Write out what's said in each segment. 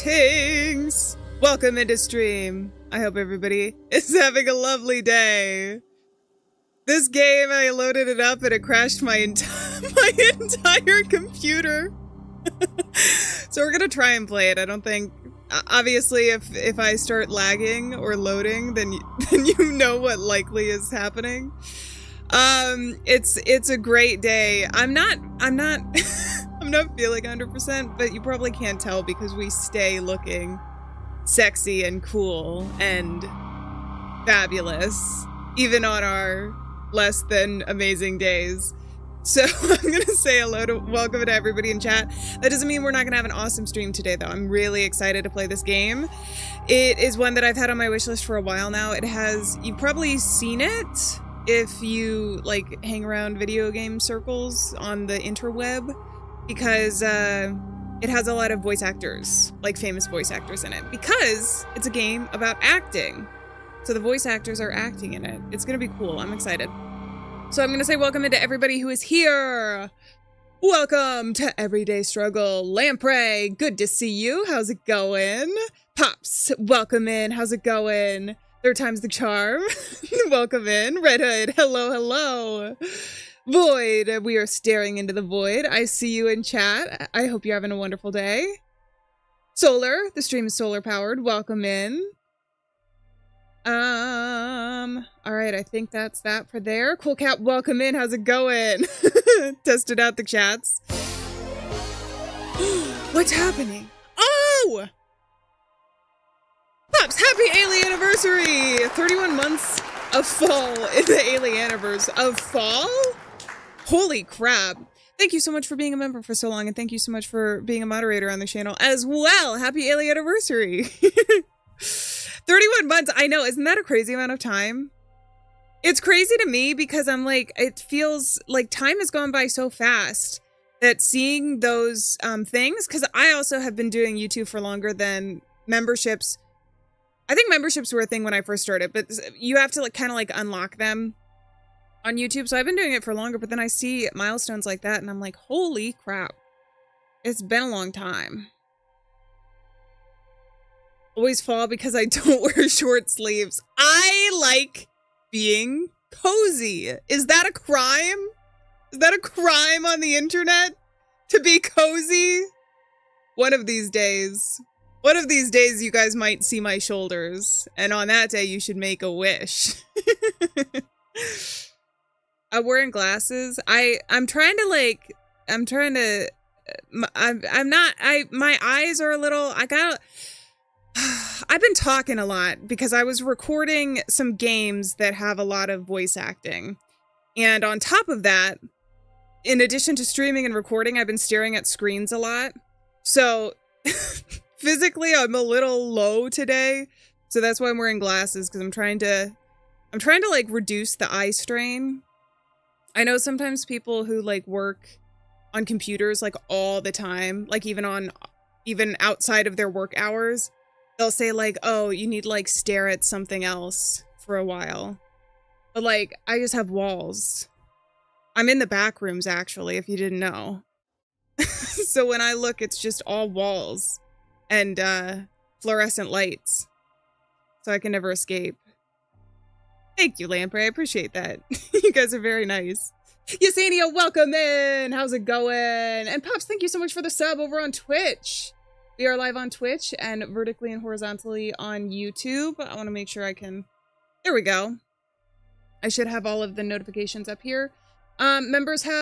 Greetings! Welcome into stream. I hope everybody is having a lovely day. This game, I loaded it up and it crashed my entire computer. So we're gonna try and play it. I don't think... Obviously, if I start lagging or loading, then you know what likely is happening. It's a great day. I'm not I'm not feeling 100%, but you probably can't tell because we stay looking sexy and cool and fabulous, even on our less than amazing days. So I'm gonna say welcome to everybody in chat. That doesn't mean we're not gonna have an awesome stream today, though. I'm really excited to play this game. It is one that I've had on my wish list for a while now. You've probably seen it if you like hang around video game circles on the interweb, because it has a lot of voice actors, like famous voice actors in it, because it's a game about acting. So the voice actors are acting in it. It's gonna be cool. I'm excited. So I'm gonna say welcome into everybody who is here. Welcome to Everyday Struggle. Lamprey, good to see you. How's it going? Pops, welcome in. How's it going? Third time's the charm. Welcome in. Red Hood, hello, hello. Void, we are staring into the void. I see you in chat. I hope you're having a wonderful day. Solar, the stream is solar powered. Welcome in. All right, I think that's that for there. Cool Cat, welcome in. How's it going? Tested out the chats. What's happening? Oh! Pops, happy Alien anniversary! 31 months of fall in the Alieanniverse of fall? Holy crap. Thank you so much for being a member for so long, and thank you so much for being a moderator on the channel as well. Happy Alien anniversary. 31 months, I know, isn't that a crazy amount of time? It's crazy to me because I'm like, it feels like time has gone by so fast that seeing those things, because I also have been doing YouTube for longer than memberships. I think memberships were a thing when I first started, but you have to like kind of like unlock them on YouTube. So I've been doing it for longer, but then I see milestones like that and I'm like, holy crap. It's been a long time. Always fall because I don't wear short sleeves. I like being cozy. Is that a crime? Is that a crime on the internet to be cozy? One of these days you guys might see my shoulders, and on that day you should make a wish. I'm wearing glasses. I'm trying to my eyes are a little, I've been talking a lot because I was recording some games that have a lot of voice acting. And on top of that, in addition to streaming and recording, I've been staring at screens a lot. So physically, I'm a little low today. So that's why I'm wearing glasses, because I'm trying to like reduce the eye strain. I know sometimes people who like work on computers like all the time, like even outside of their work hours, they'll say like, oh, you need to like stare at something else for a while. But like, I just have walls. I'm in the back rooms, actually, if you didn't know. So when I look, it's just all walls and fluorescent lights. So I can never escape. Thank you, Lamprey. I appreciate that. You guys are very nice. Yesenia, welcome in. How's it going? And Pops, thank you so much for the sub over on Twitch. We are live on Twitch and vertically and horizontally on YouTube. I want to make sure I can... There we go. I should have all of the notifications up here. Members have...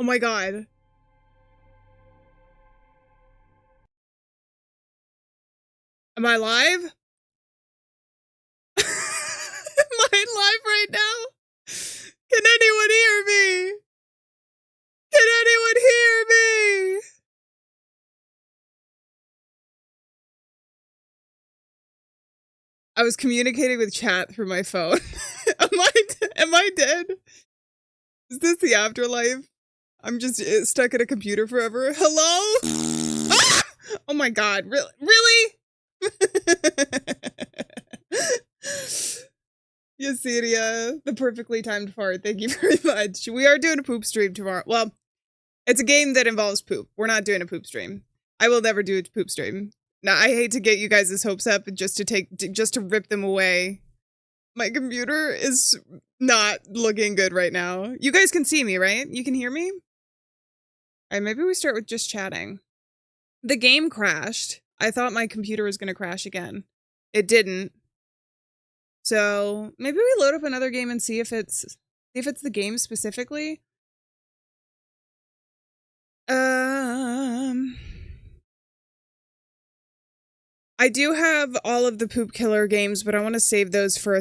Oh my god. Am I live? Am I live right now? Can anyone hear me? Can anyone hear me? I was communicating with chat through my phone. Am I dead? Is this the afterlife? I'm just stuck at a computer forever. Hello? Ah! Oh my god, really? Yesenia, the perfectly timed fart. Thank you very much. We are doing a poop stream tomorrow. Well, it's a game that involves poop. We're not doing a poop stream. I will never do a poop stream. Now, I hate to get you guys' hopes up just to rip them away. My computer is not looking good right now. You guys can see me, right? You can hear me? Alright, maybe we start with just chatting. The game crashed. I thought my computer was gonna crash again. It didn't. So maybe we load up another game and see if it's the game specifically. I do have all of the Poop Killer games, but I want to save those for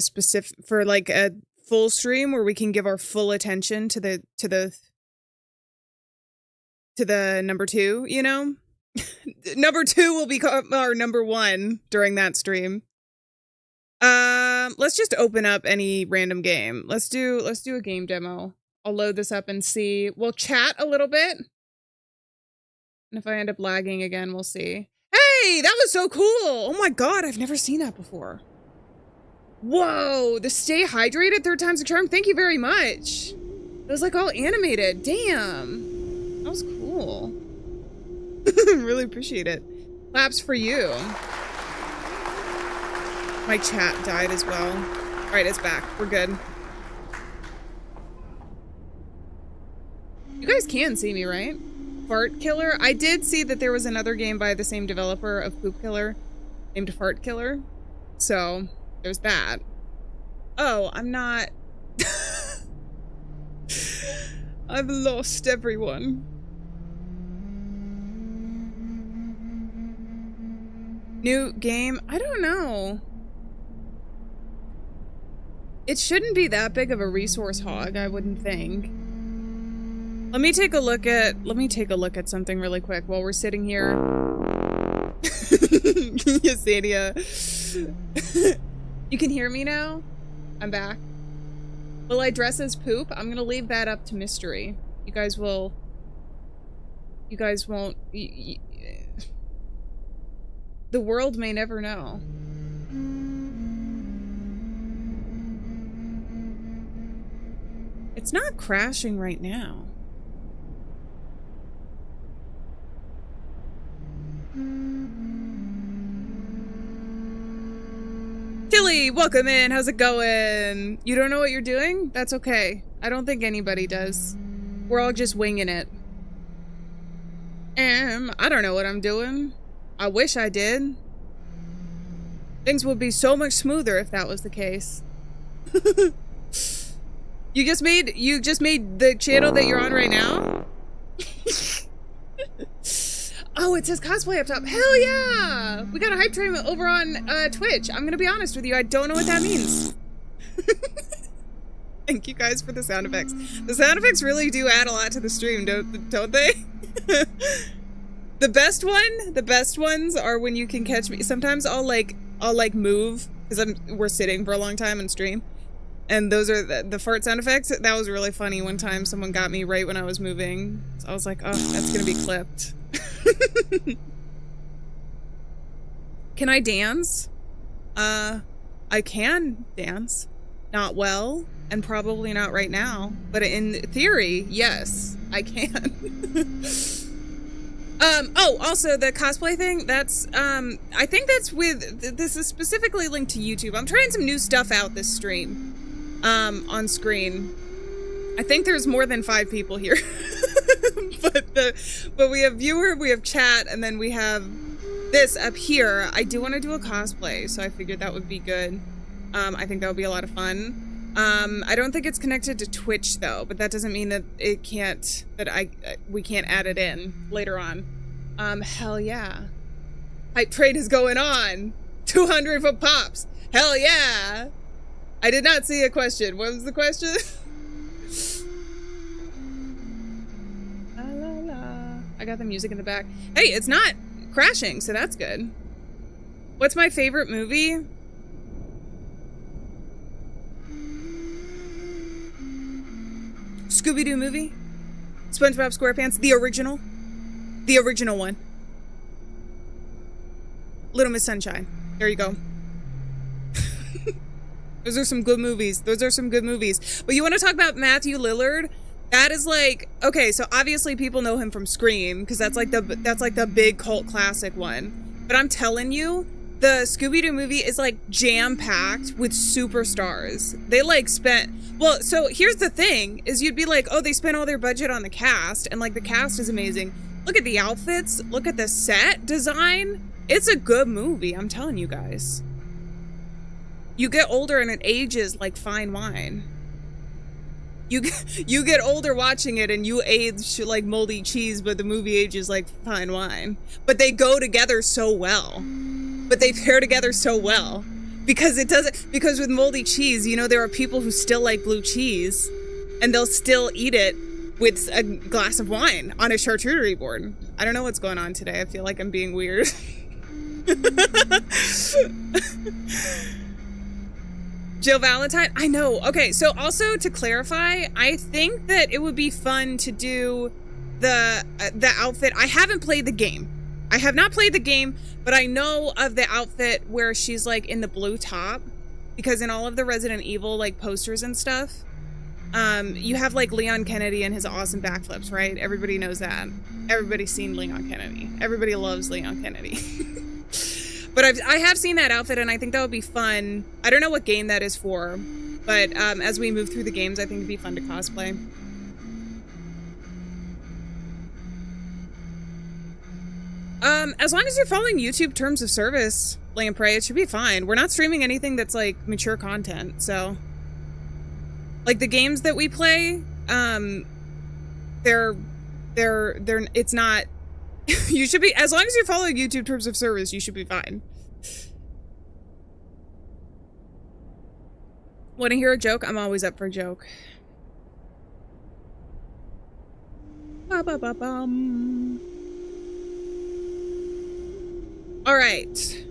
like a full stream where we can give our full attention to the number 2, you know? Number 2 will become our number 1 during that stream. Let's just open up any random game. Let's do a game demo. I'll load this up and see. We'll chat a little bit. And if I end up lagging again, we'll see. Hey, that was so cool! Oh my god, I've never seen that before. Whoa, the stay hydrated 3rd time's a charm. Thank you very much. It was like all animated. Damn. That was cool. Really appreciate it. Claps for you. My chat died as well. All right, it's back. We're good. You guys can see me, right? Fart Killer? I did see that there was another game by the same developer of Poop Killer named Fart Killer. So, there's that. Oh, I'm not... I've lost everyone. New game? I don't know. It shouldn't be that big of a resource hog, I wouldn't think. Let me take a look at something really quick while we're sitting here. Yesenia. You can hear me now? I'm back. Will I dress as poop? I'm gonna leave that up to mystery. You guys won't. The world may never know. It's not crashing right now. Tilly, welcome in. How's it going? You don't know what you're doing? That's okay. I don't think anybody does. We're all just winging it. I don't know what I'm doing. I wish I did. Things would be so much smoother if that was the case. You just made the channel that you're on right now? Oh, it says cosplay up top. Hell yeah! We got a hype train over on Twitch. I'm gonna be honest with you, I don't know what that means. Thank you guys for the sound effects. The sound effects really do add a lot to the stream, don't they? The best ones are when you can catch me. Sometimes I'll move because we're sitting for a long time on stream. And those are the fart sound effects. That was really funny. One time someone got me right when I was moving. So I was like, oh, that's gonna be clipped. Can I dance? I can dance. Not well, and probably not right now. But in theory, yes, I can. Oh, also the cosplay thing, that's, I think that's this is specifically linked to YouTube. I'm trying some new stuff out this stream. On screen. I think there's more than 5 people here. but we have viewer, we have chat, and then we have this up here. I do want to do a cosplay, so I figured that would be good. I think that would be a lot of fun. I don't think it's connected to Twitch though, but that doesn't mean that it can't, we can't add it in later on. Hell yeah. Hype trade is going on. 200 for pops. Hell yeah. I did not see a question. What was the question? got the music in the back. Hey, it's not crashing, so that's good. What's my favorite movie? Scooby-Doo movie? SpongeBob SquarePants, the original? The original one. Little Miss Sunshine. There you go. Those are some good movies. Those are some good movies. But you want to talk about Matthew Lillard? That is like, okay, so obviously people know him from Scream because that's like the big cult classic one. But I'm telling you, the Scooby-Doo movie is like jam-packed with superstars. They like spent, well, so here's the thing, is you'd be like, oh, they spent all their budget on the cast, and like the cast is amazing. Look at the outfits, look at the set design. It's a good movie, I'm telling you guys. You get older and it ages like fine wine. You get older watching it and you age like moldy cheese, but the movie ages like fine wine. But they go together so well. But they pair together so well. Because it doesn't, because with moldy cheese, you know, there are people who still like blue cheese and they'll still eat it with a glass of wine on a charcuterie board. I don't know what's going on today. I feel like I'm being weird. Jill Valentine? I know. Okay, so also to clarify, I think that it would be fun to do the outfit. I haven't played the game. I have not played the game, but I know of the outfit where she's like in the blue top, because in all of the Resident Evil like posters and stuff, you have like Leon Kennedy and his awesome backflips, right? Everybody knows that. Everybody's seen Leon Kennedy. Everybody loves Leon Kennedy. But I have seen that outfit, and I think that would be fun. I don't know what game that is for, but as we move through the games, I think it'd be fun to cosplay. As long as you're following YouTube terms of service, Lamprey, it should be fine. We're not streaming anything that's like mature content, so like the games that we play, it's not. You should be, as long as you're following YouTube terms of service, you should be fine. Want to hear a joke? I'm always up for a joke. Ba-ba-ba-bum. All right.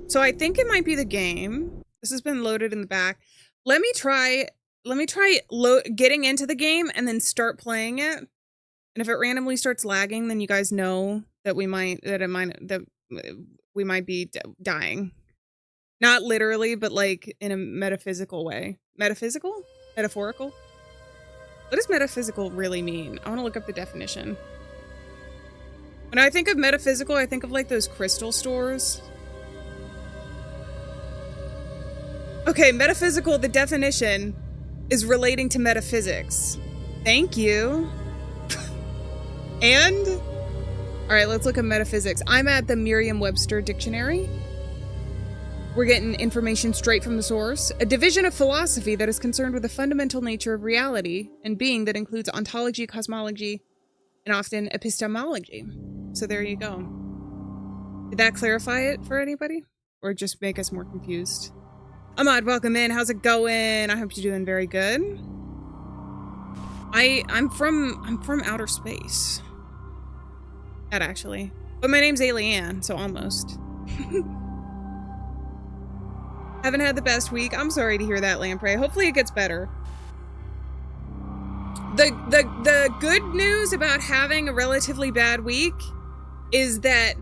So I think it might be the game. This has been loaded in the back. Let me try getting into the game and then start playing it. And if it randomly starts lagging, then you guys know that we might be dying. Not literally, but like in a metaphysical way. Metaphysical? Metaphorical? What does metaphysical really mean? I want to look up the definition. When I think of metaphysical, I think of like those crystal stores. Okay, metaphysical, the definition is relating to metaphysics. Thank you. And, all right, let's look at metaphysics. I'm at the Merriam-Webster dictionary. We're getting information straight from the source. A division of philosophy that is concerned with the fundamental nature of reality and being that includes ontology, cosmology, and often epistemology. So there you go. Did that clarify it for anybody? Or just make us more confused? Ahmad, welcome in. How's it going? I hope you're doing very good. I'm from outer space. Not actually. But my name's Alieann, so almost. Haven't had the best week. I'm sorry to hear that, Lamprey. Hopefully it gets better. The good news about having a relatively bad week is that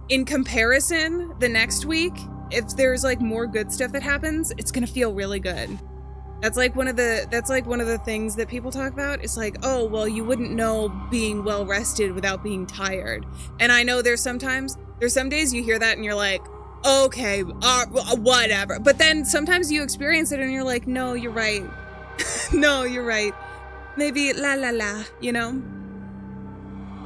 in comparison, the next week, if there's like more good stuff that happens, it's gonna feel really good. That's like one of the things that people talk about. It's like, oh, well, you wouldn't know being well rested without being tired. And I know there's some days you hear that and you're like, okay, whatever. But then sometimes you experience it and you're like, no, you're right. No, you're right. Maybe la, you know?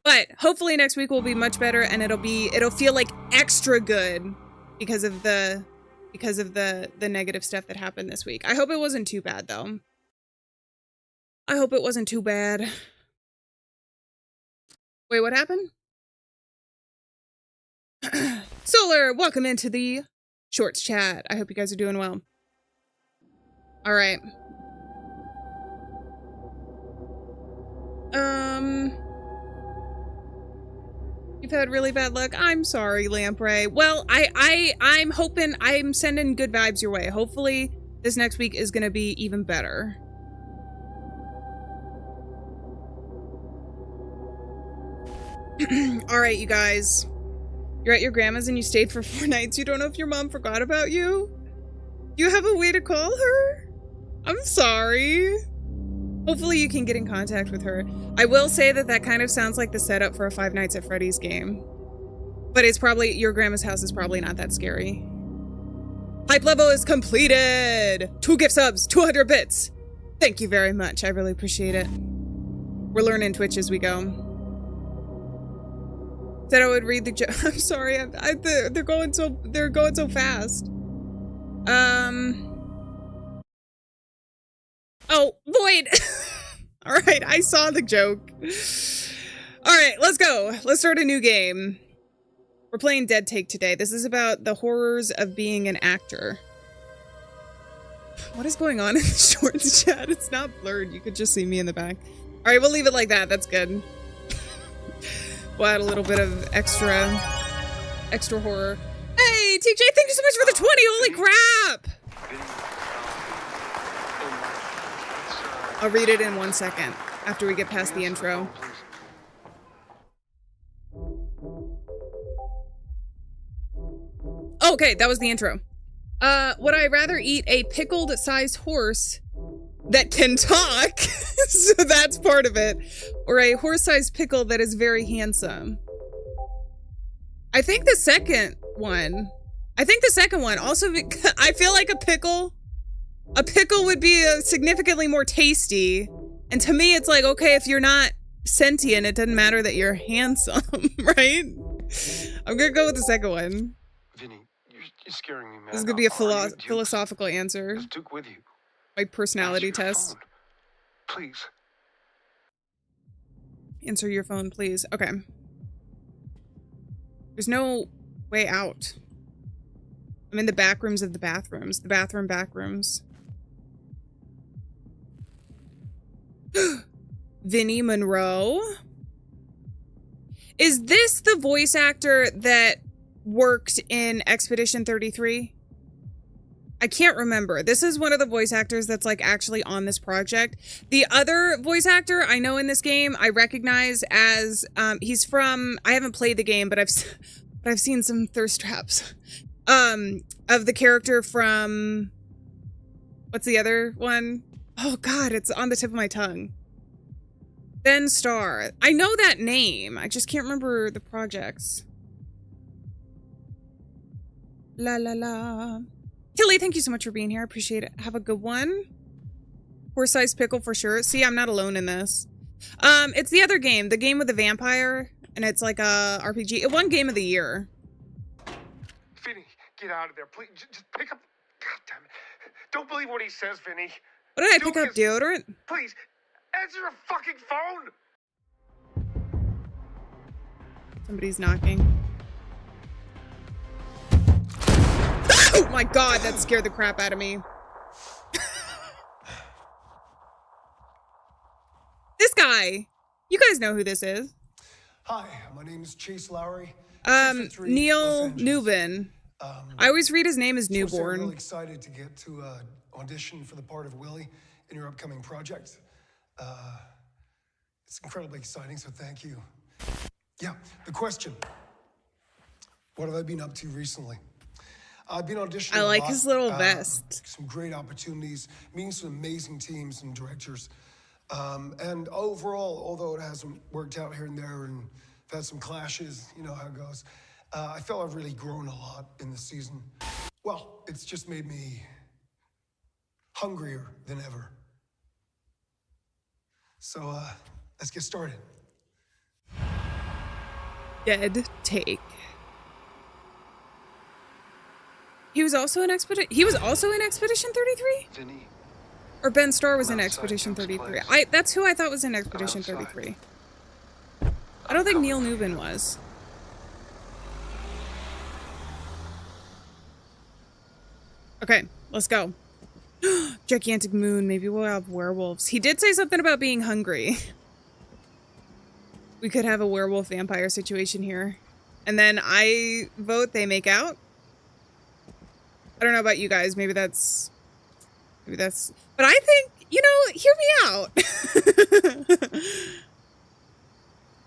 But hopefully next week will be much better and it'll feel like extra good because of the negative stuff that happened this week. I hope it wasn't too bad, though. I hope it wasn't too bad. Wait, what happened? Solar, welcome into the Shorts chat. I hope you guys are doing well. All right. You've had really bad luck. I'm sorry, Lamprey. Well, I'm hoping, I'm sending good vibes your way. Hopefully this next week is gonna be even better. All right, you guys. You're at your grandma's and you stayed for 4 nights. You don't know if your mom forgot about you? You have a way to call her? I'm sorry. Hopefully you can get in contact with her. I will say that that kind of sounds like the setup for a Five Nights at Freddy's game. But it's probably, your grandma's house is probably not that scary. Hype level is completed! 2 gift subs, 200 bits! Thank you very much, I really appreciate it. We're learning Twitch as we go. Said I would read the joke. I'm sorry, they're going so fast. Oh, Void! Alright, I saw the joke. Alright, let's go. Let's start a new game. We're playing Dead Take today. This is about the horrors of being an actor. What is going on in the shorts chat? It's not blurred. You could just see me in the back. Alright, we'll leave it like that. That's good. We'll add a little bit of extra horror. Hey, TJ, thank you so much for the 20. Holy crap! I'll read it in 1 second after we get past the intro. Okay, that was the intro. Would I rather eat a pickled-sized horse that can talk, so that's part of it, or a horse-sized pickle that is very handsome? I think the second one. Also, I feel like a pickle would be significantly more tasty. And to me, it's like, okay, if you're not sentient, it doesn't matter that you're handsome, right? I'm gonna go with the second one. Vinny, you're scaring me, man. This is gonna be a philosophical answer. Is Duke with you? My personality test. Please. Answer your phone, please. Okay. There's no way out. I'm in the back rooms of the bathrooms. The bathroom back rooms. Vinnie Monroe? Is this the voice actor that worked in Expedition 33? I can't remember. This is one of the voice actors that's like actually on this project. The other voice actor I know in this game, I recognize as, he's from, I haven't played the game, but I've seen some thirst traps. Of the character from, what's the other one? Oh God, it's on the tip of my tongue. Ben Starr. I know that name. I just can't remember the projects. La la la. Tilly, thank you so much for being here. I appreciate it. Have a good one. Horse-sized pickle for sure. See, I'm not alone in this. It's the other game. The game with the vampire. And it's like a RPG. It won Game of the Year. Vinny, get out of there. Please, just pick up. God damn it. Don't believe what he says, Vinny. What did I pick up? Deodorant? Please, answer your fucking phone. Somebody's knocking. Oh my God, that scared the crap out of me. This guy. You guys know who this is. Hi, my name is Chase Lowry. Neil Newbin. I always read his name as Newborn. I'm really excited to get to audition for the part of Willie in your upcoming project. It's incredibly exciting, so thank you. Yeah, the question. What have I been up to recently? I've been auditioning. I like a lot, his little vest. Some great opportunities, meeting some amazing teams and directors. And overall, although it hasn't worked out here and there and I've had some clashes, you know how it goes, I feel I've really grown a lot in this season. Well, it's just made me hungrier than ever. So let's get started. Dead Take. He was also in Expedition 33? Vinny. Or Ben Starr was in Expedition 33. That's who I thought was in Expedition 33. I don't think Neil Newbin was. Okay, let's go. Gigantic moon, maybe we'll have werewolves. He did say something about being hungry. We could have a werewolf vampire situation here. And then I vote they make out. I don't know about you guys. Maybe that's, but I think, you know, hear me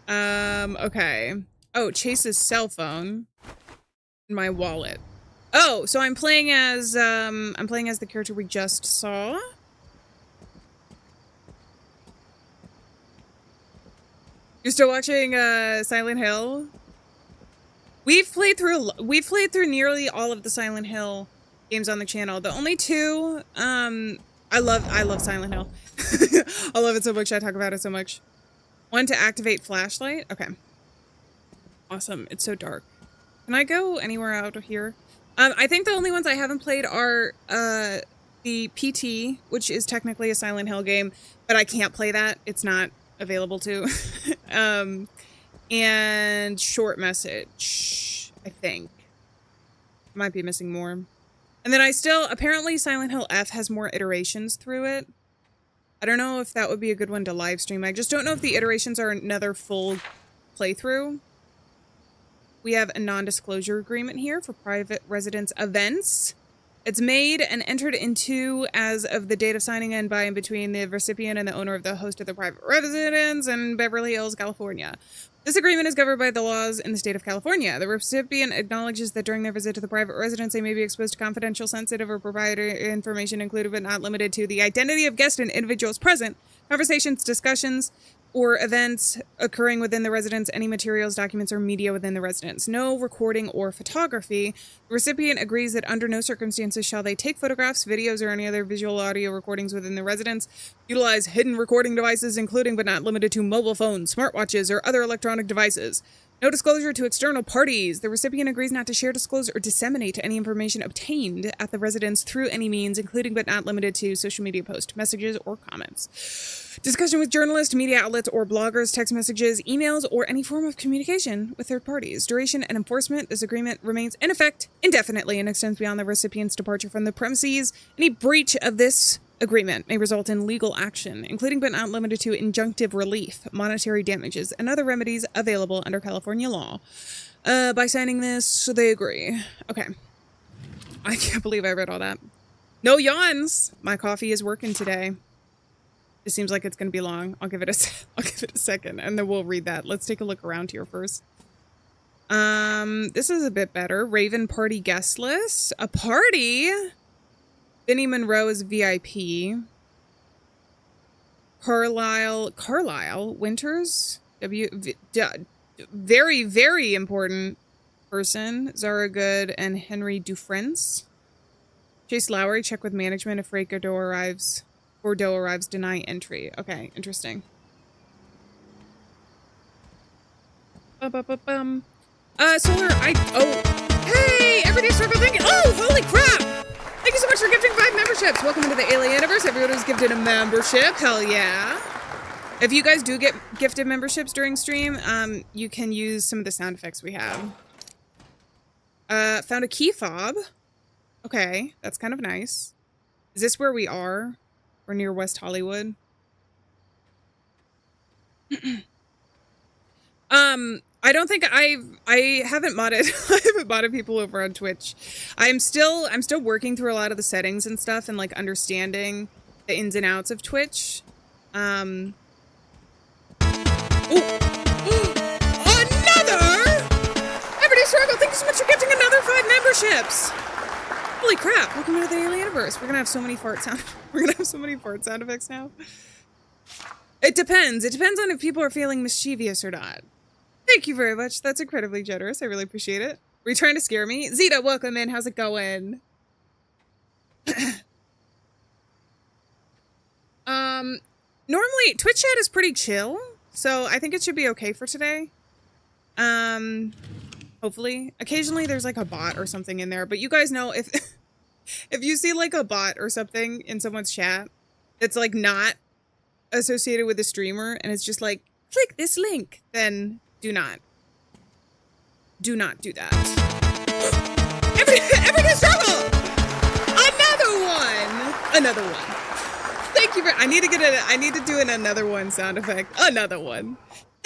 out. Okay. Oh, Chase's cell phone. My wallet. Oh, so I'm playing as the character we just saw. You're still watching Silent Hill? We've played through nearly all of the Silent Hill games on the channel. The only two, I love Silent Hill. I love it so much. I talk about it so much. One to activate flashlight. Okay. Awesome. It's so dark. Can I go anywhere out of here? I think the only ones I haven't played are the PT, which is technically a Silent Hill game, but I can't play that. It's not available to. And short message, I think. Might be missing more. And then apparently Silent Hill F has more iterations through it. I don't know if that would be a good one to live stream. I just don't know if the iterations are another full playthrough. We have a non-disclosure agreement here for private residence events. It's made and entered into as of the date of signing in by and between the recipient and the owner of the host of the private residence in Beverly Hills, California. This agreement is governed by the laws in the state of California. The recipient acknowledges that during their visit to the private residence, they may be exposed to confidential, sensitive, or proprietary information, including but not limited to the identity of guests and individuals present, conversations, discussions, or events occurring within the residence, any materials, documents, or media within the residence. No recording or photography. The recipient agrees that under no circumstances shall they take photographs, videos, or any other visual audio recordings within the residence, utilize hidden recording devices, including but not limited to mobile phones, smartwatches, or other electronic devices. No disclosure to external parties. The recipient agrees not to share, disclose, or disseminate any information obtained at the residence through any means, including but not limited to social media posts, messages, or comments. Discussion with journalists, media outlets, or bloggers, text messages, emails, or any form of communication with third parties. Duration and enforcement. This agreement remains in effect indefinitely and extends beyond the recipient's departure from the premises. Any breach of this agreement may result in legal action, including but not limited to injunctive relief, monetary damages, and other remedies available under California law. By signing this, they agree. Okay. I can't believe I read all that. No yawns! My coffee is working today. It seems like it's going to be long. I'll give it a second, and then we'll read that. Let's take a look around here first. This is a bit better. Raven party guest list. A party? Vinnie Monroe is VIP. Carlisle Winters, very, very important person. Zara Good and Henry Dufresne. Chase Lowry, check with management if Ray Bordeaux arrives, deny entry. Okay, interesting. Solar, hey, Everyday Circle, thank you. Oh, holy crap! Thank you so much for gifting 5 memberships. Welcome into the Alieaniverse. Everyone who's gifted a membership, hell yeah. If you guys do get gifted memberships during stream, you can use some of the sound effects we have. Found a key fob. Okay, that's kind of nice. Is this where we are? We're near West Hollywood. I don't think I haven't modded people over on Twitch. I'm still working through a lot of the settings and stuff and like understanding the ins and outs of Twitch. Ooh. Another! Everyday Struggle, thank you so much for gifting another 5 memberships. Holy crap, welcome to the Alieaniverse. We're gonna have so many fart sound effects now. It depends. It depends on if people are feeling mischievous or not. Thank you very much. That's incredibly generous. I really appreciate it. Were you trying to scare me? Zeta, welcome in. How's it going? Normally, Twitch chat is pretty chill, so I think it should be okay for today. Hopefully. Occasionally, there's like a bot or something in there, but you guys know if you see like a bot or something in someone's chat that's like not associated with the streamer and it's just like, click this link, then do not do that. Everyday Struggle! Another one. Thank you I need to do an another one sound effect. Another one.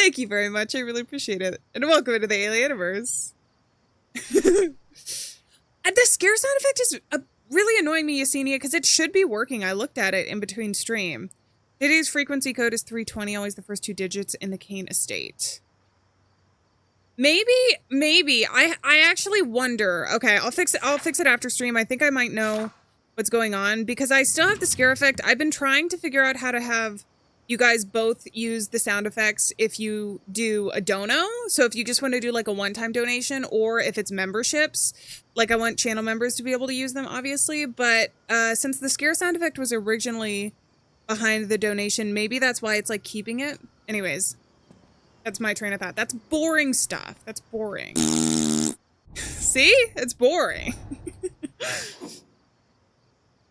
Thank you very much. I really appreciate it. And welcome into the Alieaniverse. And the scare sound effect is really annoying me, Yesenia, because it should be working. I looked at it in between stream. Today's frequency code is 320, always the first 2 digits in the Kane estate. Maybe. I actually wonder. Okay, I'll fix it after stream. I think I might know what's going on because I still have the scare effect. I've been trying to figure out how to have you guys both use the sound effects if you do a dono. So if you just want to do like a one-time donation, or if it's memberships, like I want channel members to be able to use them, obviously. But since the scare sound effect was originally behind the donation, maybe that's why it's like keeping it. Anyways, that's my train of thought. That's boring stuff. That's boring. See? It's boring.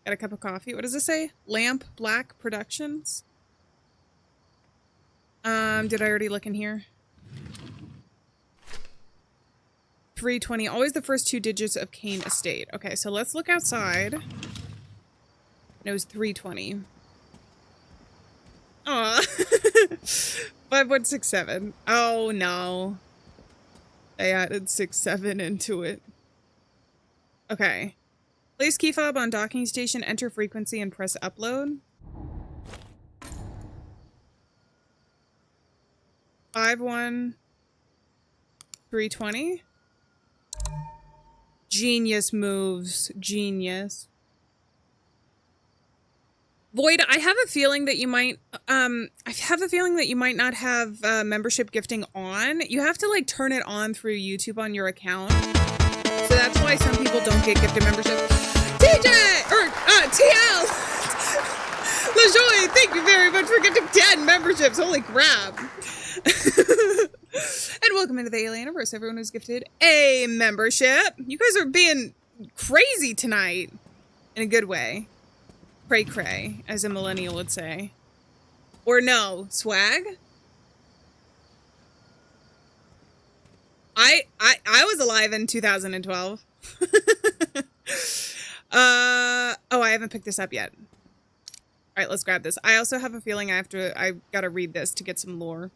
Got a cup of coffee. What does it say? Lamp Black Productions. Did I already look in here? 320. Always the first 2 digits of Kane Estate. Okay, so let's look outside. It was 320. Aw. 5167. Oh no. They added 67 into it. Okay. Place key fob on docking station, enter frequency, and press upload. 51320. Genius moves. Genius. Void, I have a feeling that you might not have membership gifting on. You have to like turn it on through YouTube on your account. So that's why some people don't get gifted memberships. TL LaJoy, thank you very much for getting 10 memberships. Holy crap. And welcome into the Alieaniverse, everyone who's gifted a membership. You guys are being crazy tonight. In a good way. Cray cray, as a millennial would say. Or no, swag? I was alive in 2012. Oh, I haven't picked this up yet. All right, let's grab this. I also have a feeling I gotta read this to get some lore.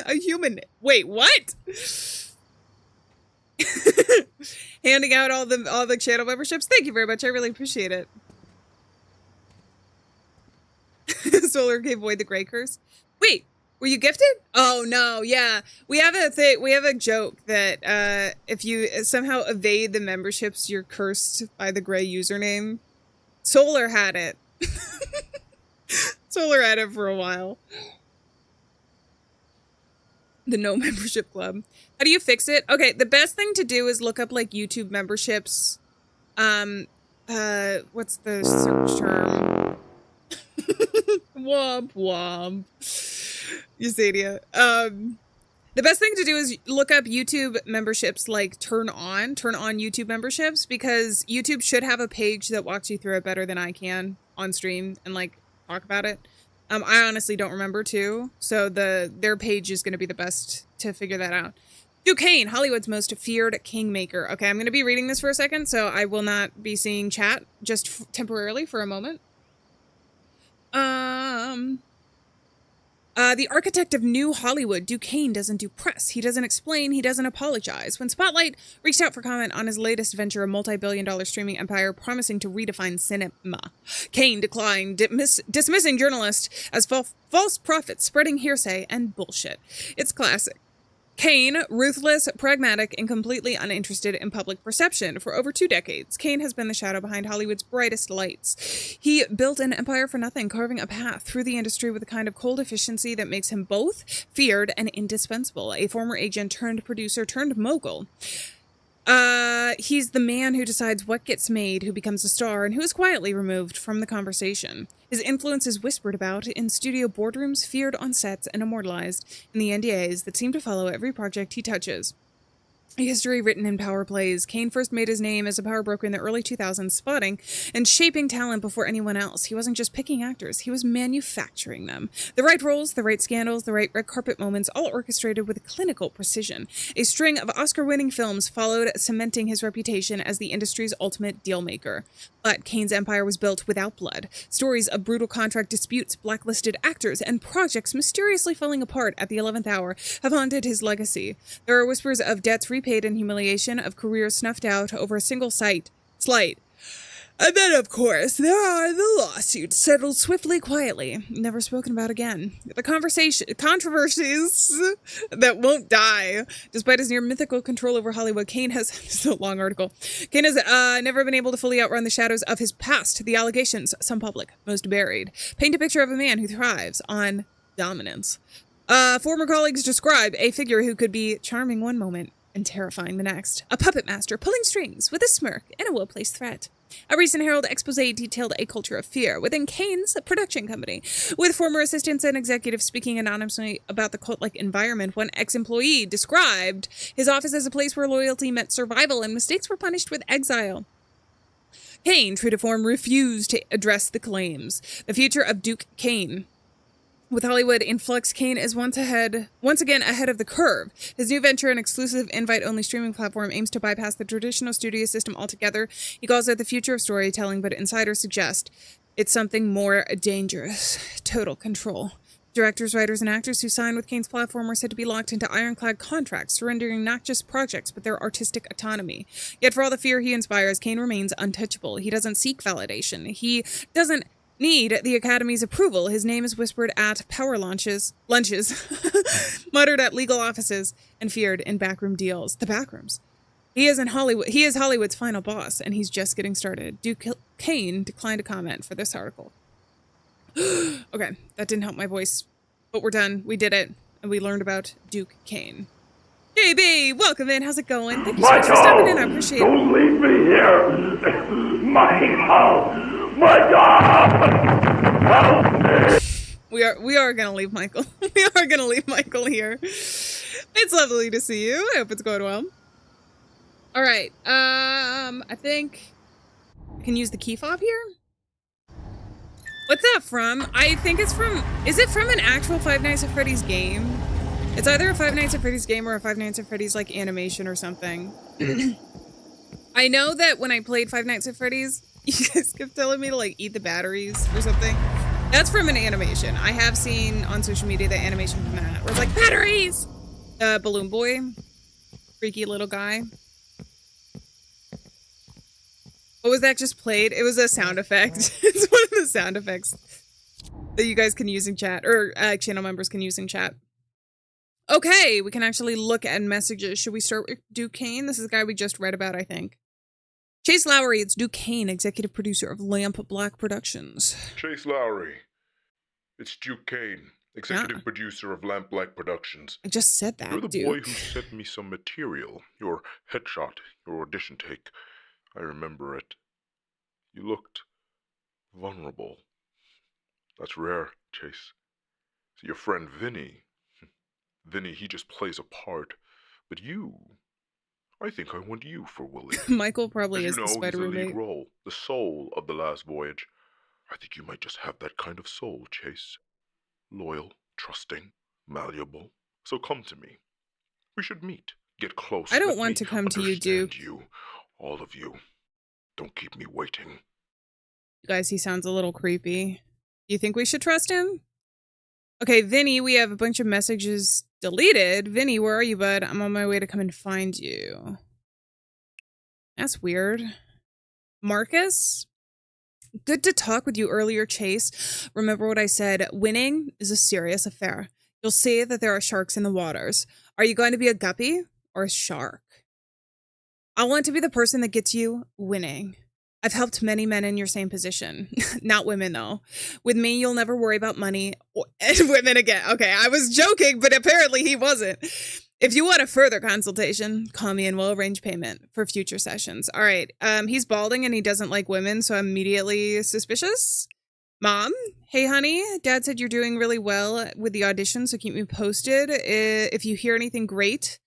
A human. Wait, what? Handing out all the channel memberships. Thank you very much. I really appreciate it. Solar gave Void the Grey Curse. Wait, were you gifted? Oh no, yeah. We have a thing. We have a joke that if you somehow evade the memberships, you're cursed by the Grey username. Solar had it. Solar had it for a while. The no membership club. How do you fix it? Okay, the best thing to do is look up like YouTube memberships. What's the search term? Womp womp. Yesenia. The best thing to do is look up YouTube memberships, like turn on YouTube memberships, because YouTube should have a page that walks you through it better than I can on stream and like talk about it. I honestly don't remember too, so their page is going to be the best to figure that out. Duquesne, Hollywood's most feared kingmaker. Okay, I'm going to be reading this for a second, so I will not be seeing chat just temporarily for a moment. The architect of New Hollywood, Duquesne, doesn't do press. He doesn't explain. He doesn't apologize. When Spotlight reached out for comment on his latest venture, a multi-billion-dollar streaming empire promising to redefine cinema, Kane declined, dismissing journalists as false prophets, spreading hearsay and bullshit. It's classic. Kane, ruthless, pragmatic, and completely uninterested in public perception. For over 2 decades, Kane has been the shadow behind Hollywood's brightest lights. He built an empire for nothing, carving a path through the industry with a kind of cold efficiency that makes him both feared and indispensable. A former agent turned producer turned mogul. He's the man who decides what gets made, who becomes a star, and who is quietly removed from the conversation. His influence is whispered about in studio boardrooms, feared on sets, and immortalized in the NDAs that seem to follow every project he touches. A history written in power plays. Kane first made his name as a power broker in the early 2000s, spotting and shaping talent before anyone else. He wasn't just picking actors, he was manufacturing them. The right roles, the right scandals, the right red carpet moments, all orchestrated with clinical precision. A string of Oscar-winning films followed, cementing his reputation as the industry's ultimate deal-maker. But Kane's empire was built without blood. Stories of brutal contract disputes, blacklisted actors, and projects mysteriously falling apart at the 11th hour have haunted his legacy. There are whispers of debts repaid and humiliation, of careers snuffed out over a single slight. And then, of course, there are the lawsuits settled swiftly, quietly, never spoken about again. The controversies that won't die. Despite his near mythical control over Hollywood, Kane has, this is a long article, Kane has never been able to fully outrun the shadows of his past, the allegations, some public, most buried. Paint a picture of a man who thrives on dominance. Former colleagues describe a figure who could be charming one moment and terrifying the next. A puppet master pulling strings with a smirk and a well-placed threat. A recent Herald expose detailed a culture of fear within Kane's production company, with former assistants and executives speaking anonymously about the cult-like environment. One ex-employee described his office as a place where loyalty meant survival and mistakes were punished with exile. Kane, true to form, refused to address the claims. The future of Duke Kane. With Hollywood in flux, Kane is once again ahead of the curve. His new venture, an exclusive invite-only streaming platform, aims to bypass the traditional studio system altogether. He calls it the future of storytelling, but insiders suggest it's something more dangerous. Total control. Directors, writers, and actors who sign with Kane's platform are said to be locked into ironclad contracts, surrendering not just projects, but their artistic autonomy. Yet for all the fear he inspires, Kane remains untouchable. He doesn't seek validation. He doesn't need the Academy's approval. His name is whispered at power lunches, muttered at legal offices, and feared in backroom deals. The backrooms. He is Hollywood's final boss, and he's just getting started. Duke Kane declined to comment for this article. Okay, that didn't help my voice, but we're done. We did it, and we learned about Duke Kane. JB, welcome in. How's it going? Thank you so much for stopping in. I appreciate it. Don't leave me here. Michael. My God! Help me! We are gonna leave Michael. We are gonna leave Michael here. It's lovely to see you. I hope it's going well. All right. I think I can use the key fob here. What's that from? I think it's from. Is it from an actual Five Nights at Freddy's game? It's either a Five Nights at Freddy's game or a Five Nights at Freddy's like animation or something. I know that when I played Five Nights at Freddy's, you guys kept telling me to like eat the batteries or something. That's from an animation. I have seen on social media the animation from that where it's like batteries. Balloon Boy, freaky little guy. What was that just played? It was a sound effect. It's one of the sound effects that you guys can use in chat, or channel members can use in chat. Okay, we can actually look at messages. Should we start with Duke Kane? This is the guy we just read about, I think. Chase Lowry, it's Duke Kane, executive producer of Lamp Black Productions. Chase Lowry, it's Duke Kane, executive producer of Lamp Black Productions. I just said that, You're the Duke. boy who sent me some material, your headshot, your audition take. I remember it. You looked vulnerable. That's rare, Chase. See, your friend Vinny, he just plays a part. But you, I think I want you for Willie. Michael probably is the He's spider the lead roommate. role, the soul of The Last Voyage. I think you might just have that kind of soul, Chase. Loyal, trusting, malleable. So come to me. We should meet. Get close. I don't Let want me to come to you, understand Duke. You, all of you. Don't keep me waiting. You guys, he sounds a little creepy. Do you think we should trust him? Okay, Vinny, we have a bunch of messages deleted. Vinny, where are you, bud? I'm on my way to come and find you. That's weird. Marcus? Good to talk with you earlier, Chase. Remember what I said. Winning is a serious affair. You'll see that there are sharks in the waters. Are you going to be a guppy or a shark? I want to be the person that gets you winning. I've helped many men in your same position. Not women, though. With me, you'll never worry about money and women again. Okay, I was joking, but apparently he wasn't. If you want a further consultation, call me and we'll arrange payment for future sessions. All right, he's balding and he doesn't like women, so I'm immediately suspicious. Mom? Hey, honey. Dad said you're doing really well with the audition, so keep me posted. If you hear anything great,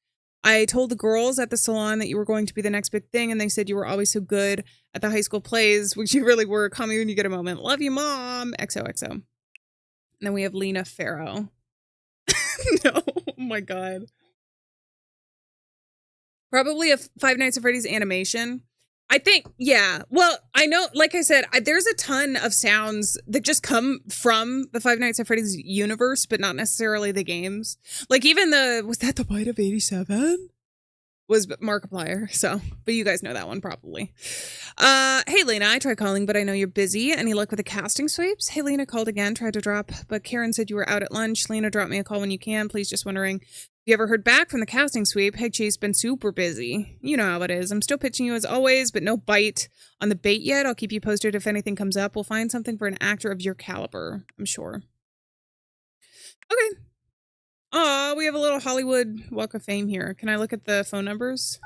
I told the girls at the salon that you were going to be the next big thing, and they said you were always so good at the high school plays, which you really were. Call me when you get a moment. Love you, Mom. XOXO. And then we have Lena Farrow. No, oh my God. Probably a Five Nights at Freddy's animation. I think, yeah. Well, I know, like I said, there's a ton of sounds that just come from the Five Nights at Freddy's universe, but not necessarily the games. Like even was that the Bite of 87? Was Markiplier, so, but you guys know that one probably. Hey Lena, I tried calling, but I know you're busy. Any luck with the casting sweeps? Hey Lena, called again, tried to drop, but Karen said you were out at lunch. Lena, drop me a call when you can, please. Just wondering if you ever heard back from the casting sweep. Hey Chase, been super busy. You know how it is. I'm still pitching you as always, but no bite on the bait yet. I'll keep you posted if anything comes up. We'll find something for an actor of your caliber, I'm sure. Okay. Oh, we have a little Hollywood Walk of Fame here. Can I look at the phone numbers?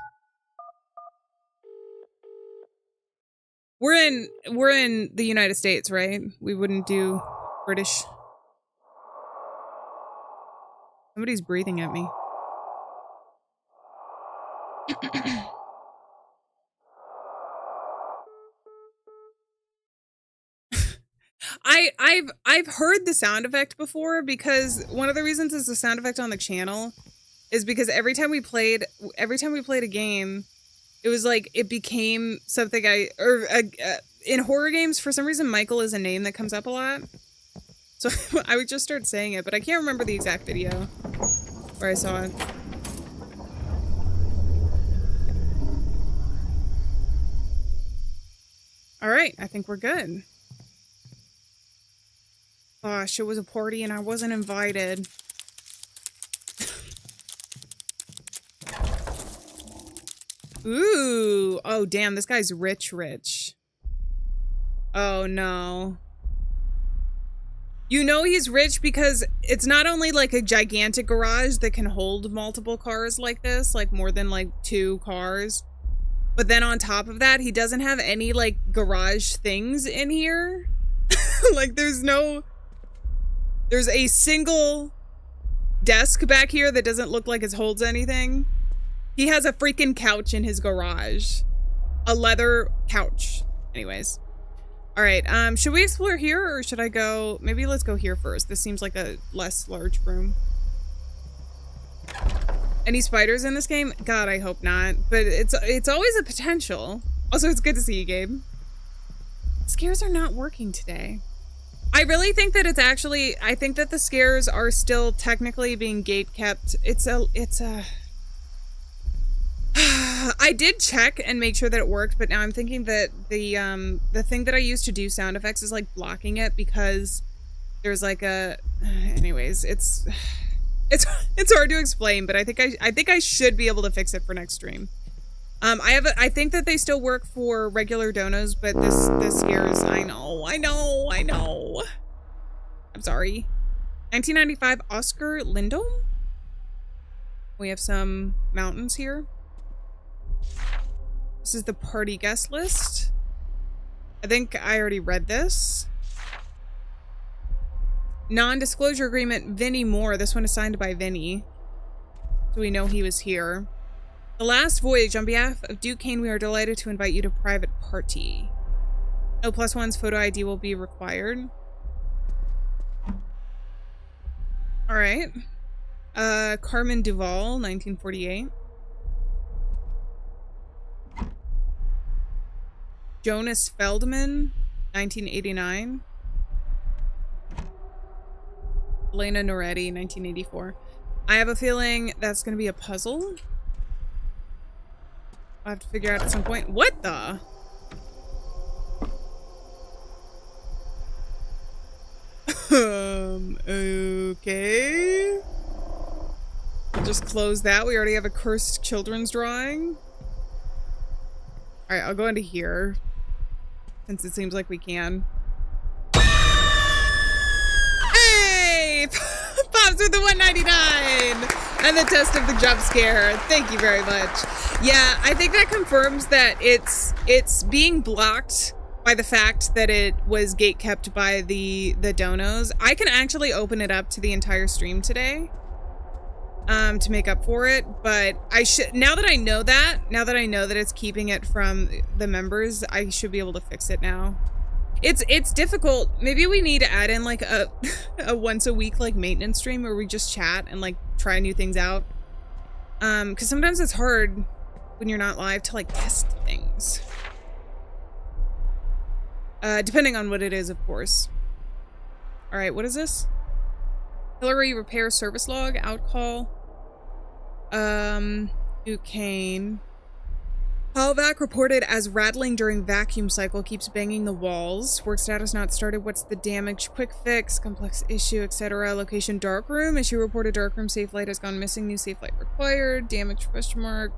We're in the United States, right? We wouldn't do British. Somebody's breathing at me. I've heard the sound effect before, because one of the reasons is the sound effect on the channel is because every time we played a game, it was like it became something in horror games, for some reason Michael is a name that comes up a lot. So I would just start saying it, but I can't remember the exact video where I saw it. All right, I think we're good. Gosh, it was a party and I wasn't invited. Ooh. Oh, damn. This guy's rich. Oh, no. You know he's rich because it's not only like a gigantic garage that can hold multiple cars like this, like more than like 2 cars. But then on top of that, he doesn't have any like garage things in here. Like there's a single desk back here that doesn't look like it holds anything. He has a freaking couch in his garage. A leather couch. Anyways. All right, should we explore here or should I go? Maybe let's go here first. This seems like a less large room. Any spiders in this game? God, I hope not. But it's always a potential. Also, it's good to see you, Gabe. Scares are not working today. I really think that I think that the scares are still technically being gate kept. I did check and make sure that it worked, but now I'm thinking that the thing that I used to do sound effects is like blocking it because there's like anyways, it's hard to explain, but I think I should be able to fix it for next stream. I think that they still work for regular donos, but this scares. I know. I'm sorry. 1995 Oscar Lindholm. We have some mountains here. This is the party guest list. I think I already read this. Non-disclosure agreement, Vinny Moore. This one is signed by Vinny. So we know he was here. The last voyage, on behalf of Duke Kane, we are delighted to invite you to private party. No +1's photo ID will be required. All right. Carmen Duvall, 1948. Jonas Feldman, 1989. Elena Noretti, 1984. I have a feeling that's going to be a puzzle. I'll have to figure out at some point. What the? Okay. I'll just close that. We already have a cursed children's drawing. All right, I'll go into here since it seems like we can. Hey! Pops with the 199 and the test of the jump scare. Thank you very much. Yeah, I think that confirms that it's being blocked by the fact that it was gate kept by the donos. I can actually open it up to the entire stream today. to make up for it, but I should, now that I know that it's keeping it from the members, I should be able to fix it now. It's difficult. Maybe we need to add in like a once a week like maintenance stream where we just chat and like try new things out. Because sometimes it's hard when you're not live to like test things. Depending on what it is, of course. All right, what is this? Hillary repair service log, outcall. Duquesne. Hallvac reported as rattling during vacuum cycle, keeps banging the walls. Work status not started. What's the damage? Quick fix, complex issue, etc. Location dark room. Issue reported dark room. Safe light has gone missing. New safe light required. Damage question mark.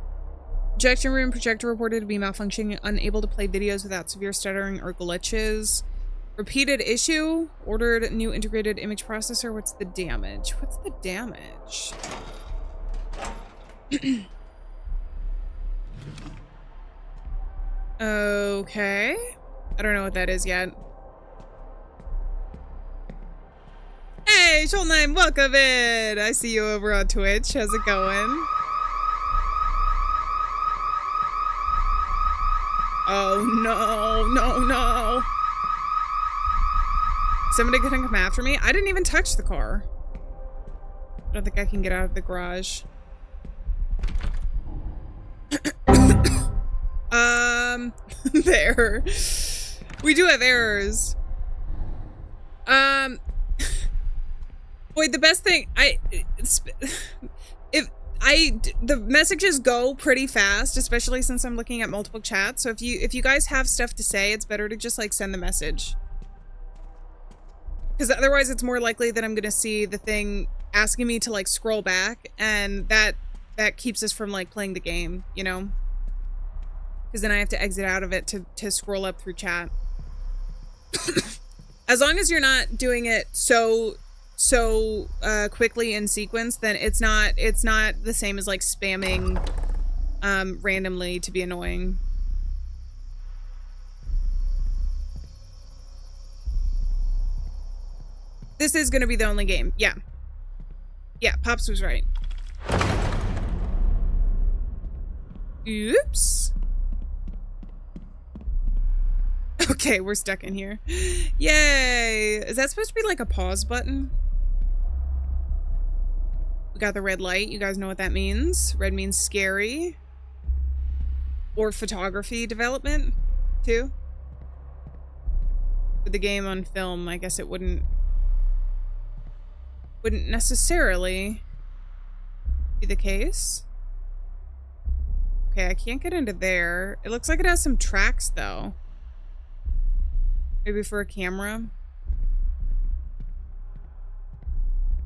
Projection room. Projector reported to be malfunctioning. Unable to play videos without severe stuttering or glitches. Repeated issue. Ordered new integrated image processor. What's the damage? What's the damage? Okay. I don't know what that is yet. Hey, Shoalnine, welcome in! I see you over on Twitch. How's it going? Oh, no, no, no. Somebody gonna come after me? I didn't even touch the car. I don't think I can get out of the garage. There. We do have errors. Boy, the best thing, the messages go pretty fast, especially since I'm looking at multiple chats. So if you guys have stuff to say, it's better to just like send the message. Because otherwise it's more likely that I'm gonna see the thing asking me to like scroll back, and that keeps us from like playing the game, you know? Because then I have to exit out of it to scroll up through chat. As long as you're not doing it so quickly in sequence, then it's not the same as like spamming randomly to be annoying. This is gonna be the only game. Yeah. Yeah, Pops was right. Oops. Okay, we're stuck in here. Yay! Is that supposed to be like a pause button? We got the red light. You guys know what that means. Red means scary. Or photography development, too. With the game on film, I guess it wouldn't necessarily be the case. Okay, I can't get into there. It looks like it has some tracks, though. Maybe for a camera.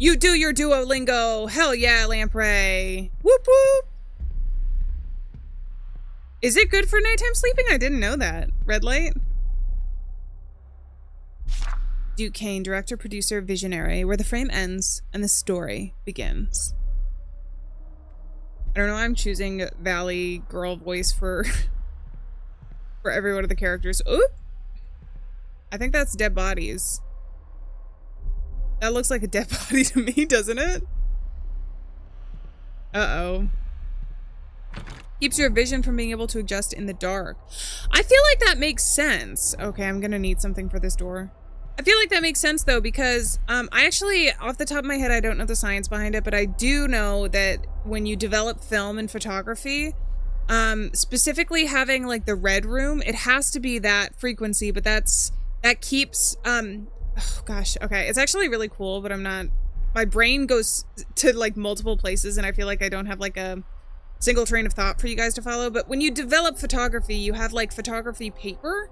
You do your Duolingo. Hell yeah, Lamprey. Whoop whoop. Is it good for nighttime sleeping? I didn't know that. Red light. Duquesne, director, producer, visionary, where the frame ends and the story begins. I don't know, I'm choosing Valley girl voice for every one of the characters. Oop! I think that's dead bodies. That looks like a dead body to me, doesn't it? Uh-oh. Keeps your vision from being able to adjust in the dark. I feel like that makes sense. Okay, I'm gonna need something for this door. I feel like that makes sense though, because I actually, off the top of my head, I don't know the science behind it, but I do know that when you develop film and photography, specifically having like the red room, it has to be that frequency, but that keeps, oh gosh, okay. It's actually really cool, but my brain goes to like multiple places and I feel like I don't have like a single train of thought for you guys to follow. But when you develop photography, you have like photography paper,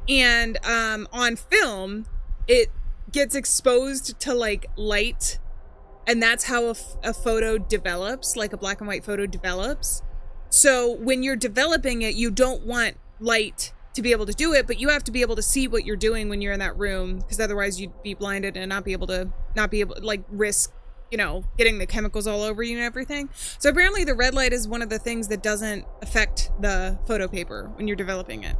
and on film, it gets exposed to like light, and that's how a photo develops, like a black and white photo develops. So when you're developing it, you don't want light to be able to do it, but you have to be able to see what you're doing when you're in that room, because otherwise you'd be blinded and not be able to like risk, you know, getting the chemicals all over you and everything. So apparently the red light is one of the things that doesn't affect the photo paper when you're developing it.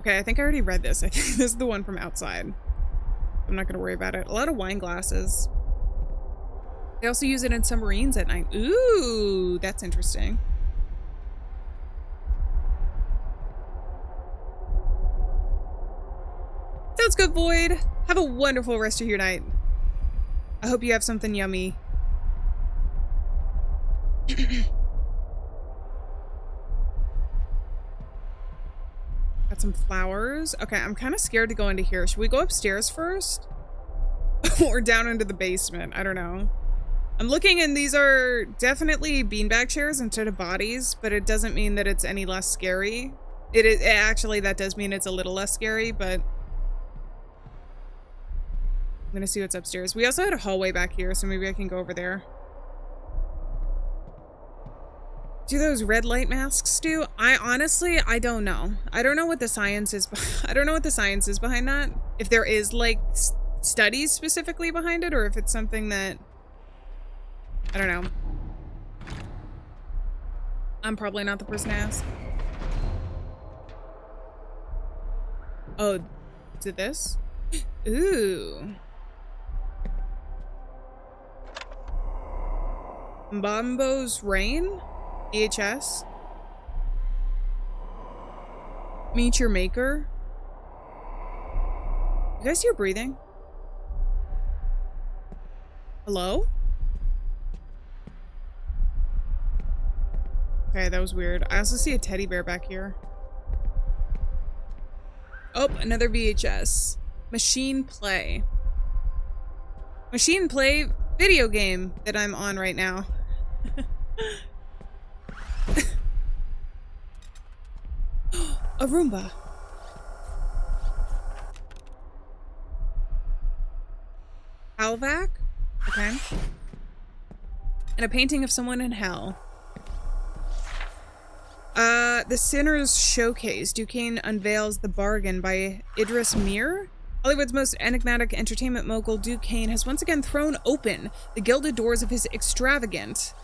Okay, I think I already read this. I think this is the one from outside. I'm not gonna worry about it. A lot of wine glasses. They also use it in submarines at night. Ooh, that's interesting. Sounds good, Void. Have a wonderful rest of your night. I hope you have something yummy. Got some flowers. Okay, I'm kind of scared to go into here. Should we go upstairs first? Or down into the basement? I don't know. I'm looking and these are definitely beanbag chairs instead of bodies, but it doesn't mean that it's any less scary. It is actually, that does mean it's a little less scary, but I'm gonna see what's upstairs. We also had a hallway back here, so maybe I can go over there. Do those red light masks do? I honestly, I don't know. I don't know what the science is. I don't know what the science is behind that. If there is like studies specifically behind it, or if it's something that, I don't know. I'm probably not the person to ask. Oh, is it this? Ooh. Bombo's Rain? VHS? Meet Your Maker? You guys hear breathing? Hello? Okay, that was weird. I also see a teddy bear back here. Oh, another VHS. Machine Play. Machine Play video game that I'm on right now. A Roomba. Halvac? Okay. And a painting of someone in hell. The Sinner's Showcase. Duquesne unveils The Bargain by Idris Mir. Hollywood's most enigmatic entertainment mogul, Duquesne, has once again thrown open the gilded doors of his extravagant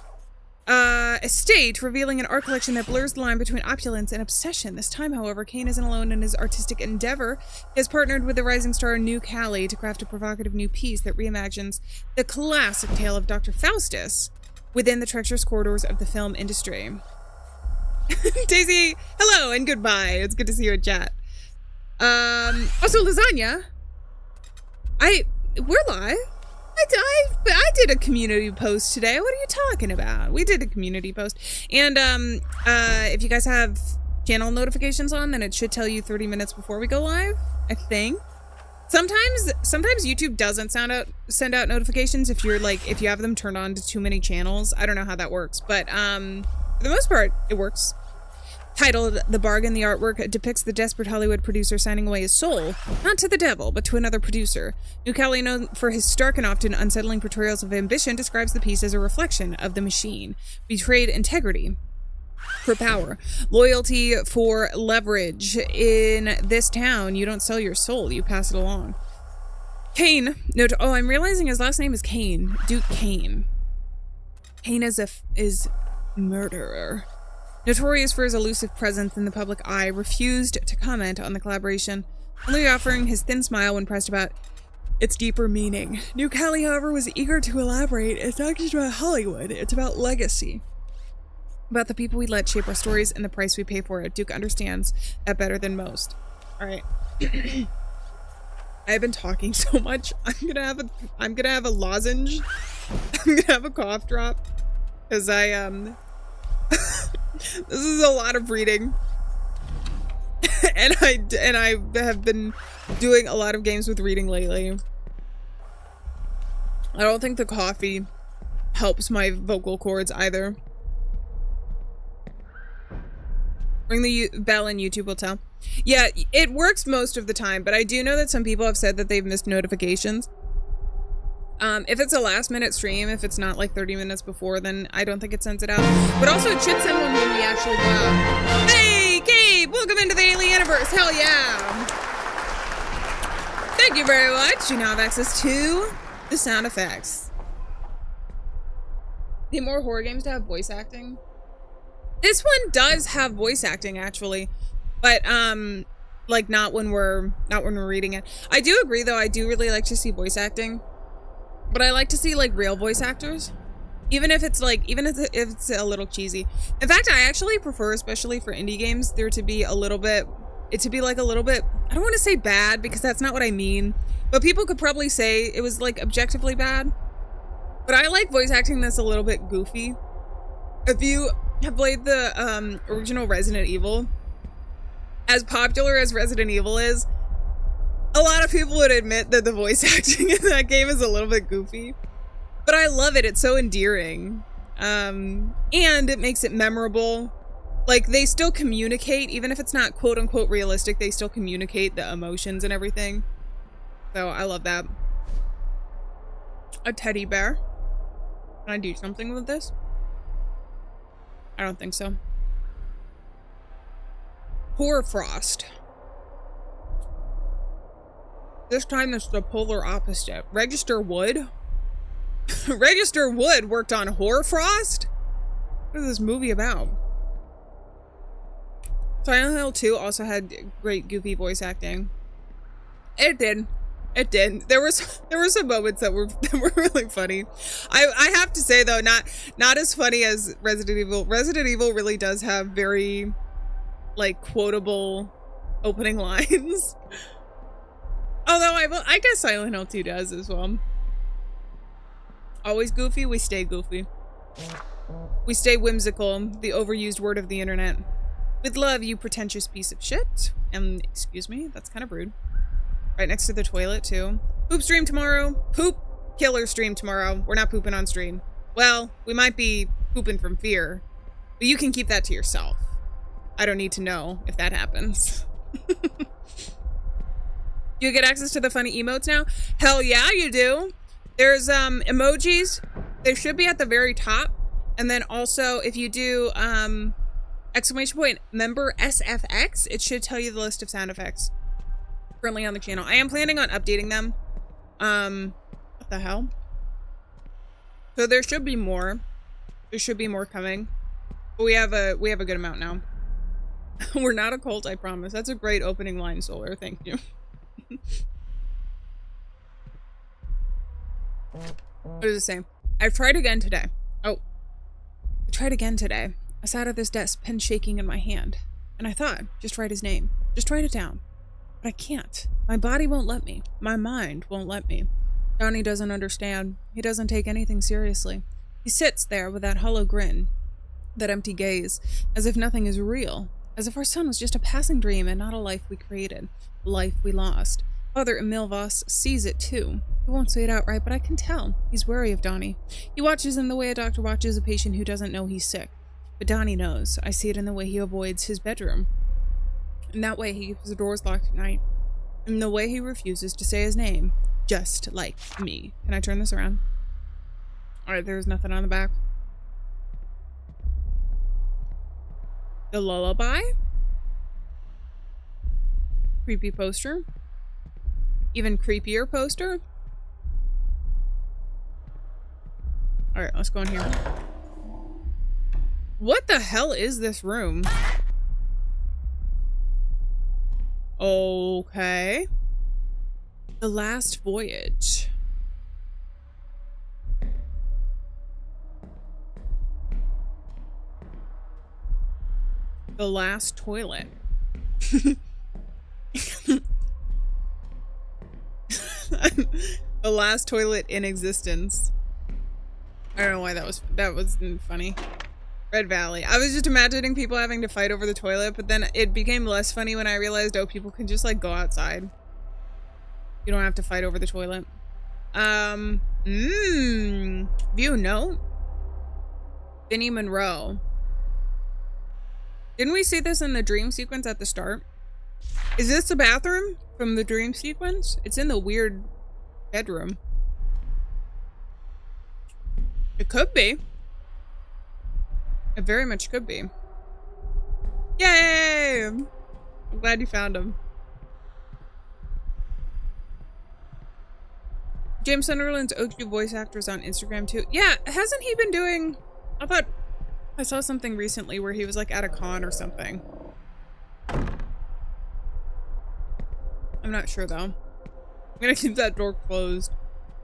estate, revealing an art collection that blurs the line between opulence and obsession. This time, however, Kane isn't alone in his artistic endeavor. He has partnered with the rising star New Cali to craft a provocative new piece that reimagines the classic tale of Dr. Faustus within the treacherous corridors of the film industry. Daisy, hello and goodbye. It's good to see you in chat. Also, Lasagna. We're live. I did a community post today. What are you talking about? We did a community post. And if you guys have channel notifications on, then it should tell you 30 minutes before we go live, I think. Sometimes YouTube doesn't send out notifications if you have them turned on to too many channels. I don't know how that works, but for the most part, it works. Titled The Bargain, the artwork depicts the desperate Hollywood producer signing away his soul, not to the devil, but to another producer. New Cali, known for his stark and often unsettling portrayals of ambition, describes the piece as a reflection of the machine. Betrayed integrity for power, loyalty for leverage. In this town, you don't sell your soul, you pass it along. Kane, I'm realizing his last name is Kane. Duke Kane. Kane is murderer. Notorious for his elusive presence in the public eye, refused to comment on the collaboration, only offering his thin smile when pressed about its deeper meaning. New Cali, however, was eager to elaborate. It's not just about Hollywood, it's about legacy. About the people we let shape our stories and the price we pay for it. Duke understands that better than most. Alright. I've been talking so much. I'm gonna have a lozenge. I'm gonna have a cough drop. Because this is a lot of reading. and I have been doing a lot of games with reading lately. I don't think the coffee helps my vocal cords either. Ring the bell and YouTube will tell. Yeah, it works most of the time, but I do know that some people have said that they've missed notifications. If it's a last minute stream, if it's not like 30 minutes before, then I don't think it sends it out. But also it should send one when we actually go out. Hey, Gabe! Welcome into the Alieaniverse! Hell yeah! Thank you very much! You now have access to the sound effects. Need more horror games to have voice acting? This one does have voice acting, actually. But, like, not when we're reading it. I do agree, though. I do really like to see voice acting. But I like to see like real voice actors. Even if it's like, even if it's a little cheesy. In fact, I actually prefer, especially for indie games, there to be a little bit, it to be like a little bit, I don't want to say bad because that's not what I mean, but people could probably say it was like objectively bad. But I like voice acting that's a little bit goofy. If you have played the original Resident Evil, as popular as Resident Evil is, a lot of people would admit that the voice acting in that game is a little bit goofy. But I love it. It's so endearing. And it makes it memorable. Like, they still communicate, even if it's not quote unquote realistic, they still communicate the emotions and everything. So I love that. A teddy bear. Can I do something with this? I don't think so. Hoarfrost. This time it's the polar opposite. Register Wood? Register Wood worked on Hoarfrost? What is this movie about? Silent Hill 2 also had great goofy voice acting. It did. It did. There were some moments that were really funny. I have to say though, not as funny as Resident Evil. Resident Evil really does have very like quotable opening lines. Although I guess Silent Hill 2 does as well. Always goofy, we stay goofy. We stay whimsical, the overused word of the internet. With love, you pretentious piece of shit. And excuse me, that's kind of rude. Right next to the toilet too. Poop stream tomorrow. Poop killer stream tomorrow. We're not pooping on stream. Well, we might be pooping from fear, but you can keep that to yourself. I don't need to know if that happens. You get access to the funny emotes now? Hell yeah, you do. There's emojis. They should be at the very top. And then also if you do exclamation point member SFX, it should tell you the list of sound effects currently on the channel. I am planning on updating them. What the hell? So there should be more. There should be more coming. But we have a good amount now. We're not a cult, I promise. That's a great opening line, Solar. Thank you. What does it say? I've tried again today. Oh. I tried again today. I sat at this desk, pen shaking in my hand. And I thought, just write his name. Just write it down. But I can't. My body won't let me. My mind won't let me. Donnie doesn't understand. He doesn't take anything seriously. He sits there with that hollow grin. That empty gaze. As if nothing is real. As if our son was just a passing dream and not a life we created. A life we lost. Father Emil Voss sees it too. He won't say it outright, but I can tell. He's wary of Donnie. He watches in the way a doctor watches a patient who doesn't know he's sick. But Donnie knows. I see it in the way he avoids his bedroom. In that way he keeps the doors locked at night. In the way he refuses to say his name. Just like me. Can I turn this around? Alright, there's nothing on the back. The lullaby? Creepy poster. Even creepier poster. Alright, let's go in here. What the hell is this room? Okay. The Last Voyage. The Last Toilet. The last toilet in existence. I don't know why that was funny. Red Valley. I was just imagining people having to fight over the toilet, but then it became less funny when I realized, oh, people can just like go outside. You don't have to fight over the toilet. View note. Vinnie Monroe. Didn't we see this in the dream sequence at the start? Is this the bathroom from the dream sequence? It's in the weird bedroom. It could be. It very much could be. Yay! I'm glad you found him. James Sunderland's OG voice actors on Instagram too. Yeah, hasn't he been doing... I thought I saw something recently where he was like at a con or something. I'm not sure though. I'm gonna keep that door closed.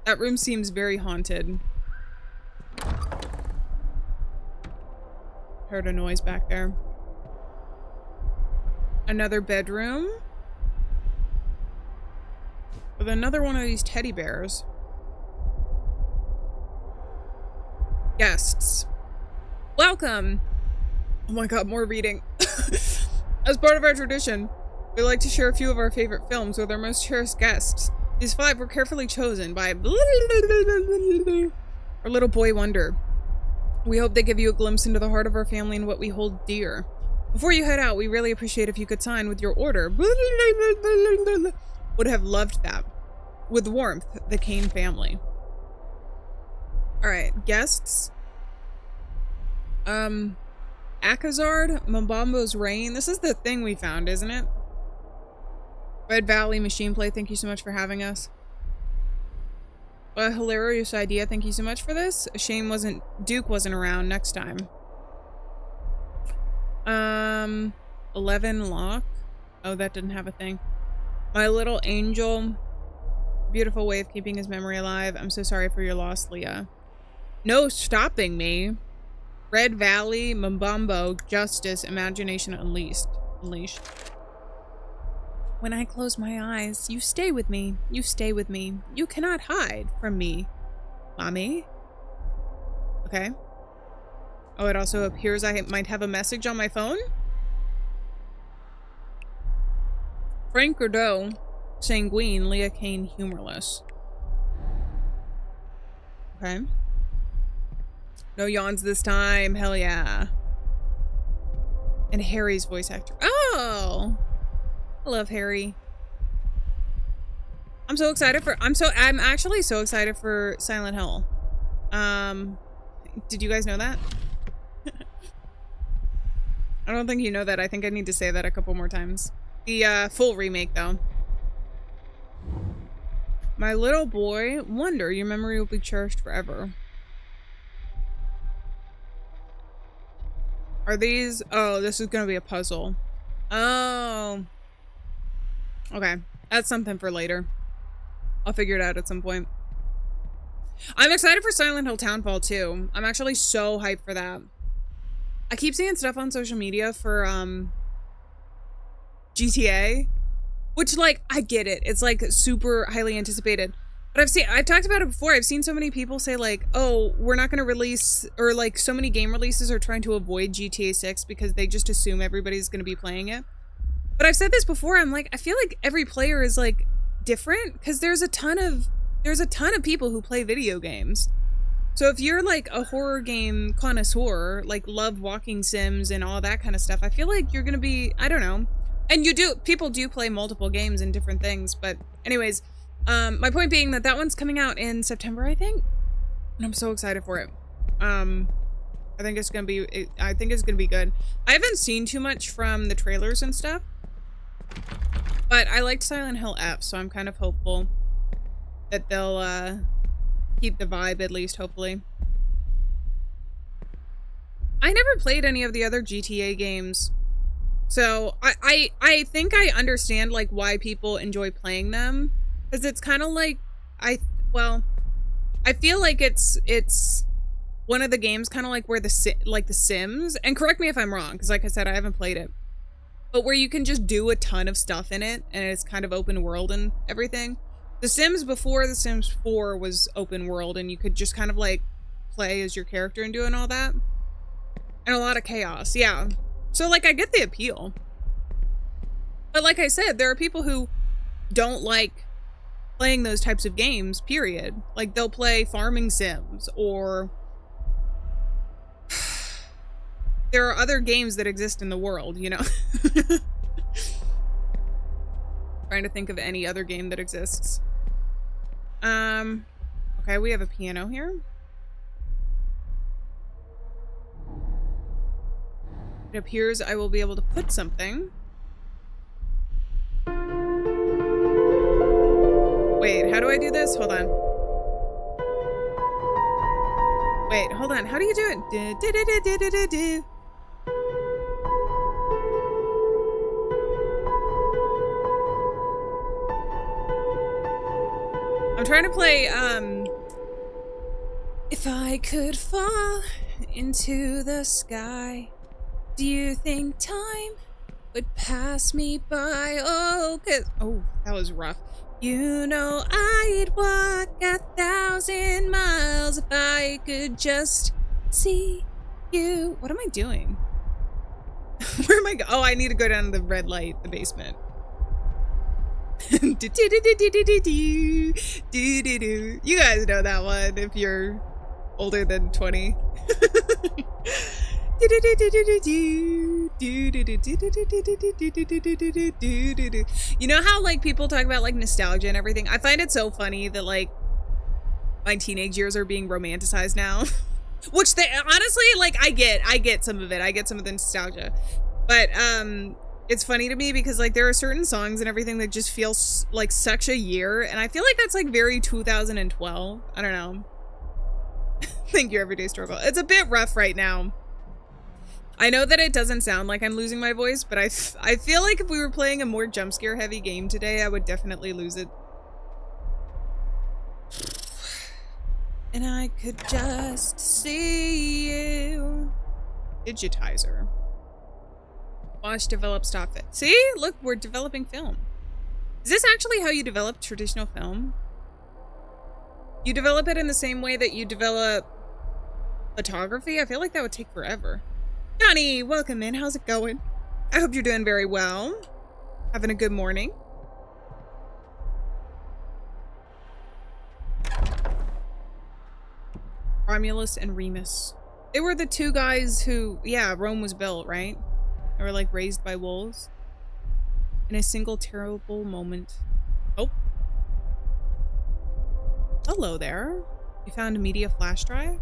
That room seems very haunted. Heard a noise back there. Another bedroom. With another one of these teddy bears. Guests. Welcome! Oh my god, more reading. As part of our tradition, we like to share a few of our favorite films with our most cherished guests. These 5 were carefully chosen by our little boy wonder. We hope they give you a glimpse into the heart of our family and what we hold dear. Before you head out, we really appreciate if you could sign with your order. Would have loved that. With warmth, the Kane family. Alright, guests. Akazard, Mbambo's Rain. This is the thing we found, isn't it? Red Valley Machine Play, thank you so much for having us. A hilarious idea, thank you so much for this. A shame Duke wasn't around next time. 11 Lock. Oh, that didn't have a thing. My Little Angel. Beautiful way of keeping his memory alive. I'm so sorry for your loss, Leah. No stopping me. Red Valley, Mbambo, Justice, Imagination Unleashed. When I close my eyes, you stay with me. You stay with me. You cannot hide from me. Mommy? Okay. Oh, it also appears I might have a message on my phone? Frank Godot, Sanguine, Leah Kane, Humorless. Okay. No yawns this time. Hell yeah. And Harry's voice actor. Oh! I love Harry. I'm so excited for I'm actually so excited for Silent Hill. Did you guys know that? I don't think you know that. I think I need to say that a couple more times. The full remake though. My little boy, wonder your memory will be cherished forever. Are these? Oh, this is gonna be a puzzle. Oh. Okay, that's something for later. I'll figure it out at some point. I'm excited for Silent Hill Townfall too. I'm actually so hyped for that. I keep seeing stuff on social media for GTA, which, like, I get it. It's like super highly anticipated. But I've talked about it before. I've seen so many people say like, oh, we're not going to release, or like so many game releases are trying to avoid GTA 6 because they just assume everybody's going to be playing it. But I've said this before. I'm like, I feel like every player is like different because there's a ton of people who play video games. So if you're like a horror game connoisseur, like love walking sims and all that kind of stuff, I feel like you're going to be, I don't know. And people do play multiple games and different things. But anyways, my point being that one's coming out in September, I think. And I'm so excited for it. I think it's going to be good. I haven't seen too much from the trailers and stuff. But I liked Silent Hill F, so I'm kind of hopeful that they'll keep the vibe, at least, hopefully. I never played any of the other GTA games. So I think I understand like why people enjoy playing them. Because it's kind of like, I feel like it's one of the games kind of like where the Sims, and correct me if I'm wrong, because like I said, I haven't played it. But where you can just do a ton of stuff in it, and it's kind of open world and everything. The Sims before The Sims 4 was open world, and you could just kind of like play as your character and doing all that. And a lot of chaos, yeah. So like I get the appeal. But like I said, there are people who don't like playing those types of games, period. Like they'll play farming sims, or there are other games that exist in the world, you know? Trying to think of any other game that exists. Okay, we have a piano here. It appears I will be able to put something. Wait, how do I do this? Hold on. Wait, hold on. How do you do it? I'm trying to play, If I could fall into the sky, do you think time would pass me by? Oh, that was rough. You know I'd walk 1,000 miles if I could just see you. What am I doing? Where am I going? Oh, I need to go down to the red light, the basement. You guys know that one if you're older than 20. You know how like people talk about like nostalgia and everything? I find it so funny that like my teenage years are being romanticized now. Which they honestly, like, I get some of it. I get some of the nostalgia. But it's funny to me because like there are certain songs and everything that just feels like such a year, and I feel like that's like very 2012. I don't know. Thank you, Everyday Struggle. It's a bit rough right now. I know that it doesn't sound like I'm losing my voice, but I feel like if we were playing a more jump scare heavy game today, I would definitely lose it. And I could just see you. Digitizer. Watch, develop, stop it. See? Look, we're developing film. Is this actually how you develop traditional film? You develop it in the same way that you develop photography? I feel like that would take forever. Johnny, welcome in. How's it going? I hope you're doing very well. Having a good morning. Romulus and Remus. They were the two guys who, yeah, Rome was built, right? They were like raised by wolves. In a single terrible moment. Oh. Hello there. You found a media flash drive?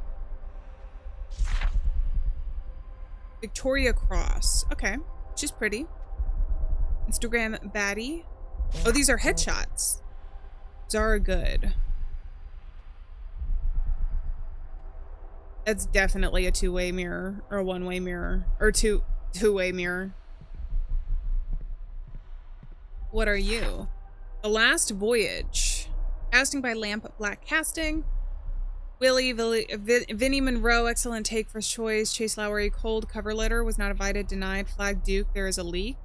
Victoria Cross. Okay. She's pretty. Instagram baddie. Oh, these are headshots. Zara Good. That's definitely a two-way mirror. Or a one-way mirror. Or two-way mirror. What are you? The Last Voyage. Casting by Lamp Black Casting. Vinnie Monroe, excellent take, first choice. Chase Lowry, cold cover letter, was not invited, denied. Flag Duke, there is a leak.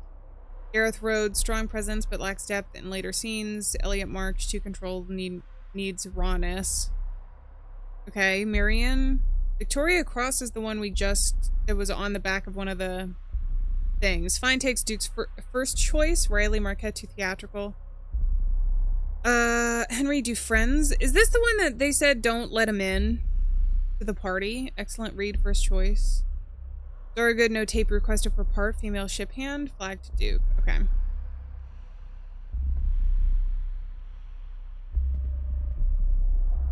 Gareth Rhodes, strong presence but lacks depth in later scenes. Elliot March, too controlled, needs rawness. Okay, Marion. Victoria Cross is the one that was on the back of one of the things. Fine takes Duke's first choice. Riley Marquette, too theatrical. Henry Dufresne's. Is this the one that they said don't let him in to the party? Excellent read, first choice. Zara Good, no tape requested for part. Female ship hand. Flag to Duke. Okay.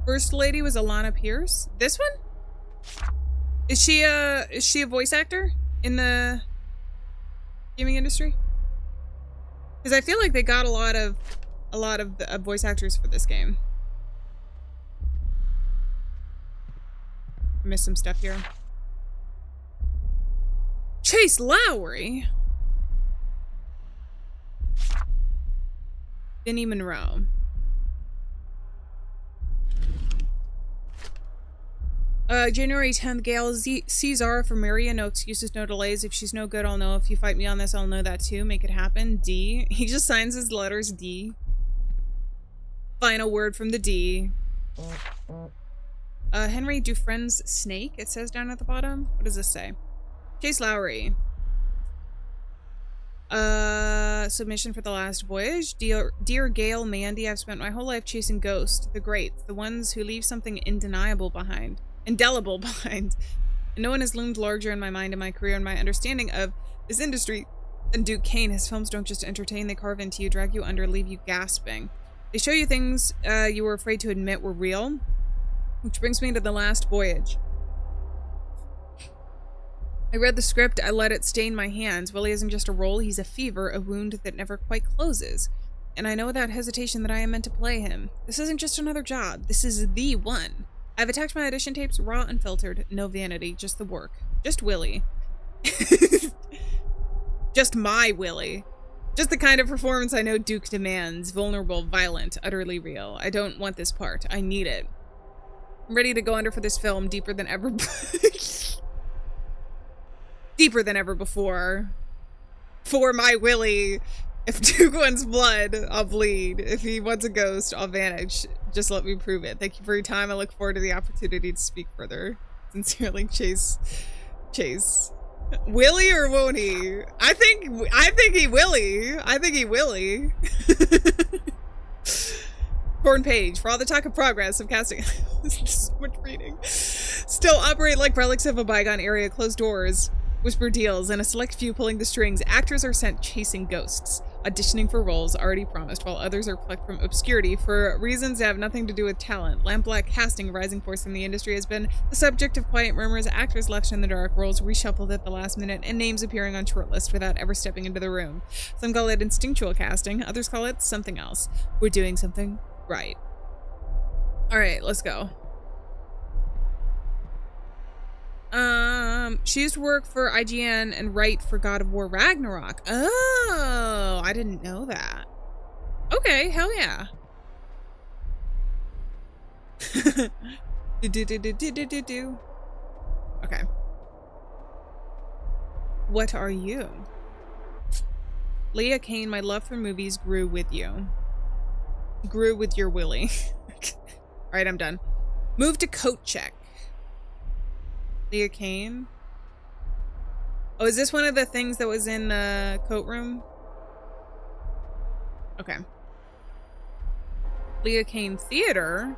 First lady was Alana Pierce. This one? Is she a voice actor in the gaming industry? Because I feel like they got a lot of voice actors for this game. Missed some stuff here. Chase Lowry. Vinnie Monroe. January 10th, Gail Caesar for Maria. No excuses, no delays. If she's no good, I'll know. If you fight me on this, I'll know that too. Make it happen. D. He just signs his letters D. Final word from the D. Henry Dufresne's snake, it says down at the bottom. What does this say? Chase Lowry. Submission for The Last Voyage. Dear Gail, Mandy, I've spent my whole life chasing ghosts, the greats, the ones who leave something indelible behind. And no one has loomed larger in my mind and my career and my understanding of this industry than Duke Kane. His films don't just entertain, they carve into you, drag you under, leave you gasping. They show you things you were afraid to admit were real. Which brings me to The Last Voyage. I read the script, I let it stain my hands. Willie isn't just a role, he's a fever, a wound that never quite closes. And I know without hesitation that I am meant to play him. This isn't just another job, this is the one. I've attached my audition tapes, raw, unfiltered, no vanity, just the work. Just Willie. Just my Willie. Just the kind of performance I know Duke demands. Vulnerable, violent, utterly real. I don't want this part. I need it. I'm ready to go under for this film deeper than ever. Deeper than ever before. For my Willie. If Duke wants blood, I'll bleed. If he wants a ghost, I'll vanish. Just let me prove it. Thank you for your time. I look forward to the opportunity to speak further. Sincerely, Chase. Chase. Willie or won't he? I think he Willie. I think he Willie. Torn page. For all the talk of progress of casting. This is so much reading. Still operate like relics of a bygone era. Closed doors. Whisper deals, and a select few pulling the strings. Actors are sent chasing ghosts, auditioning for roles already promised, while others are plucked from obscurity for reasons that have nothing to do with talent. Lampblack casting, a rising force in the industry, has been the subject of quiet murmurs, actors left in the dark, roles reshuffled at the last minute, and names appearing on shortlists without ever stepping into the room. Some call it instinctual casting, others call it something else. We're doing something right. All right, let's go. She used to work for IGN and write for God of War Ragnarok. Oh, I didn't know that. Okay, hell yeah. Okay. What are you? Leah Kane, my love for movies grew with you. Grew with your Willie. All right, I'm done. Move to coat check. Leah Kane. Oh, is this one of the things that was in the coat room? Okay. Leah Kane Theater.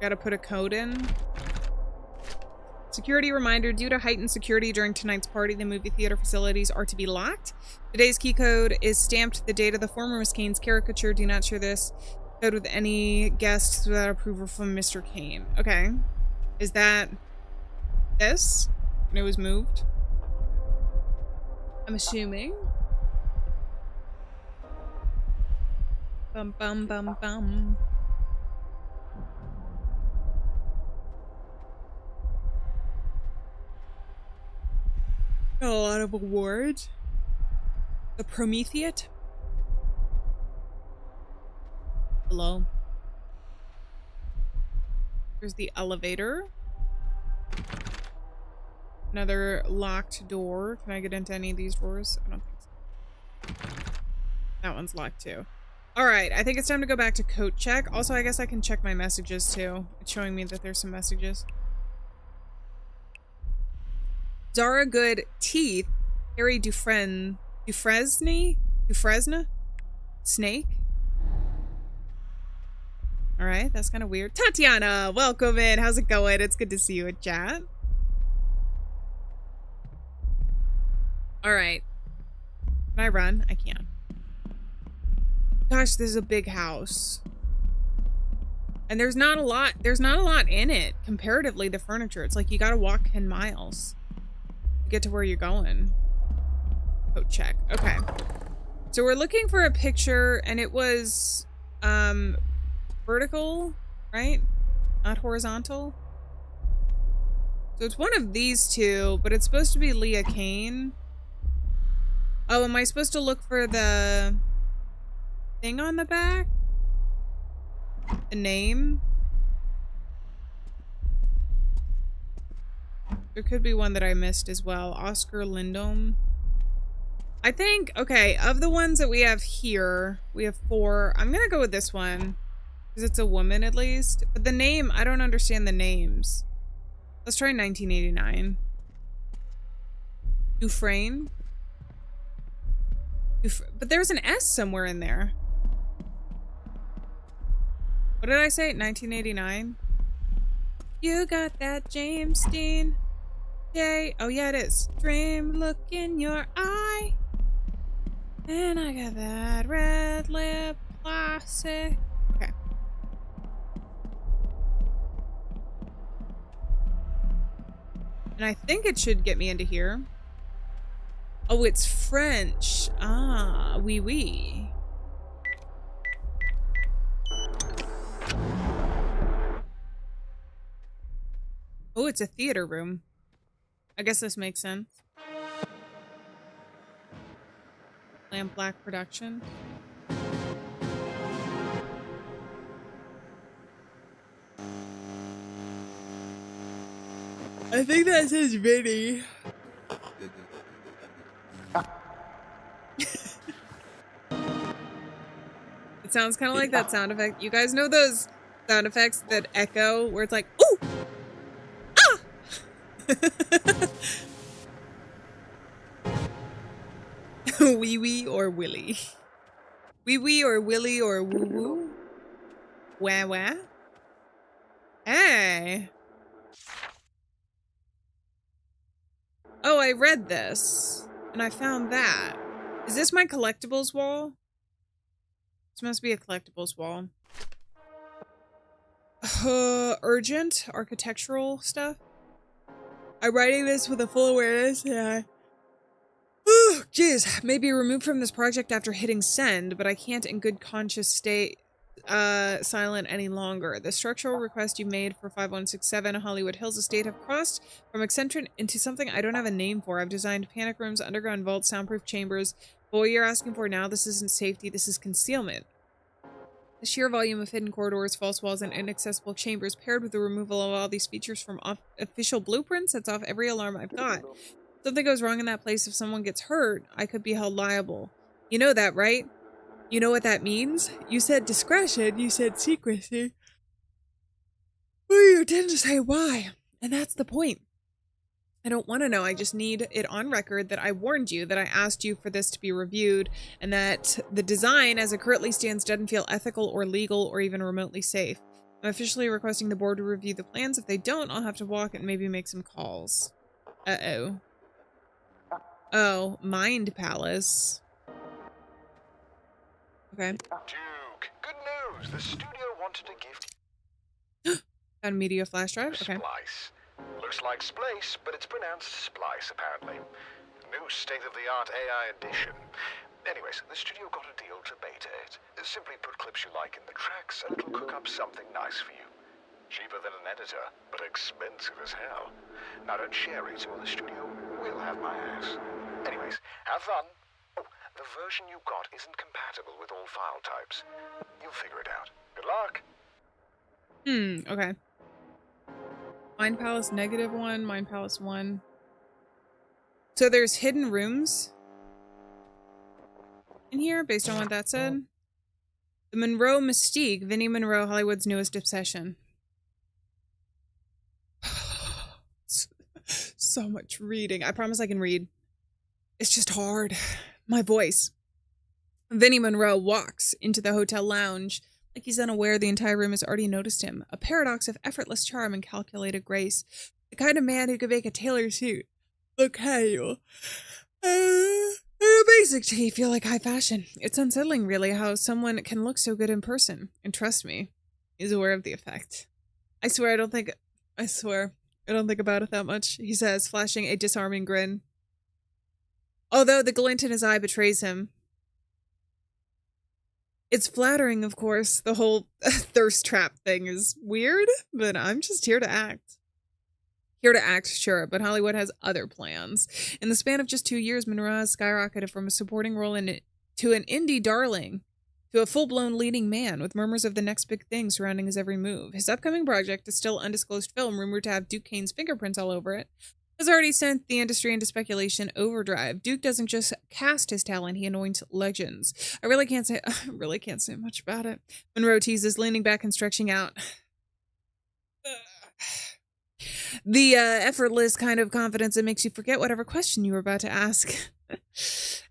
Gotta put a code in. Security reminder, due to heightened security during tonight's party, the movie theater facilities are to be locked. Today's key code is stamped the date of the former Miss Kane's caricature. Do not share this code with any guests without approval from Mr. Kane. Okay. Is that this? When it was moved? I'm assuming. Bum bum bum bum. Got a lot of awards. The Prometheus. Hello. There's the elevator. Another locked door. Can I get into any of these drawers? I don't think so. That one's locked too. Alright, I think it's time to go back to coat check. Also, I guess I can check my messages too. It's showing me that there's some messages. Zara Good Teeth. Harry Dufresne? Snake? Alright, that's kind of weird. Tatiana, welcome in. How's it going? It's good to see you in chat. Alright. Can I run? I can. Gosh, this is a big house. And there's not a lot in it. Comparatively, the furniture. It's like you gotta walk 10 miles to get to where you're going. Coat check. Okay. So we're looking for a picture, and it was vertical, right? Not horizontal. So it's one of these two, but it's supposed to be Leah Kane. Oh, am I supposed to look for the thing on the back? The name? There could be one that I missed as well. Oscar Lindholm. I think, okay, of the ones that we have here, we have 4. I'm gonna go with this one. Because it's a woman at least. But the name, I don't understand the names. Let's try 1989. Dufresne? But there's an S somewhere in there. What did I say? 1989? You got that James Dean? Yay. Oh yeah, it is. Dream look in your eye. And I got that red lip classic. Okay. And I think it should get me into here. Oh, it's French. Ah, oui, oui. Oh, it's a theater room. I guess this makes sense. Lamp Black production. I think that says Vinny. It sounds kind of like that sound effect. You guys know those sound effects that echo where it's like, ooh! Ah! Wee wee or willy. Wee wee or willy or woo woo. Wah wah. Hey. Oh, I read this. And I found that. Is this my collectibles wall? This must be a collectibles wall. Urgent architectural stuff. I'm writing this with a full awareness. Yeah. Oh, jeez. Maybe removed from this project after hitting send, but I can't in good conscience stay silent any longer. The structural request you made for 5167 Hollywood Hills Estate have crossed from eccentric into something I don't have a name for. I've designed panic rooms, underground vaults, soundproof chambers. But what you're asking for now, this isn't safety, this is concealment. The sheer volume of hidden corridors, false walls, and inaccessible chambers, paired with the removal of all these features from official blueprints, sets off every alarm I've got. If something goes wrong in that place, if someone gets hurt, I could be held liable. You know that, right? You know what that means? You said discretion, you said secrecy. Well, you didn't say why. And that's the point. I don't want to know. I just need it on record that I warned you, that I asked you for this to be reviewed, and that the design, as it currently stands, doesn't feel ethical or legal or even remotely safe. I'm officially requesting the board to review the plans. If they don't, I'll have to walk and maybe make some calls. Uh-oh. Oh, Mind Palace. Okay. Duke, good news. The studio wanted to give... Found a media flash drive? Okay. Splice. Looks like Splice, but it's pronounced Splice, apparently. New state-of-the-art AI edition. Anyways, the studio got a deal to beta it. Simply put clips you like in the tracks, and it'll cook up something nice for you. Cheaper than an editor, but expensive as hell. Now don't share it, or the studio will have my ass. Anyways, have fun. Oh, the version you got isn't compatible with all file types. You'll figure it out. Good luck. Okay. Mind Palace -1, Mind Palace 1. So there's hidden rooms in here, based on what that said. The Monroe Mystique, Vinnie Monroe, Hollywood's newest obsession. So much reading. I promise I can read. It's just hard. My voice. Vinnie Monroe walks into the hotel lounge like he's unaware the entire room has already noticed him. A paradox of effortless charm and calculated grace. The kind of man who could make a tailor suit look casual. Basic tee feel like high fashion. It's unsettling, really, how someone can look so good in person. And trust me, he's aware of the effect. I swear I don't think about it that much, he says, flashing a disarming grin. Although the glint in his eye betrays him. It's flattering, of course. The whole thirst trap thing is weird, but I'm just here to act. Here to act, sure, but Hollywood has other plans. In the span of just 2 years, Monroe has skyrocketed from a supporting role to an indie darling, to a full-blown leading man, with murmurs of the next big thing surrounding his every move. His upcoming project, a still undisclosed film rumored to have Duke Kane's fingerprints all over it, has already sent the industry into speculation overdrive. Duke doesn't just cast his talent, he anoints legends. I really can't say much about it. Monroe teases, leaning back and stretching out. The effortless kind of confidence that makes you forget whatever question you were about to ask.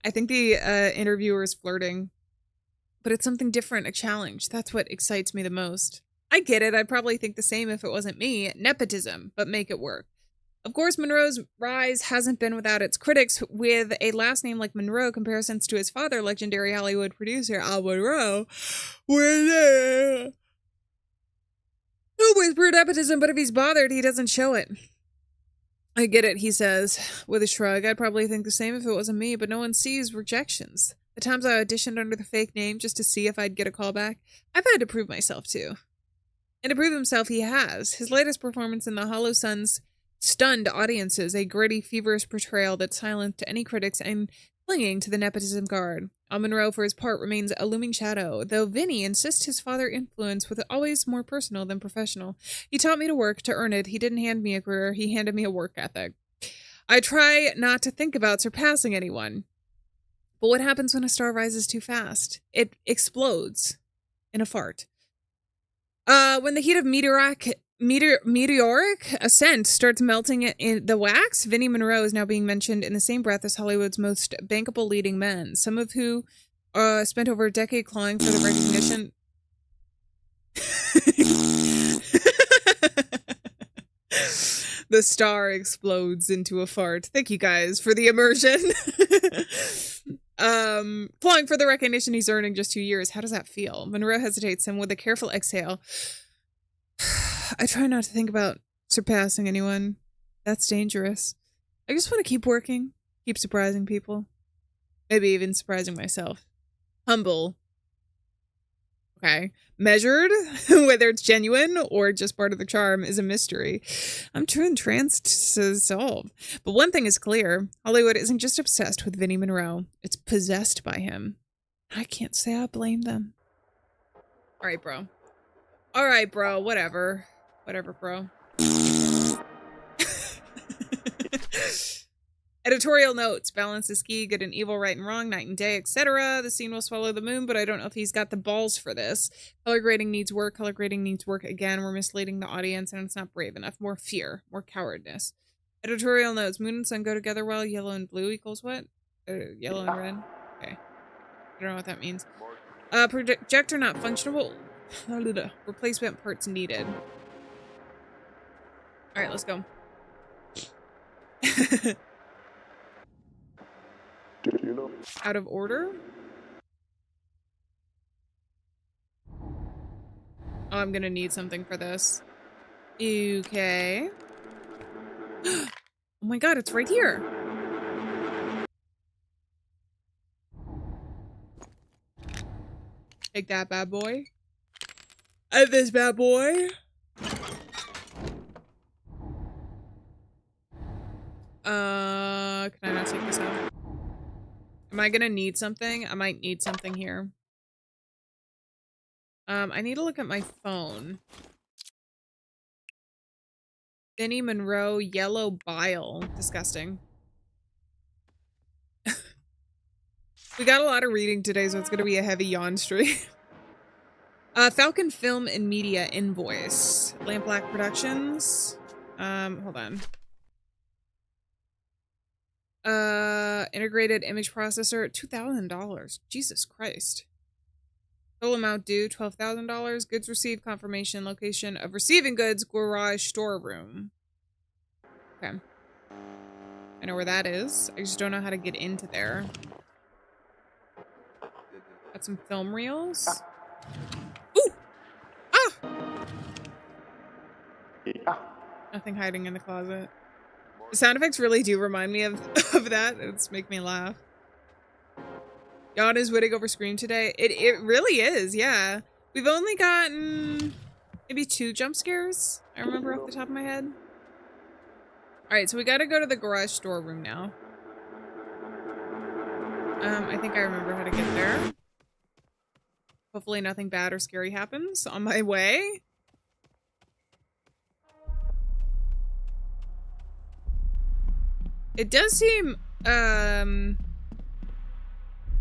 I think the interviewer is flirting. But it's something different, a challenge. That's what excites me the most. I get it, I'd probably think the same if it wasn't me. Nepotism, but make it work. Of course, Monroe's rise hasn't been without its critics. With a last name like Monroe, comparisons to his father, legendary Hollywood producer Al Monroe, were there. No whispered nepotism, but if he's bothered, he doesn't show it. I get it, he says, with a shrug. I'd probably think the same if it wasn't me, but no one sees rejections. The times I auditioned under the fake name just to see if I'd get a call back, I've had to prove myself to. And to prove himself, he has. His latest performance in The Hollow Suns stunned audiences, a gritty, feverish portrayal that silenced any critics and clinging to the nepotism guard. Al Monroe, for his part, remains a looming shadow, though Vinny insists his father influence was always more personal than professional. He taught me to work, to earn it. He didn't hand me a career, he handed me a work ethic. I try not to think about surpassing anyone. But what happens when a star rises too fast? It explodes in a fart. When the heat of meteoric ascent starts melting in the wax, Vinnie Monroe is now being mentioned in the same breath as Hollywood's most bankable leading men, some of who spent over a decade clawing for the recognition. The star explodes into a fart. Thank you guys for the immersion. Clawing for the recognition he's earning just 2 years. How does that feel? Monroe hesitates and with a careful exhale. I try not to think about surpassing anyone. That's dangerous. I just want to keep working, keep surprising people. Maybe even surprising myself. Humble. Okay. Measured, whether it's genuine or just part of the charm, is a mystery. I'm too entranced to solve. But one thing is clear. Hollywood isn't just obsessed with Vinnie Monroe. It's possessed by him. I can't say I blame them. Alright, bro. Alright, bro. Whatever. Whatever, bro. Editorial notes. Balance is key. Good and evil, right and wrong, night and day, etc. The scene will swallow the moon, but I don't know if he's got the balls for this. Color grading needs work. Color grading needs work again. We're misleading the audience, and it's not brave enough. More fear. More cowardness. Editorial notes. Moon and sun go together well. Yellow and blue equals what? Yellow and red? Okay. I don't know what that means. Projector not functional. Replacement parts needed. Alright, let's go. Out of order? Oh, I'm gonna need something for this. Okay. Oh my god, it's right here. Take that, bad boy. And this bad boy. Can I not take this out? Am I gonna need something? I might need something here. I need to look at my phone. Vinnie Monroe, yellow bile. Disgusting. We got a lot of reading today, so it's gonna be a heavy yawn stream. Falcon Film and Media invoice. Lampblack Productions. Hold on. Integrated image processor, $2,000. Jesus Christ. Total amount due, $12,000. Goods received, confirmation, location of receiving goods, garage, storeroom. Okay. I know where that is. I just don't know how to get into there. Got some film reels. Ooh! Ah! Nothing hiding in the closet. The sound effects really do remind me of that. It's make me laugh. Yawn is winning over Scream today. It really is, yeah. We've only gotten maybe 2 jump scares. I remember off the top of my head. Alright, so we gotta go to the garage storeroom now. I think I remember how to get there. Hopefully nothing bad or scary happens on my way. It does seem,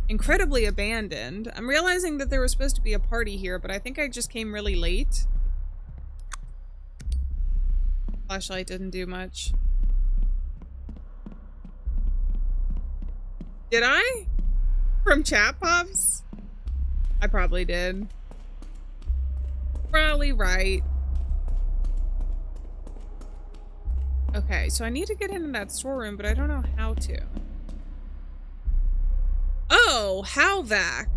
incredibly abandoned. I'm realizing that there was supposed to be a party here, but I think I just came really late. Flashlight didn't do much. Did I? From chat pops? I probably did. Probably right. Okay, so I need to get into that storeroom, but I don't know how to. Oh, Halvac.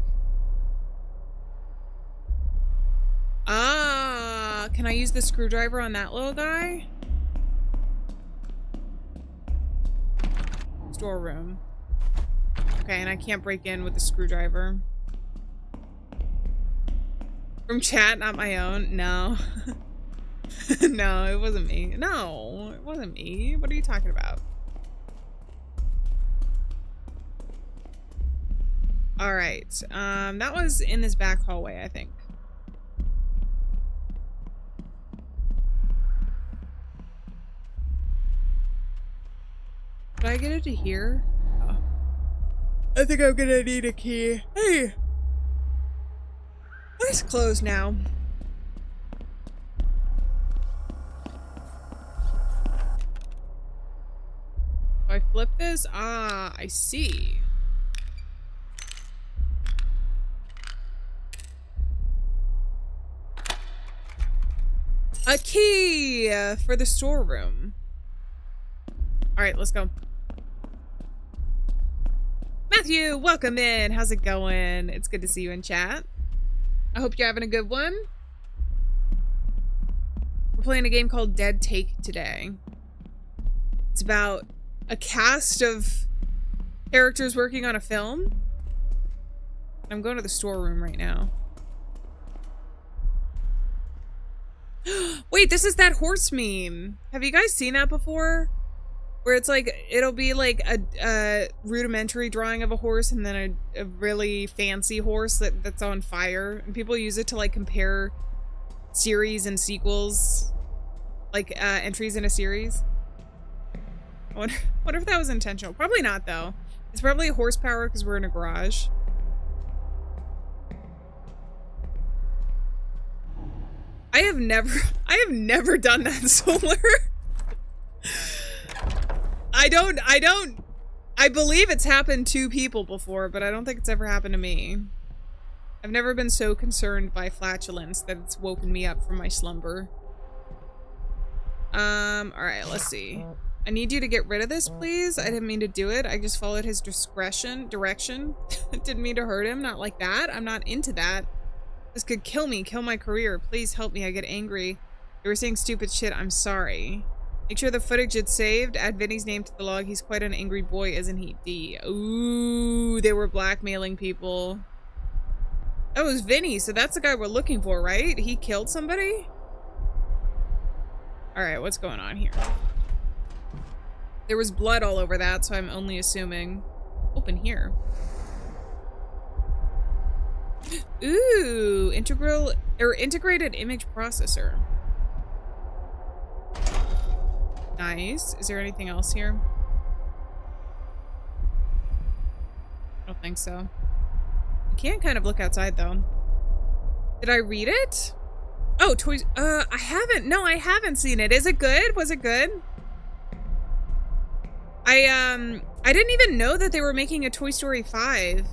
Ah, can I use the screwdriver on that little guy? Storeroom. Okay, and I can't break in with the screwdriver. From chat, not my own. No. No, it wasn't me. No, it wasn't me. What are you talking about? All right. That was in this back hallway, I think. Did I get it to here? Oh. I think I'm gonna need a key. Hey! It's closed now. If I flip this? Ah, I see. A key for the storeroom. All right, let's go. Matthew, welcome in. How's it going? It's good to see you in chat. I hope you're having a good one. We're playing a game called Dead Take today. It's about a cast of characters working on a film. I'm going to the storeroom right now. Wait, this is that horse meme. Have you guys seen that before? Where it's like, it'll be like a rudimentary drawing of a horse and then a really fancy horse that's on fire. And people use it to like compare series and sequels. Like entries in a series. I wonder if that was intentional. Probably not though. It's probably horsepower because we're in a garage. I have never done that solar. I believe it's happened to people before, but I don't think it's ever happened to me. I've never been so concerned by flatulence that it's woken me up from my slumber. Alright, let's see. I need you to get rid of this, please. I didn't mean to do it. I just followed his direction. Didn't mean to hurt him. Not like that. I'm not into that. This could kill me, kill my career. Please help me. I get angry. They were saying stupid shit. I'm sorry. Make sure the footage is saved. Add Vinny's name to the log. He's quite an angry boy, isn't he? D. Ooh, they were blackmailing people. That was Vinny, so that's the guy we're looking for, right? He killed somebody? Alright, what's going on here? There was blood all over that, so I'm only assuming. Open here. Ooh, integrated image processor. Nice. Is there anything else here? I don't think so. You can kind of look outside though. Did I read it? Oh, toys. I haven't. No, I haven't seen it. Is it good? Was it good? I didn't even know that they were making a Toy Story 5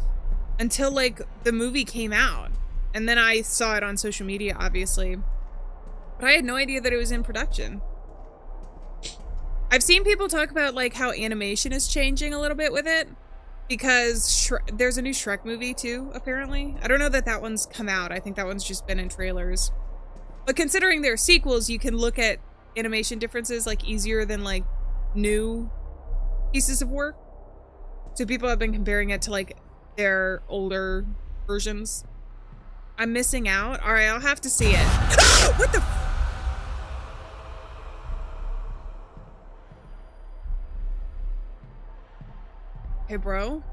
until like the movie came out. And then I saw it on social media, obviously. But I had no idea that it was in production. I've seen people talk about like how animation is changing a little bit with it because there's a new Shrek movie too, apparently. I don't know that that one's come out. I think that one's just been in trailers. But considering they're sequels, you can look at animation differences like easier than like new pieces of work. So people have been comparing it to like their older versions. I'm missing out. All right, I'll have to see it. What the? Hey, bro.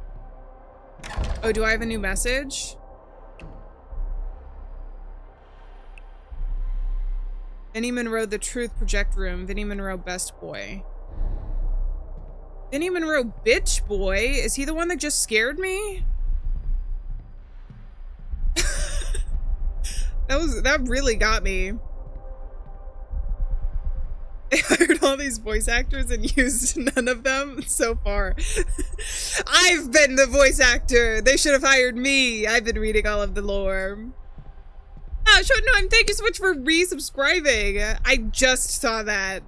Oh, do I have a new message? Vinny Monroe, the Truth Project Room. Vinny Monroe, best boy. Vinny Monroe, bitch boy? Is he the one that just scared me? That really got me. They hired all these voice actors and used none of them so far. I've been the voice actor. They should have hired me. I've been reading all of the lore. Oh, no, thank you so much for resubscribing. I just saw that.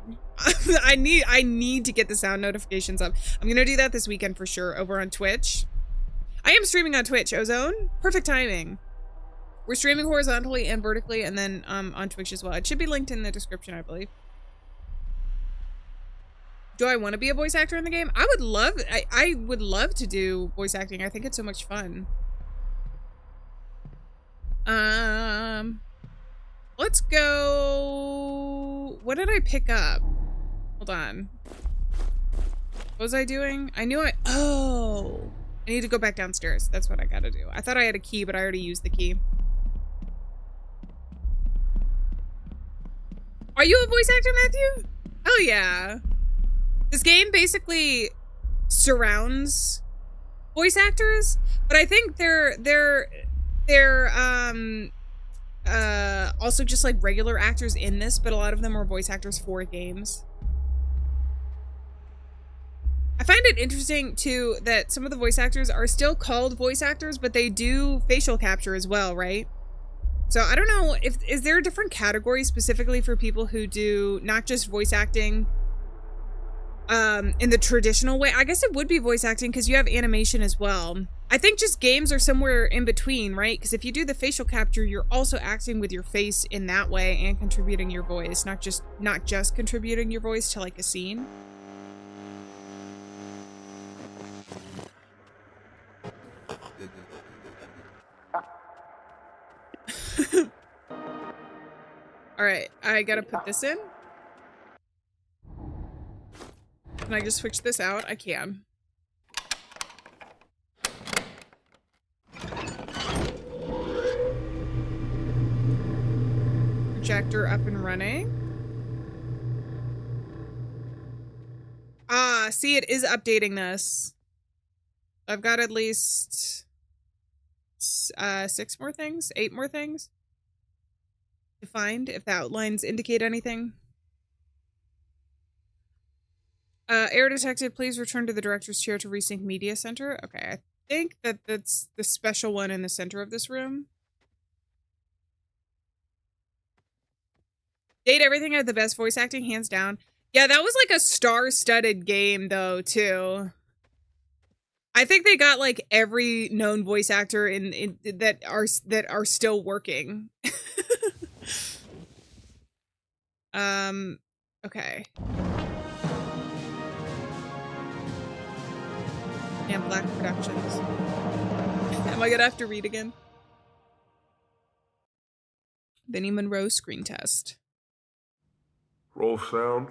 I need to get the sound notifications up. I'm gonna do that this weekend for sure over on Twitch. I am streaming on Twitch, Ozone. Perfect timing. We're streaming horizontally and vertically, and then on Twitch as well. It should be linked in the description, I believe. Do I want to be a voice actor in the game? I would love to do voice acting. I think it's so much fun. Let's go. What did I pick up? Hold on. What was I doing? Oh, I need to go back downstairs. That's what I gotta do. I thought I had a key, but I already used the key. Are you a voice actor, Matthew? Oh yeah. This game basically surrounds voice actors, but I think they're also just like regular actors in this, but a lot of them are voice actors for games. I find it interesting too that some of the voice actors are still called voice actors, but they do facial capture as well, right? So I don't know if is there a different category specifically for people who do not just voice acting in the traditional way. I guess it would be voice acting because you have animation as well. I think just games are somewhere in between, right? Because if you do the facial capture, you're also acting with your face in that way and contributing your voice, not just contributing your voice to like a scene. All right, I gotta put this in. Can I just switch this out? I can. Projector up and running. Ah, see, it is updating this. I've got at least 6 more things, 8 more things to find if the outlines indicate anything. Air detective, please return to the director's chair to resync media center. Okay, I think that's the special one in the center of this room. Date Everything had the best voice acting, hands down. Yeah, that was like a star-studded game though, too. I think they got like every known voice actor in that are still working. Okay. And Black Productions. Am I gonna have to read again? Vinnie Monroe screen test. Roll sound.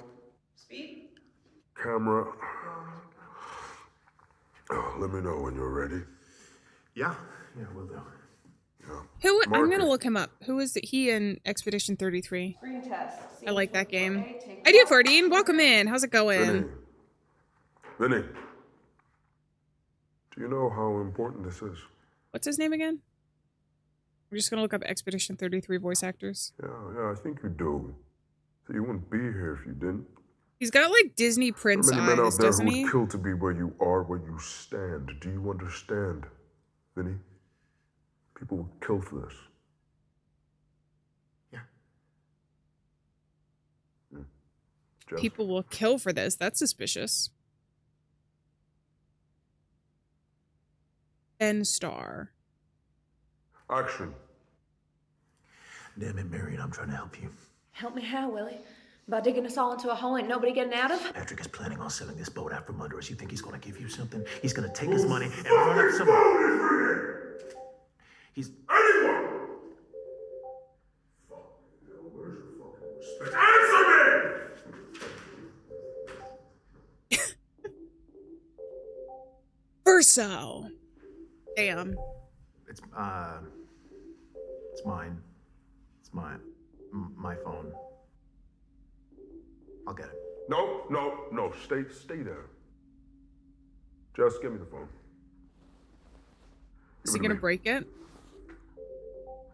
Speed? Camera. Oh, let me know when you're ready. Yeah, we'll do. Yeah. I'm gonna look him up. Who is he in Expedition 33? Screen test. I like that game. I do, Fardine. Welcome in. How's it going? Vinny. Do you know how important this is? What's his name again? I'm just gonna look up Expedition 33 voice actors. Yeah, I think you do. So you wouldn't be here if you didn't. He's got like Disney Prince There are many men eyes, out there doesn't who he? would kill to be where you are, where you stand. Do you understand, Vinny? People would kill for this. Yeah. Jeff? People will kill for this. That's suspicious. Ben Starr. Action. Damn it, Marion, I'm trying to help you. Help me how, Willie? By digging us all into a hole ain't nobody getting out of? Patrick is planning on selling this boat out from under us. You think he's gonna give you something? He's gonna take his money and run up some... He's... Anyone! Where's your fucking respect? Answer me! Verso. Damn. It's mine. It's my phone. I'll get it. No. Stay there. Just give me the phone. Is he gonna break it?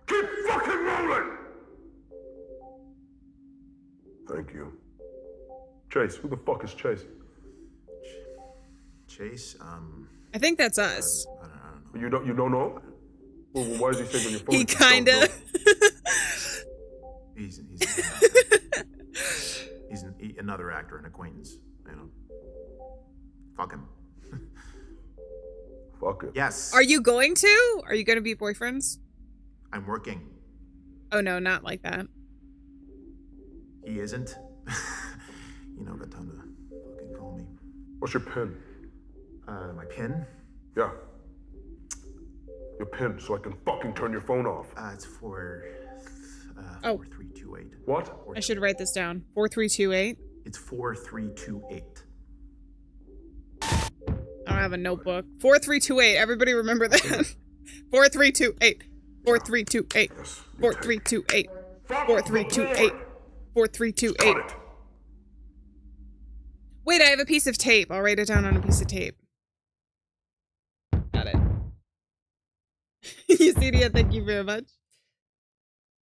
Keep fucking rolling! Thank you. Chase, who the fuck is Chase? Chase, I think that's us. I don't know. You don't know? Well, why is he saving your phone? He kinda. He's another actor, an acquaintance, you know. Fuck him. Fuck it. Yes. Are you going to? Are you gonna be boyfriends? I'm working. Oh no, not like that. He isn't. You know, got time to fucking call me. What's your pin? My pin? Yeah. Your pin, so I can fucking turn your phone off. It's for... Oh. 4328. What? I should write this down. 4328. It's 4328. I don't have a notebook. 4328. Everybody remember that. 4328. 4328. 4328. 4328. 4328. Wait, I have a piece of tape. I'll write it down on a piece of tape. Got it. Yusidia, thank you very much.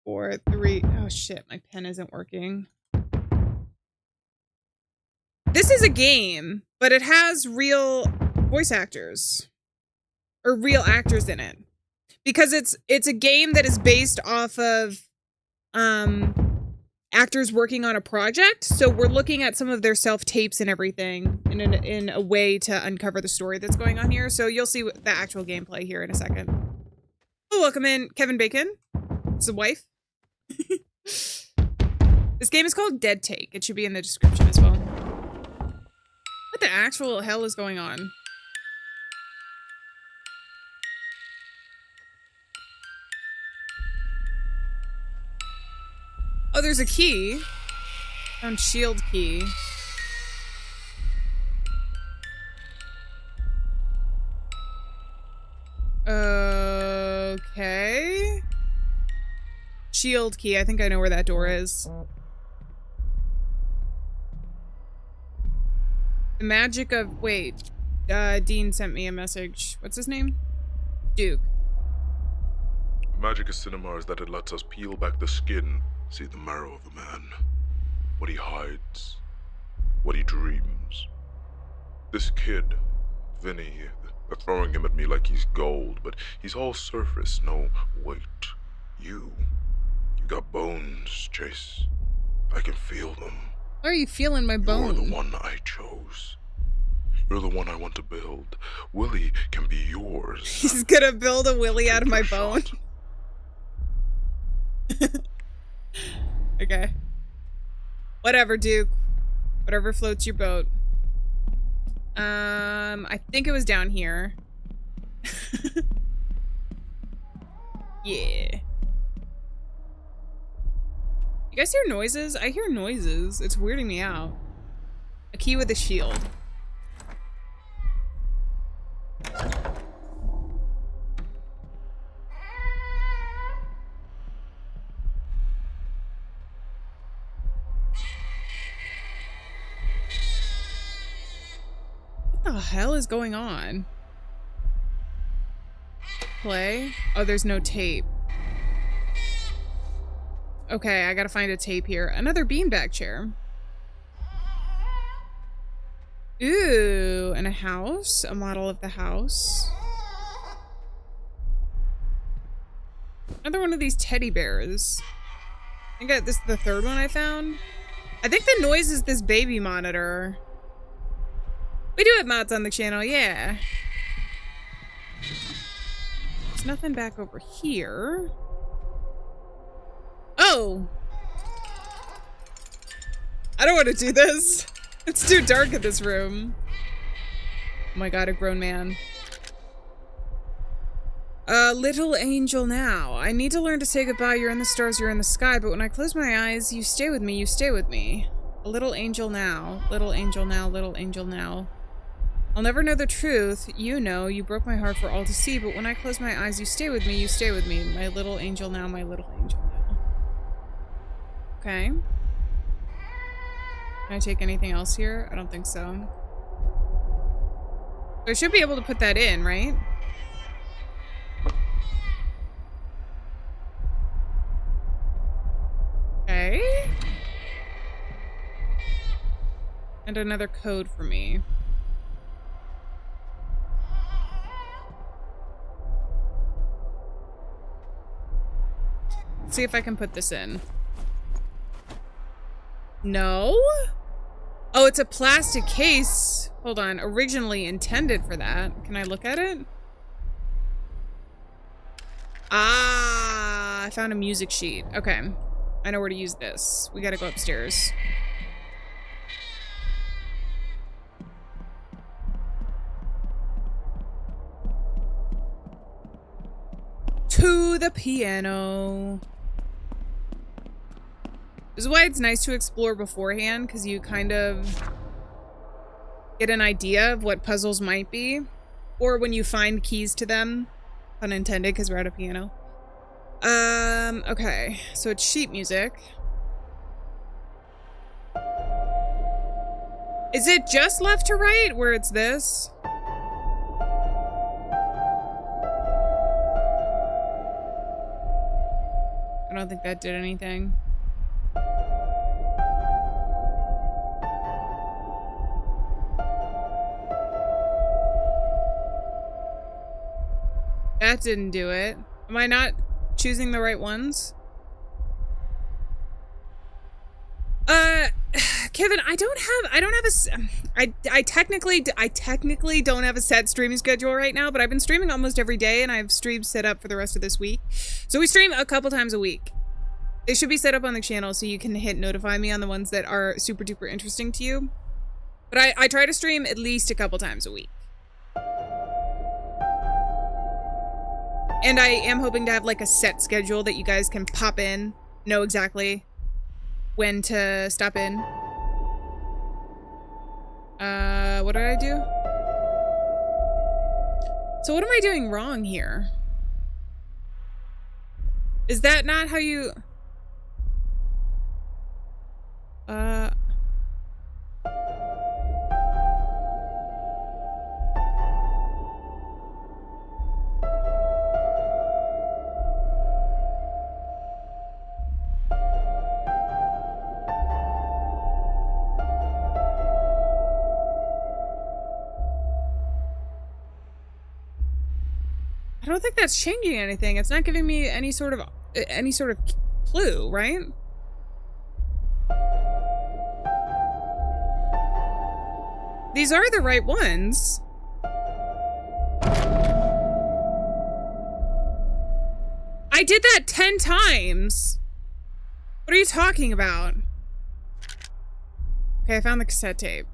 4, 3. Oh shit, my pen isn't working. This is a game, but it has real voice actors. Or real actors in it. Because it's a game that is based off of actors working on a project. So we're looking at some of their self-tapes and everything in a way to uncover the story that's going on here. So you'll see the actual gameplay here in a second. Oh, welcome in Kevin Bacon. His wife. This game is called Dead Take. It should be in the description as well. What the actual hell is going on? Oh, there's a key. Found shield key. Okay. Shield key. I think I know where that door is. The magic of... Wait. Dean sent me a message. What's his name? Duke. The magic of cinema is that it lets us peel back the skin, see the marrow of a man. What he hides. What he dreams. This kid, Vinny, they're throwing him at me like he's gold, but he's all surface, no weight. You got bones, Chase. I can feel them. Why are you feeling my bone? You're the one I chose. You're the one I want to build. Willie can be yours. He's gonna build a Willie out of my bone. Okay. Whatever, Duke. Whatever floats your boat. I think it was down here. Yeah. You guys hear noises? I hear noises. It's weirding me out. A key with a shield. What the hell is going on? Play? Oh, there's no tape. Okay, I gotta find a tape here. Another beanbag chair. Ooh, and a house. A model of the house. Another one of these teddy bears. I think this is the third one I found. I think the noise is this baby monitor. We do have mods on the channel, yeah. There's nothing back over here. Oh! I don't want to do this. It's too dark in this room. Oh my god, a grown man. Little angel now. I need to learn to say goodbye. You're in the stars, you're in the sky, but when I close my eyes, you stay with me, you stay with me. A little angel now. Little angel now, little angel now. I'll never know the truth. You know, you broke my heart for all to see, but when I close my eyes, you stay with me, you stay with me. My little angel now, my little angel now. Okay. Can I take anything else here? I don't think so. I should be able to put that in, right? Okay. And another code for me. Let's see if I can put this in. No? Oh, it's a plastic case. Hold on. Originally intended for that. Can I look at it? Ah, I found a music sheet. Okay. I know where to use this. We gotta go upstairs. To the piano. This is why it's nice to explore beforehand, because you kind of get an idea of what puzzles might be, or when you find keys to them, pun intended, because we're at a piano. Okay, so it's sheet music. Is it just left to right where it's this? I don't think that did anything. That didn't do it. Am I not choosing the right ones? Kevin, I technically don't have a set streaming schedule right now, but I've been streaming almost every day, and I have streams set up for the rest of this week. So we stream a couple times a week. They should be set up on the channel so you can hit notify me on the ones that are super duper interesting to you. But I try to stream at least a couple times a week. And I am hoping to have like a set schedule that you guys can pop in, know exactly when to stop in. What did I do? So what am I doing wrong here? Is that not how you... I don't think that's changing anything. It's not giving me any sort of clue, right? These are the right ones. I did that 10 times. What are you talking about? Okay, I found the cassette tape.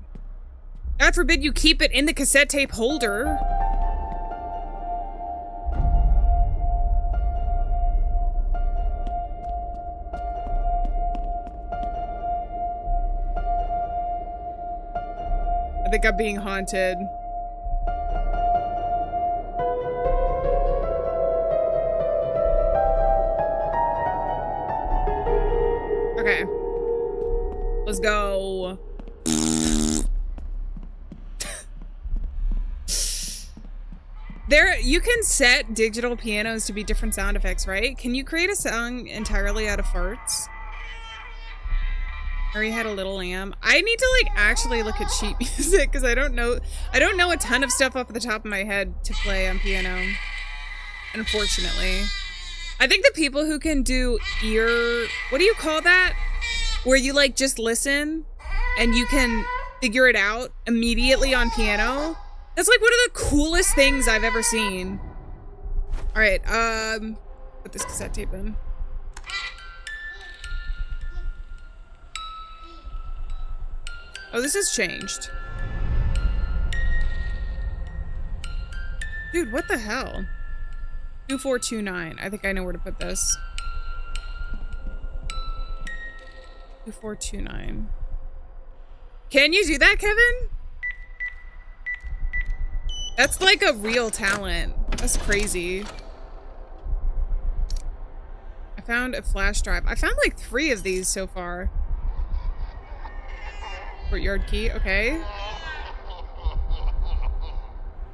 God forbid you keep it in the cassette tape holder. I think I'm being haunted. Okay. Let's go. You can set digital pianos to be different sound effects, right? Can you create a song entirely out of farts? Mary had a little lamb. I need to like actually look at sheet music because I don't know a ton of stuff off the top of my head to play on piano. Unfortunately. I think the people who can do what do you call that? Where you like just listen and you can figure it out immediately on piano. That's like one of the coolest things I've ever seen. All right, put this cassette tape in. Oh, this has changed. Dude, what the hell? 2429. I think I know where to put this. 2429. Can you do that, Kevin? That's like a real talent. That's crazy. I found a flash drive. I found like 3 of these so far. Courtyard key, okay.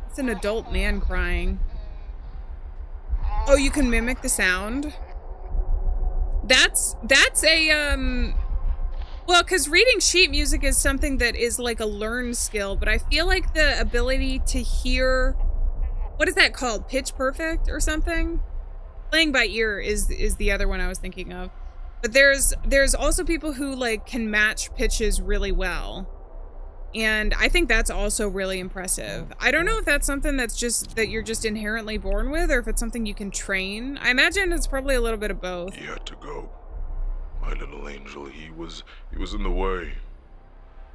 It's an adult man crying. Oh, you can mimic the sound? That's a, well, because reading sheet music is something that is like a learned skill, but I feel like the ability to hear, what is that called? Pitch perfect or something? Playing by ear is the other one I was thinking of. But there's also people who like can match pitches really well. And I think that's also really impressive. I don't know if that's something that's just that you're just inherently born with or if it's something you can train. I imagine it's probably a little bit of both. He had to go. My little angel, he was in the way.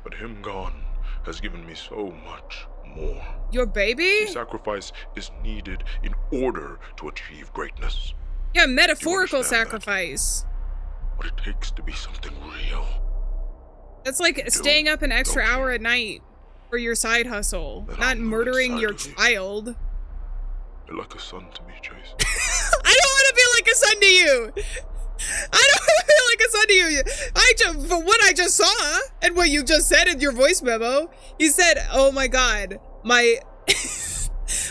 But him gone has given me so much more. Your baby? Sacrifice is needed in order to achieve greatness. Yeah, metaphorical sacrifice. What it takes to be something real. That's like staying up an extra hour at night for your side hustle, But not I'm murdering your inside of you. child. You're like a son to me, Chase. I don't want to be like a son to you. I don't want to be like a son to you. For what I just saw and what you just said in your voice memo, you said, "Oh my God, my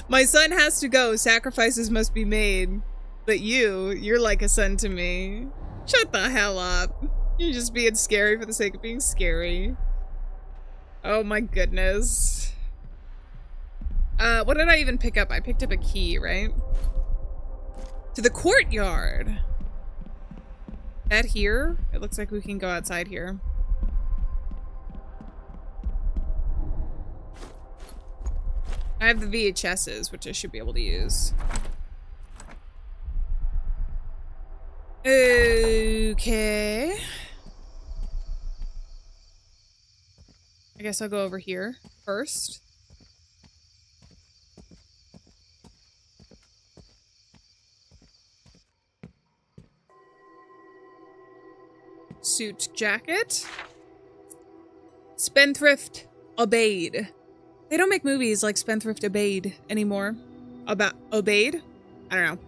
my son has to go. Sacrifices must be made. But you're like a son to me." Shut the hell up. You're just being scary for the sake of being scary. Oh my goodness. What did I even pick up? I picked up a key, right? To the courtyard. That here? It looks like we can go outside here. I have the VHSs, which I should be able to use. Okay. I guess I'll go over here first. Suit jacket. Spendthrift obeyed. They don't make movies like Spendthrift Obeyed anymore. Obeyed? I don't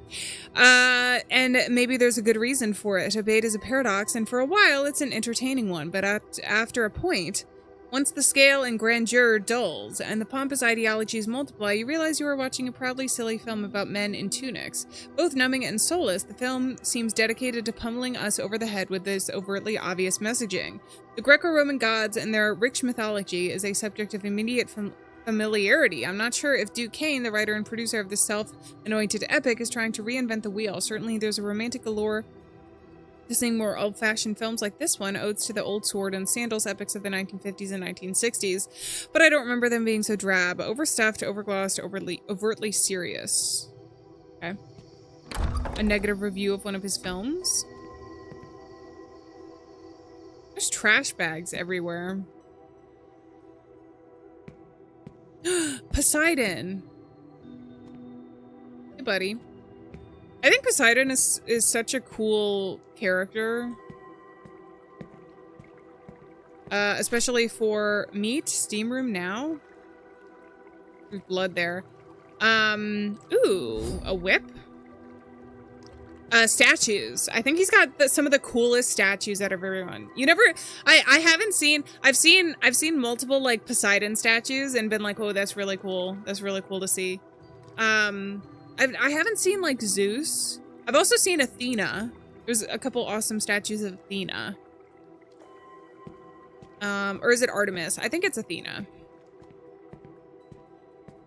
know. And maybe there's a good reason for it. Obeyed is a paradox, and for a while it's an entertaining one, but after a point, once the scale and grandeur dulls and the pompous ideologies multiply, you realize you are watching a proudly silly film about men in tunics. Both numbing and soulless, the film seems dedicated to pummeling us over the head with this overtly obvious messaging. The Greco-Roman gods and their rich mythology is a subject of immediate familiarity. I'm not sure if Duke Kane, the writer and producer of this self-anointed epic, is trying to reinvent the wheel. Certainly there's a romantic allure to seeing more old-fashioned films like this one, odes to the old sword and sandals epics of the 1950s and 1960s, but I don't remember them being so drab, overstuffed, overglossed, overtly serious. Okay. A negative review of one of his films. There's trash bags everywhere. Poseidon. Hey, buddy. I think Poseidon is such a cool character. Especially for meat. Steam room now. There's blood there. Ooh, a whip. Statues. I think he's got some of the coolest statues out of everyone. You never, I haven't seen, I've seen multiple like Poseidon statues and been like, oh, that's really cool. That's really cool to see. I haven't seen like Zeus. I've also seen Athena. There's a couple awesome statues of Athena. Or is it Artemis? I think it's Athena.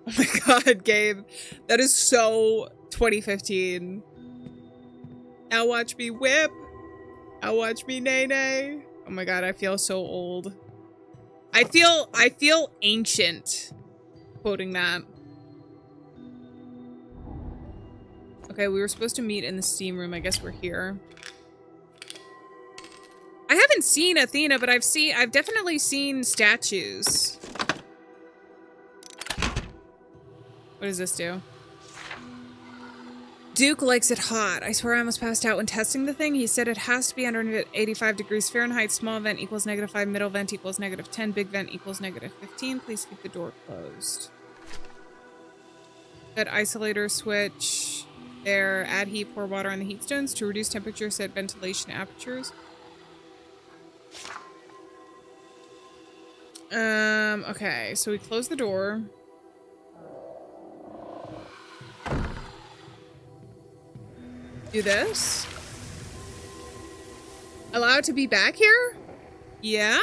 Oh my God, Gabe. That is so 2015. Now watch me whip. Now watch me nay-nay. Oh my God, I feel so old. I feel ancient quoting that. Okay, we were supposed to meet in the steam room. I guess we're here. I haven't seen Athena, but I've definitely seen statues. What does this do? Duke likes it hot. I swear I almost passed out when testing the thing. He said it has to be under 85 degrees Fahrenheit. Small vent equals -5. Middle vent equals -10. Big vent equals -15. Please keep the door closed. That isolator switch. There. Add heat. Pour water on the heat stones to reduce temperature. Set ventilation apertures. Okay. So we close the door. Do this. Allowed to be back here? Yeah?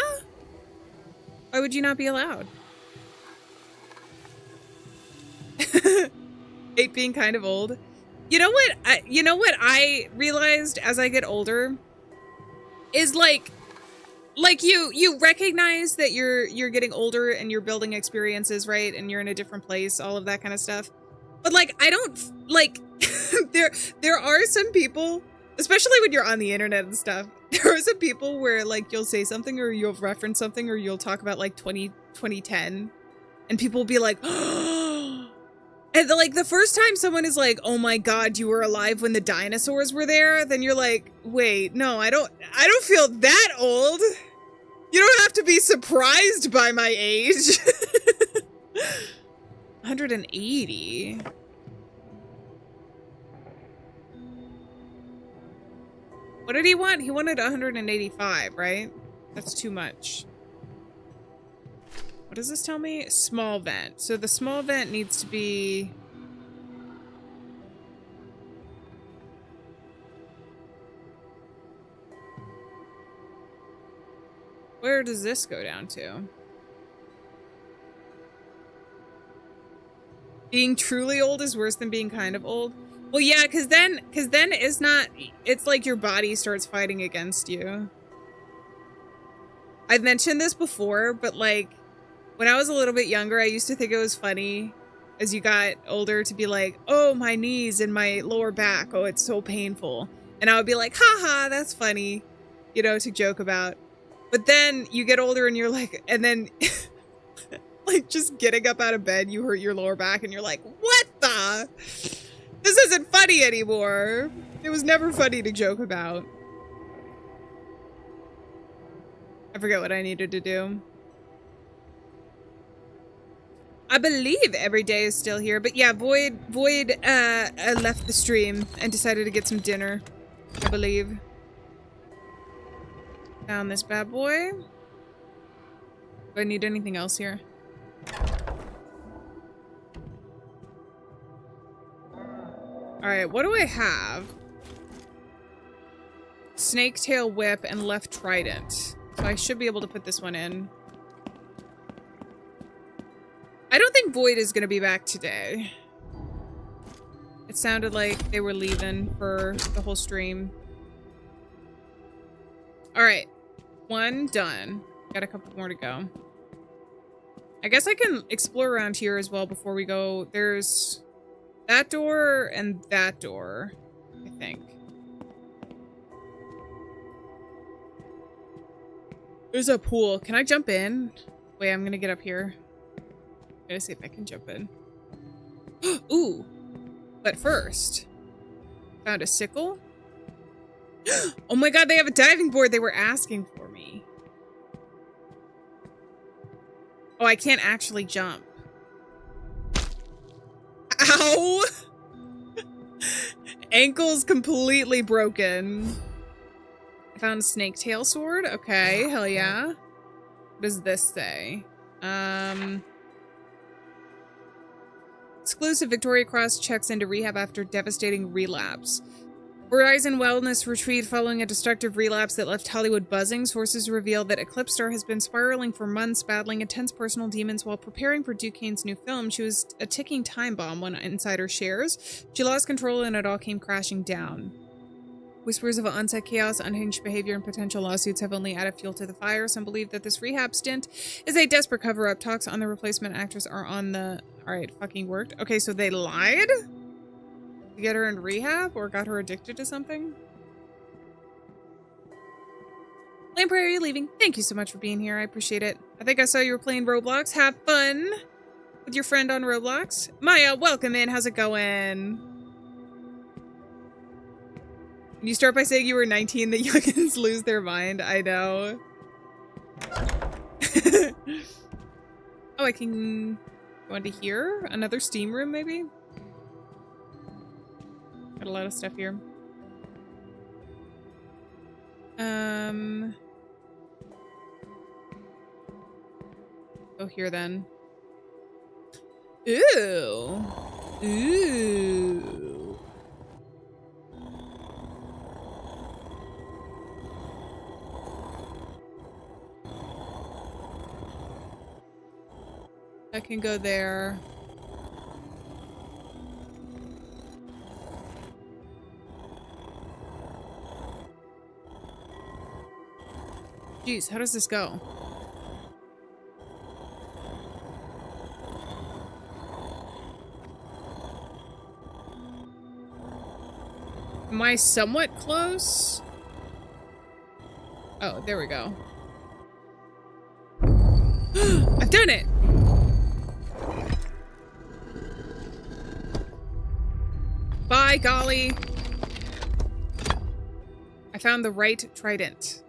Why would you not be allowed? 8 being kind of old. You know what I realized as I get older is like you recognize that you're getting older and you're building experiences, right? And you're in a different place, all of that kind of stuff. But like I don't like there are some people, especially when you're on the internet and stuff, there are some people where like you'll say something or you'll reference something or you'll talk about like 2010 and people will be like, oh. And like the first time someone is like, oh my God, you were alive when the dinosaurs were there, then you're like, wait, no, I don't feel that old. You don't have to be surprised by my age. 180. What did he want? He wanted 185, right? That's too much. What does this tell me? Small vent. So the small vent needs to be... Where does this go down to? Being truly old is worse than being kind of old. Well, yeah, because then it's not, it's like your body starts fighting against you. I've mentioned this before, but like when I was a little bit younger, I used to think it was funny as you got older to be like, oh, my knees and my lower back. Oh, it's so painful. And I would be like, haha, that's funny, you know, to joke about. But then you get older and you're like, and then like just getting up out of bed, you hurt your lower back and you're like, what the? This isn't funny anymore. It was never funny to joke about. I forget what I needed to do. I believe every day is still here, but yeah, Void left the stream and decided to get some dinner, I believe. Found this bad boy. Do I need anything else here? Alright, what do I have? Snake tail whip and left trident. So I should be able to put this one in. I don't think Void is gonna be back today. It sounded like they were leaving for the whole stream. Alright. One done. Got a couple more to go. I guess I can explore around here as well before we go. There's that door and that door, I think. There's a pool. Can I jump in? Wait, I'm gonna get up here. Gotta see if I can jump in. Ooh! But first, found a sickle. Oh my god, they have a diving board. They were asking for me. Oh, I can't actually jump. Ow! Ankle's completely broken. I found a snake tail sword. Okay, hell yeah. What does this say? Exclusive Victoria Cross checks into rehab after devastating relapse. Horizon Wellness retreat following a destructive relapse that left Hollywood buzzing. Sources reveal that Eclipse Star has been spiraling for months, battling intense personal demons while preparing for Duquesne's new film. She was a ticking time bomb, one insider shares. She lost control and it all came crashing down. Whispers of onset chaos, unhinged behavior, and potential lawsuits have only added fuel to the fire. Some believe that this rehab stint is a desperate cover-up. Talks on the replacement actress are on the... Alright, fucking worked. Okay, so they lied? To get her in rehab? Or got her addicted to something? Lamprey, are you leaving? Thank you so much for being here. I appreciate it. I think I saw you were playing Roblox. Have fun with your friend on Roblox. Maya, welcome in. How's it going? You start by saying you were 19, the youngins lose their mind. I know. Oh, I can go into here? Another steam room, maybe? Got a lot of stuff here. Go here then. Ooh. Ooh. I can go there. Jeez, how does this go? Am I somewhat close? Oh, there we go. I've done it! By golly. I found the right trident.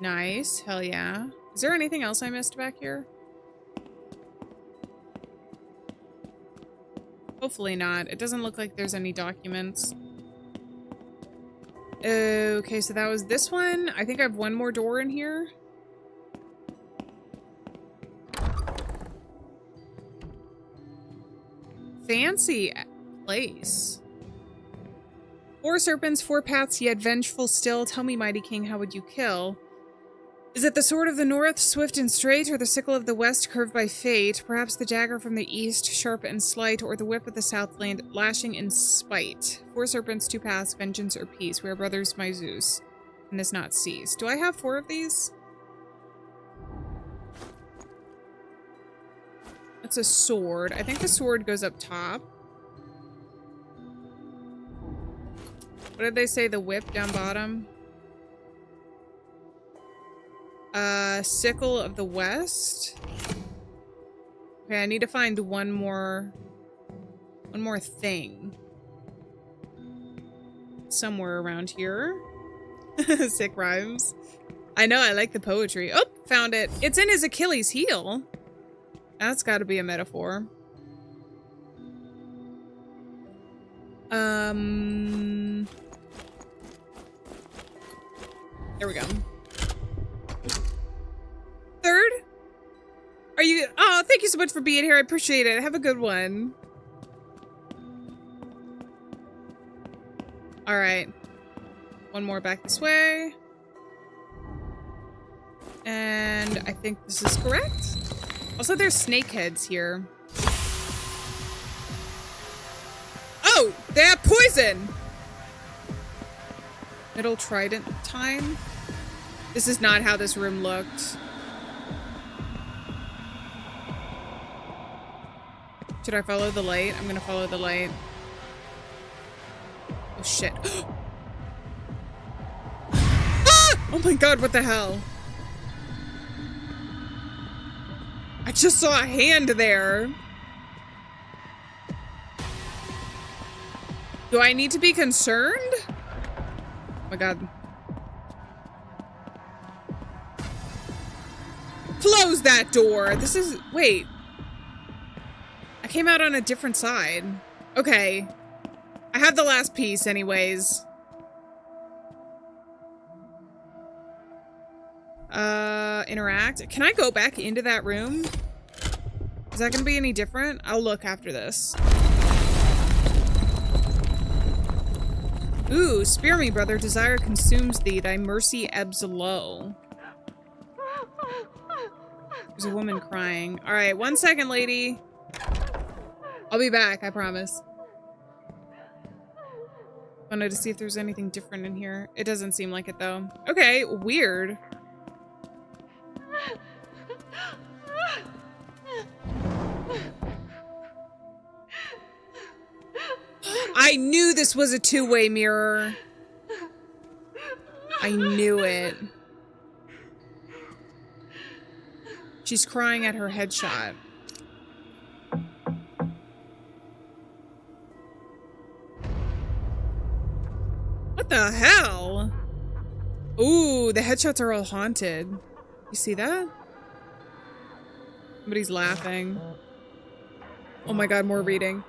Nice. Hell yeah. Is there anything else I missed back here? Hopefully not. It doesn't look like there's any documents. Okay, so that was this one. I think I have one more door in here. Fancy place. 4 serpents, 4 paths, yet vengeful still. Tell me, mighty king, how would you kill? Is it the sword of the north, swift and straight, or the sickle of the west, curved by fate? Perhaps the dagger from the east, sharp and slight, or the whip of the southland, lashing in spite? 4 serpents, 2 paths, vengeance or peace. We are brothers, my Zeus, and this not cease. Do I have 4 of these? That's a sword. I think the sword goes up top. What did they say? The whip down bottom? Sickle of the west. Okay, I need to find one more thing. Somewhere around here. Sick rhymes. I know, I like the poetry. Oh, found it. It's in his Achilles heel. That's got to be a metaphor. There we go. Third? Are you... Oh, thank you so much for being here. I appreciate it. Have a good one. All right. One more back this way. And I think this is correct. Also, there's snake heads here. Oh, they have poison! Middle trident time? This is not how this room looked. Should I follow the light? I'm gonna follow the light. Oh shit. Ah! Oh my god, what the hell? I just saw a hand there. Do I need to be concerned? Oh my god. Close that door. This is... Wait. I came out on a different side. Okay. I have the last piece anyways. Interact. Can I go back into that room? Is that gonna be any different? I'll look after this. Ooh, spear me, brother. Desire consumes thee. Thy mercy ebbs low. There's a woman crying. All right, 1 second, lady. I'll be back, I promise. Wanted to see if there's anything different in here. It doesn't seem like it, though. Okay, weird. I knew this was a two-way mirror. I knew it. She's crying at her headshot. What the hell? Ooh, the headshots are all haunted. You see that? Somebody's laughing. Oh my god, more reading.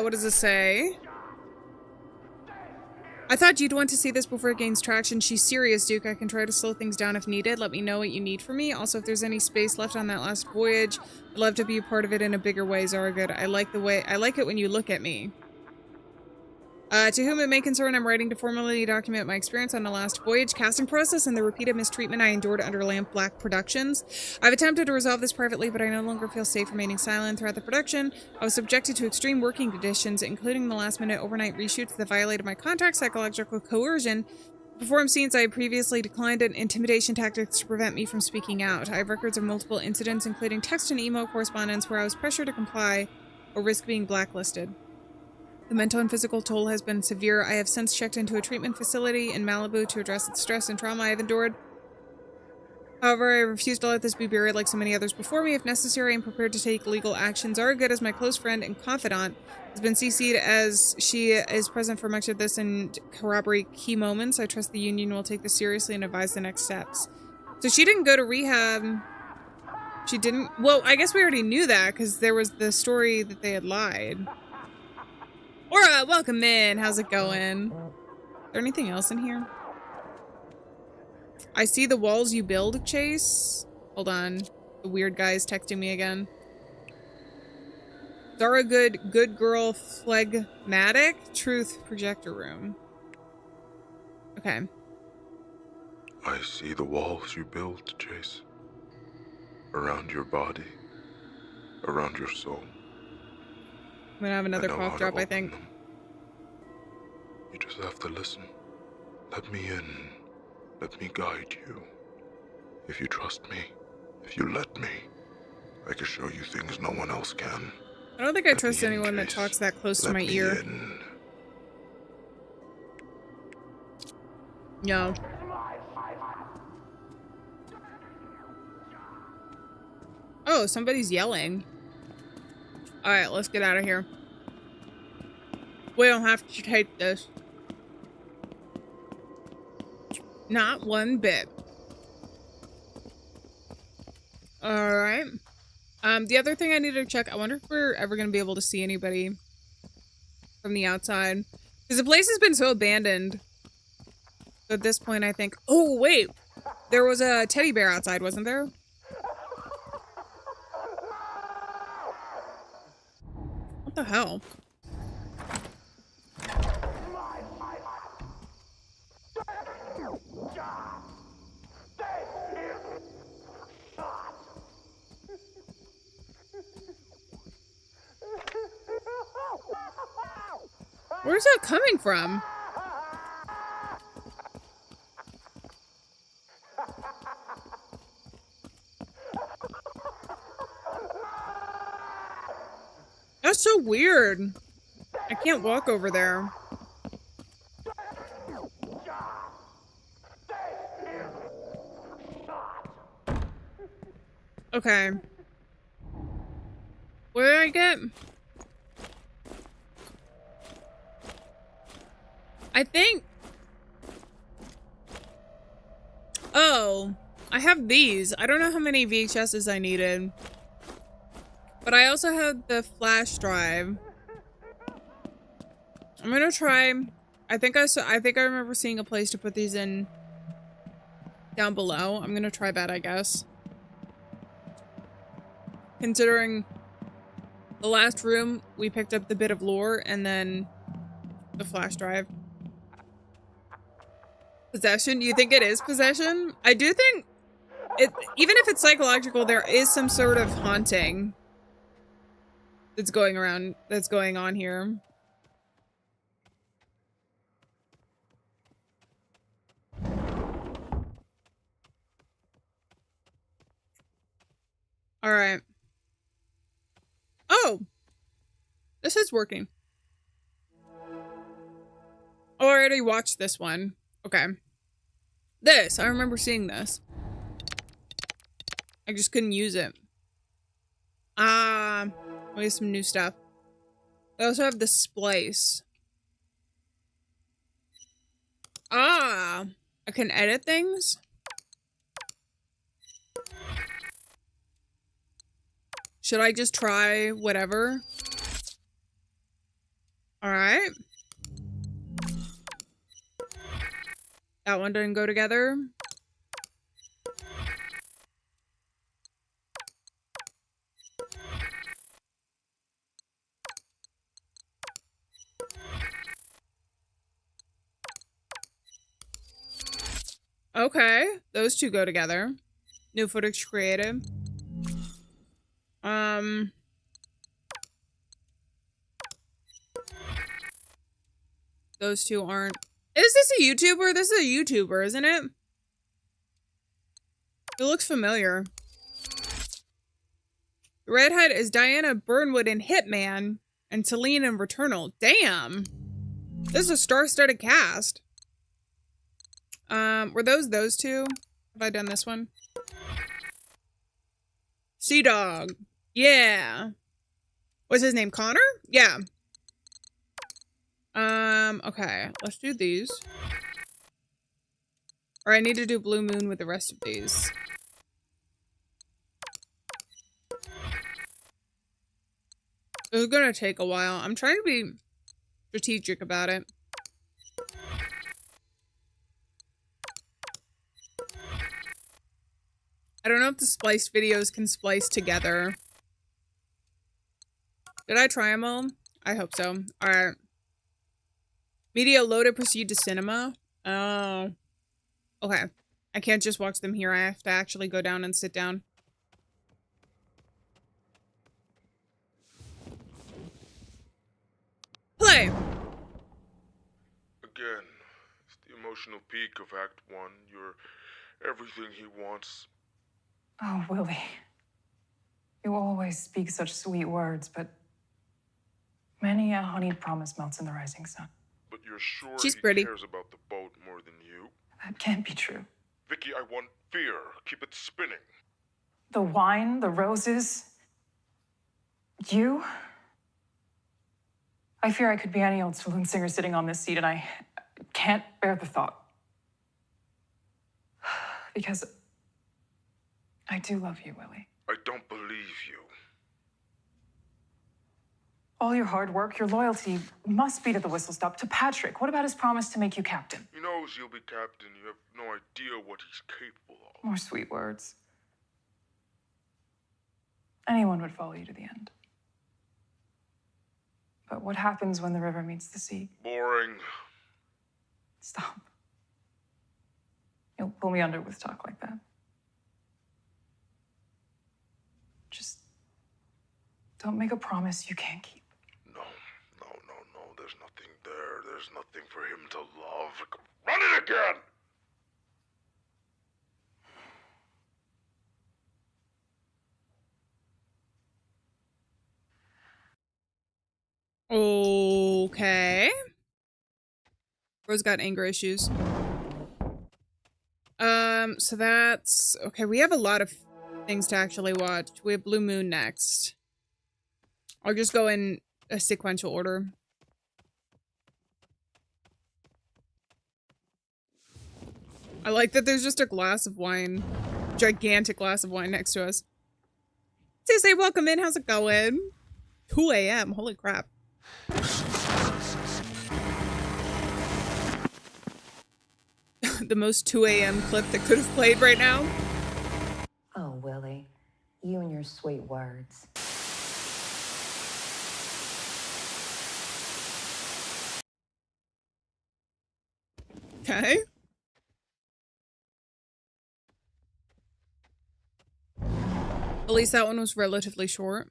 What does it say? I thought you'd want to see this before it gains traction. She's serious, Duke. I can try to slow things down if needed. Let me know what you need from me. Also, if there's any space left on that last voyage, I'd love to be a part of it in a bigger way, Zargood. I like it when you look at me. To whom it may concern, I'm writing to formally document my experience on the last voyage, casting process, and the repeated mistreatment I endured under Lamp Black Productions. I've attempted to resolve this privately, but I no longer feel safe remaining silent throughout the production. I was subjected to extreme working conditions, including the last-minute overnight reshoots that violated my contract, psychological coercion, performed scenes I had previously declined, and intimidation tactics to prevent me from speaking out. I have records of multiple incidents, including text and email correspondence, where I was pressured to comply or risk being blacklisted. The mental and physical toll has been severe. I have since checked into a treatment facility in Malibu to address the stress and trauma I have endured. However, I refuse to let this be buried like so many others before me. If necessary, I am prepared to take legal action. Zargood, as my close friend and confidant, has been CC'd as she is present for much of this and corroborate key moments. I trust the union will take this seriously and advise the next steps. So she didn't go to rehab. She didn't? Well, I guess we already knew that because there was the story that they had lied. Aura, welcome in. How's it going? Is there anything else in here? I see the walls you build, Chase. Hold on. The weird guy's texting me again. Zara good girl, phlegmatic, truth, projector room. Okay. I see the walls you build, Chase. Around your body. Around your soul. I'm gonna have another cough drop, I think. Them. You just have to listen. Let me in. Let me guide you. If you trust me, if you let me, I can show you things no one else can. I don't think I trust anyone that talks that close to my ear. No. Oh, somebody's yelling. Alright, let's get out of here. We don't have to take this. Not one bit. Alright. The other thing I need to check, I wonder if we're ever going to be able to see anybody from the outside. Because the place has been so abandoned. At this point, I think... Oh, wait! There was a teddy bear outside, wasn't there? What the hell? Where's that coming from? That's so weird. I can't walk over there. Okay. What did I get? I think... Oh, I have these. I don't know how many VHSs I needed. But I also have the flash drive. I'm gonna try... I think I remember seeing a place to put these in down below. I'm gonna try that, I guess. Considering the last room, we picked up the bit of lore and then the flash drive. Possession? You think it is possession? I do think it, even if it's psychological, there is some sort of haunting that's going on here. All right. Oh, this is working. Oh, I already watched this one. Okay. This, I remember seeing this. I just couldn't use it. We have some new stuff. I also have the splice. I can edit things? Should I just try whatever? Alright. That one didn't go together. Okay, those two go together. New footage created. Those two aren't. Is this a YouTuber? This is a YouTuber, isn't it? It looks familiar. The redhead is Diana Burnwood in Hitman and Celine in Returnal. Damn. This is a star-studded cast. Were those two? Have I done this one? Sea Dog. Yeah. What's his name? Connor? Yeah. Okay. Let's do these. Or I need to do Blue Moon with the rest of these. It was gonna take a while. I'm trying to be strategic about it. I don't know if the spliced videos can splice together. Did I try them all? I hope so. Alright. Media loaded, proceed to cinema. Oh. Okay. I can't just watch them here. I have to actually go down and sit down. Play! Again, it's the emotional peak of Act 1. You're everything he wants. Oh, Willie. You always speak such sweet words, but many a honeyed promise melts in the rising sun. But you're sure She's he pretty. cares about the boat more than you? That can't be true. Vicky, I want fear. Keep it spinning. The wine, the roses, you. I fear I could be any old saloon singer sitting on this seat, and I can't bear the thought. Because I do love you, Willie. I don't believe you. All your hard work, your loyalty must be to the whistle stop, to Patrick. What about his promise to make you captain? He knows you'll be captain. You have no idea what he's capable of. More sweet words. Anyone would follow you to the end. But what happens when the river meets the sea? Boring. Stop. You'll pull me under with talk like that. Just don't make a promise you can't keep. No. There's nothing there. There's nothing for him to love. Run it again! Okay. Rose got anger issues. So that's... Okay, we have a lot of things to actually watch. We have Blue Moon next. I'll just go in a sequential order. I like that there's just a glass of wine. Gigantic glass of wine next to us. Say welcome in. How's it going? 2 a.m. Holy crap. The most 2 a.m. clip that could have played right now. Oh, Willie, you and your sweet words. Okay. At least that one was relatively short.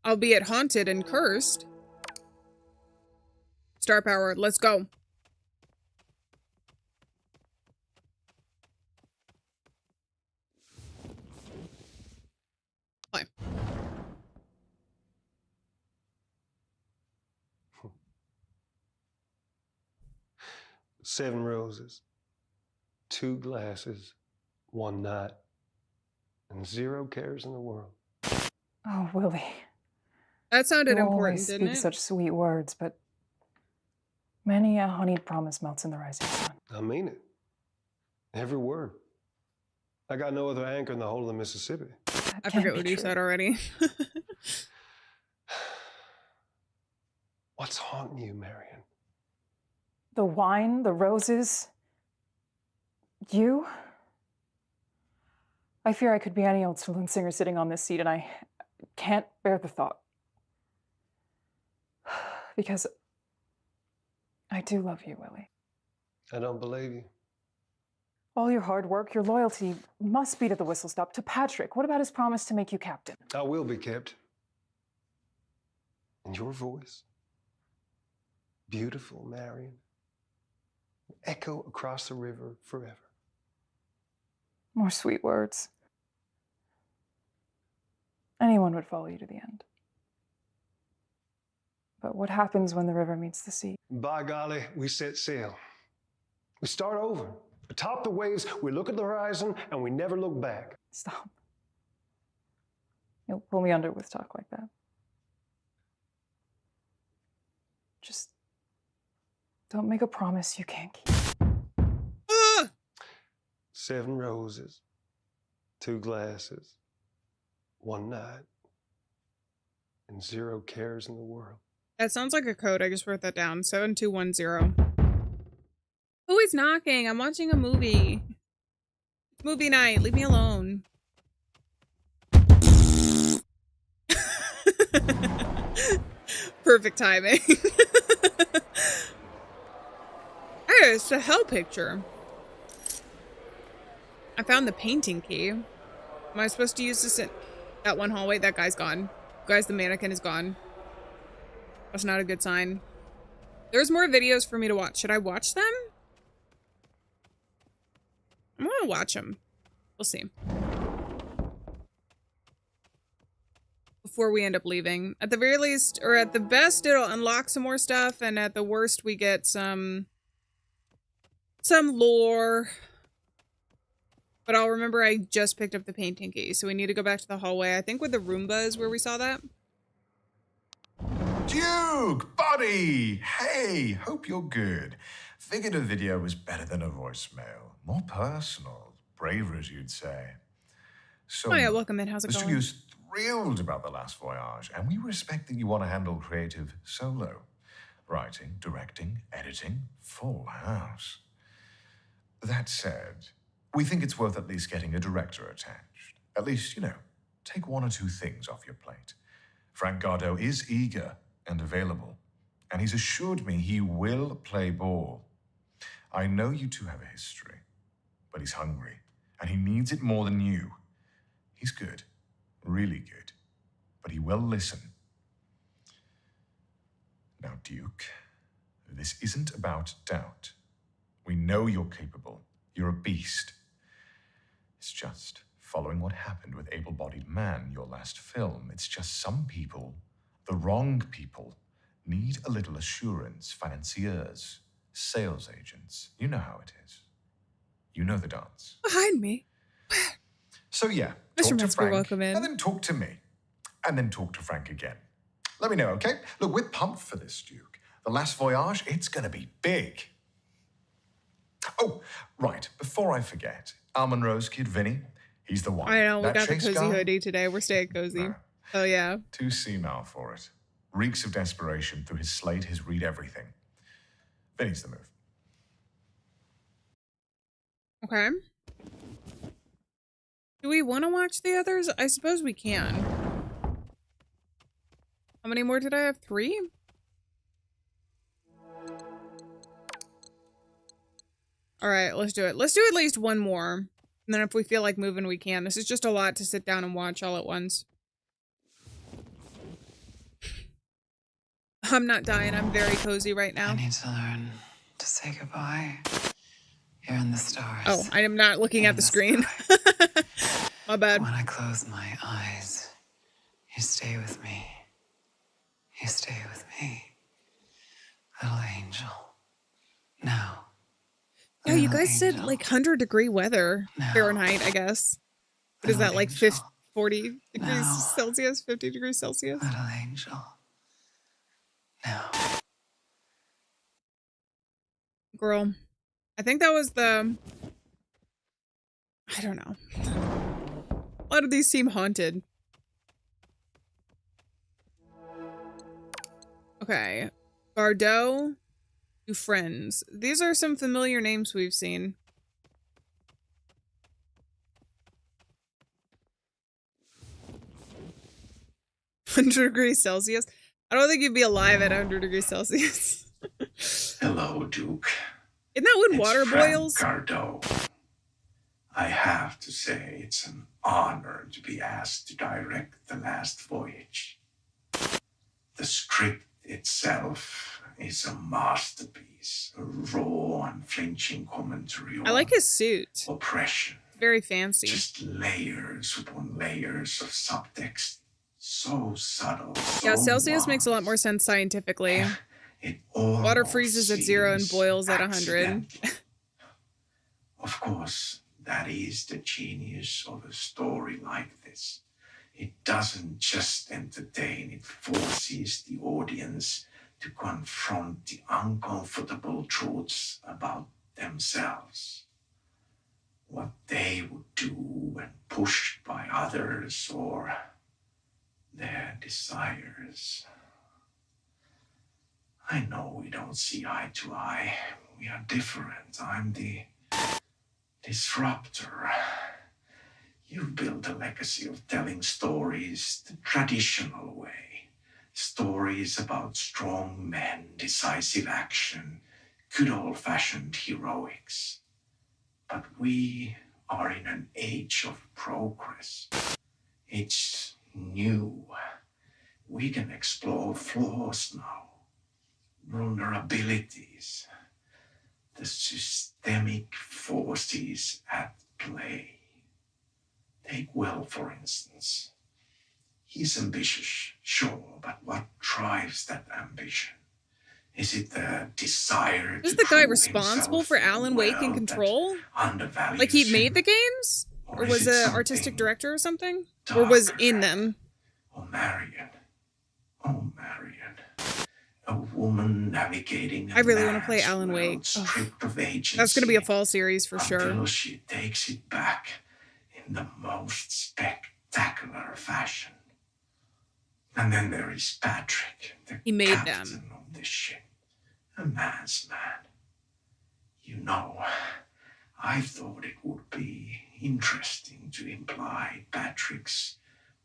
Albeit haunted and cursed. Star power, let's go. Play. Seven roses, 2 glasses, 1 night, and 0 cares in the world. Oh, Willie. That sounded You important, always didn't speak it? such sweet words, but many a honeyed promise melts in the rising sun. I mean it. Every word. I got no other anchor in the whole of the Mississippi. That I can't forget be what you true. said already. What's haunting you, Marion? The wine, the roses, you. I fear I could be any old saloon singer sitting on this seat, and I can't bear the thought. Because I do love you, Willie. I don't believe you. All your hard work, your loyalty must be to the whistle stop, to Patrick. What about his promise to make you captain? I will be kept. And your voice, beautiful Marion, will echo across the river forever. More sweet words. Anyone would follow you to the end. But what happens when the river meets the sea? By golly, we set sail. We start over. Atop the waves, we look at the horizon, and we never look back. Stop. You'll pull me under with talk like that. Just don't make a promise you can't keep. Ah! 7 roses, 2 glasses, 1 night, and 0 cares in the world. That sounds like a code. I just wrote that down. 7210. Who is knocking? I'm watching a movie. It's movie night. Leave me alone. Perfect timing. Hey, it's a hell picture. I found the painting key. Am I supposed to use this in that one hallway? That guy's gone. Guys, the mannequin is gone. That's not a good sign. There's more videos for me to watch. Should I watch them? I'm gonna watch them. We'll see. Before we end up leaving. At the very least, or at the best, it'll unlock some more stuff, and at the worst, we get some lore. But I'll remember I just picked up the painting key, so we need to go back to the hallway. I think with the Roomba is where we saw that. Duke, buddy! Hey, hope you're good. Figured a video was better than a voicemail. More personal, braver as you'd say. So, Oh yeah, welcome in. How's it the going? studio's thrilled about The Last Voyage, and we respect that you want to handle creative solo. Writing, directing, editing, full house. That said, we think it's worth at least getting a director attached. At least, take 1 or 2 things off your plate. Frank Gardo is eager and available, and he's assured me he will play ball. I know you two have a history, but he's hungry, and he needs it more than you. He's good, really good, but he will listen. Now, Duke, this isn't about doubt. We know you're capable. You're a beast. It's just following what happened with Able-Bodied Man, your last film. It's just some people, the wrong people, need a little assurance. Financiers, sales agents. You know how it is. You know the dance. Behind me. So yeah, Mr. talk to Metzger, Frank, welcome in. and then talk to me. And then talk to Frank again. Let me know, okay? Look, we're pumped for this, Duke. The Last Voyage, it's gonna be big. Oh, right, before I forget, Al Monroe's kid, Vinny, he's the one. I know, we That got the Chase cozy guy? hoodie today. We're staying cozy. No. Oh yeah. Too senile for it. Reeks of desperation through his slate, his read everything. Vinny's the move. Okay. Do we want to watch the others? I suppose we can. How many more did I have? 3? All right, let's do it. Let's do at least one more. And then if we feel like moving, we can. This is just a lot to sit down and watch all at once. I'm not dying. I'm very cozy right now. I need to learn to say goodbye. You're in the stars. Oh, I am not looking at the screen. My bad. When I close my eyes, you stay with me. You stay with me. Little angel. Now. Yeah, you Little guys said angel. like 100-degree weather No. Fahrenheit, I guess. What is Little that, like angel. 40 degrees No. Celsius? 50 degrees Celsius? Little angel. Now. Girl, I think that was the... I don't know. A lot of these seem haunted. Okay. Bardot, two friends. These are some familiar names we've seen. (100 degrees Celsius? I don't think you'd be alive at 100 degrees Celsius. Hello, Duke. Isn't that when It's water Frank boils? Gardo. I have to say, it's an honor to be asked to direct The Last Voyage. The script itself is a masterpiece, a raw, unflinching commentary on I like his suit. oppression. Very fancy. Just layers upon layers of subtext. So subtle. Yeah, so Celsius makes a lot nuanced. more sense scientifically. It Water almost freezes at 0 and seems boils at 100. accidental. Of course, that is the genius of a story like this. It doesn't just entertain, it forces the audience to confront the uncomfortable truths about themselves. What they would do when pushed by others or their desires. I know we don't see eye to eye. We are different. I'm the disruptor. You've built a legacy of telling stories the traditional way. Stories about strong men, decisive action, good old-fashioned heroics. But we are in an age of progress. It's new. We can explore flaws now, vulnerabilities, the systemic forces at play. Take Will, for instance. He's ambitious, sure, but what drives that ambition? Is it the desire Is to the guy prove responsible himself for in a Alan Wake in world that Control? undervalues Like he made him? the games? Or Or is was it a artistic something director or something? Or was darker? in them? Oh, Marion. Oh, Marion. A woman navigating a I really want to play man's Alan world Wake. Ugh. stripped of agency. That's going to be a fall series for sure. Until she takes it back in the most spectacular fashion. And then there is Patrick, the He made captain them. of the ship. A man's man. You know, I thought it would be interesting to imply Patrick's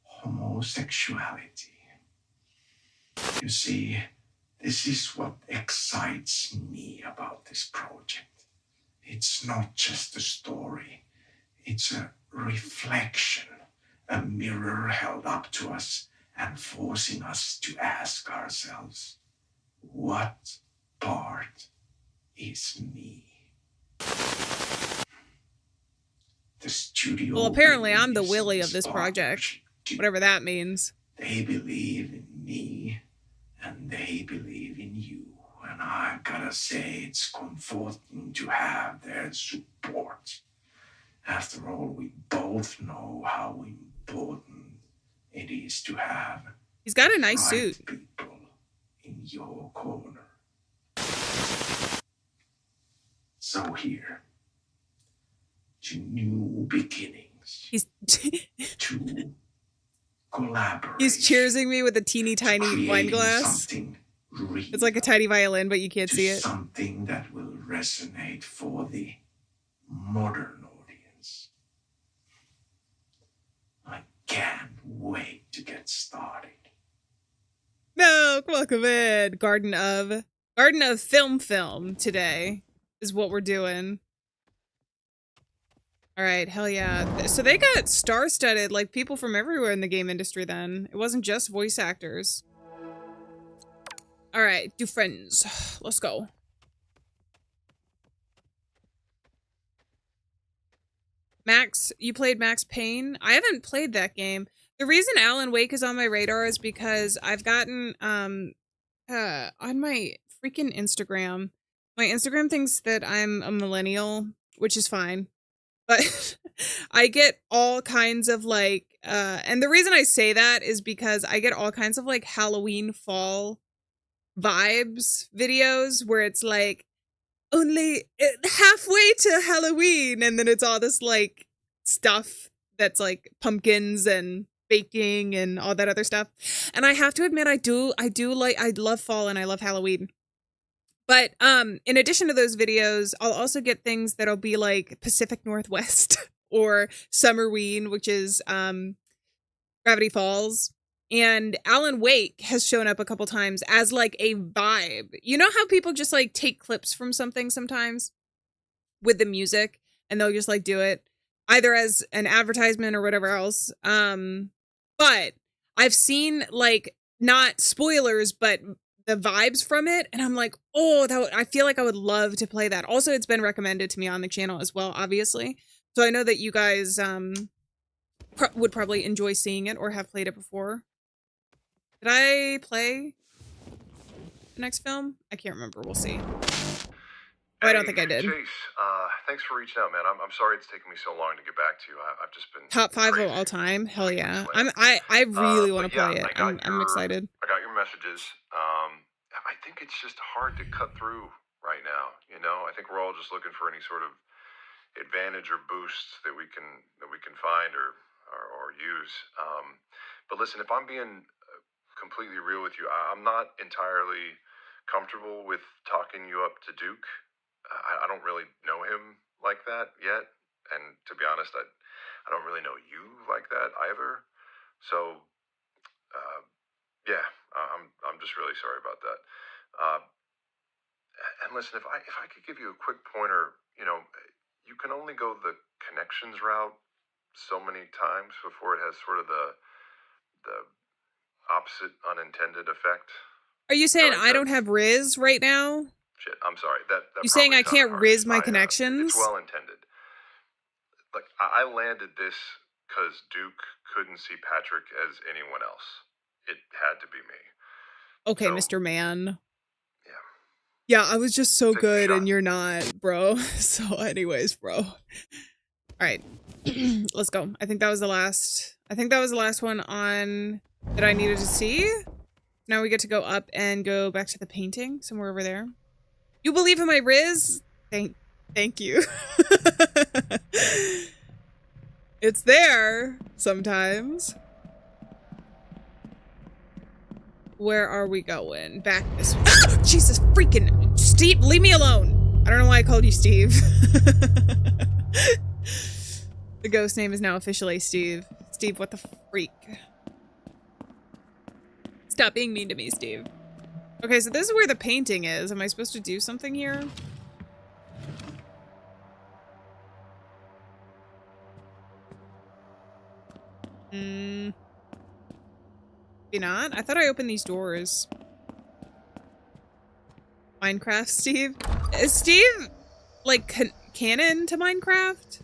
homosexuality. You see, this is what excites me about this project. It's not just a story. It's a reflection, a mirror held up to us and forcing us to ask ourselves, what part is me? The studio. Well, apparently I'm the believes in Willy of this project. partnership too. Whatever that means. They believe in me and they believe in you. And I've gotta say, it's comforting to have their support. After all, we both know how important it is to have He's got a nice right suit. people in your corner. So here, to new beginnings. He's to collaborate. He's cheersing me with a teeny tiny wine glass. It's like a tiny violin, but you can't see it. Something that will resonate for the modern audience. I can't wait to get started. No, welcome in. Garden of Film today is what we're doing. All right, hell yeah. So they got star-studded, like people from everywhere in the game industry then. It wasn't just voice actors. All right, do friends. Let's go. Max, you played Max Payne? I haven't played that game. The reason Alan Wake is on my radar is because I've gotten, on my freaking Instagram, my Instagram thinks that I'm a millennial, which is fine. But I get all kinds of like, and the reason I say that is because I get all kinds of like Halloween fall vibes videos where it's like only halfway to Halloween, and then it's all this like stuff that's like pumpkins and baking and all that other stuff. And I have to admit, I love fall and I love Halloween. But in addition to those videos, I'll also get things that'll be like Pacific Northwest or Summerween, which is Gravity Falls. And Alan Wake has shown up a couple times as like a vibe. You know how people just like take clips from something sometimes with the music and they'll just like do it either as an advertisement or whatever else. But I've seen like not spoilers, but the vibes from it, and I'm like, oh, I feel like I would love to play that. Also, it's been recommended to me on the channel as well, obviously. So I know that you guys would probably enjoy seeing it or have played it before. Did I play the next film? I can't remember. We'll see. Oh, I don't think I did. Chase, thanks for reaching out, man. I'm sorry it's taken me so long to get back to you. I've just been Top 5 of all time. Hell yeah! I really want to play it. I'm excited. I got your messages. I think it's just hard to cut through right now. You know, I think we're all just looking for any sort of advantage or boost that we can find, or or use. But listen, if I'm being completely real with you, I'm not entirely comfortable with talking you up to Duke. I don't really know him like that yet, and to be honest, I don't really know you like that either. So, yeah, I'm just really sorry about that. And listen, if I could give you a quick pointer, you can only go the connections route so many times before it has sort of the opposite unintended effect. Are you saying I don't have Riz right now? Shit, I'm sorry. That You saying I probably can't sounded Riz harsh. my connections? It's well intended. Like I landed this because Duke couldn't see Patrick as anyone else. It had to be me. Okay, So, Mr. Man. Yeah. Yeah, I was just so Take a good shot. and you're not, bro. So anyways, bro. All right. Let's go. I think that was the last one on that I needed to see. Now we get to go up and go back to the painting somewhere over there. You believe in my Riz? Thank you. It's there sometimes. Where are we going? Back this way. Ah! Jesus freaking Steve, leave me alone. I don't know why I called you Steve. The ghost name is now officially Steve. Steve, what the freak? Stop being mean to me, Steve. Okay, so this is where the painting is. Am I supposed to do something here? Maybe not. I thought I opened these doors. Minecraft, Steve? Is Steve, like, canon to Minecraft?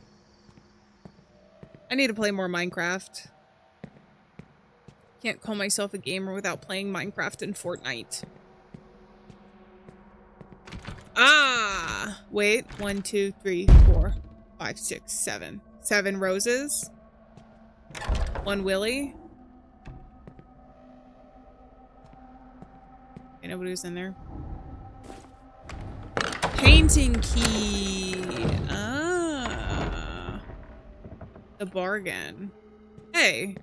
I need to play more Minecraft. Can't call myself a gamer without playing Minecraft and Fortnite. Ah! Wait. 1, 2, 3, 4, 5, 6, 7. 7 roses. 1 Willy. Okay, nobody was in there. Painting key. Ah. The bargain. Hey.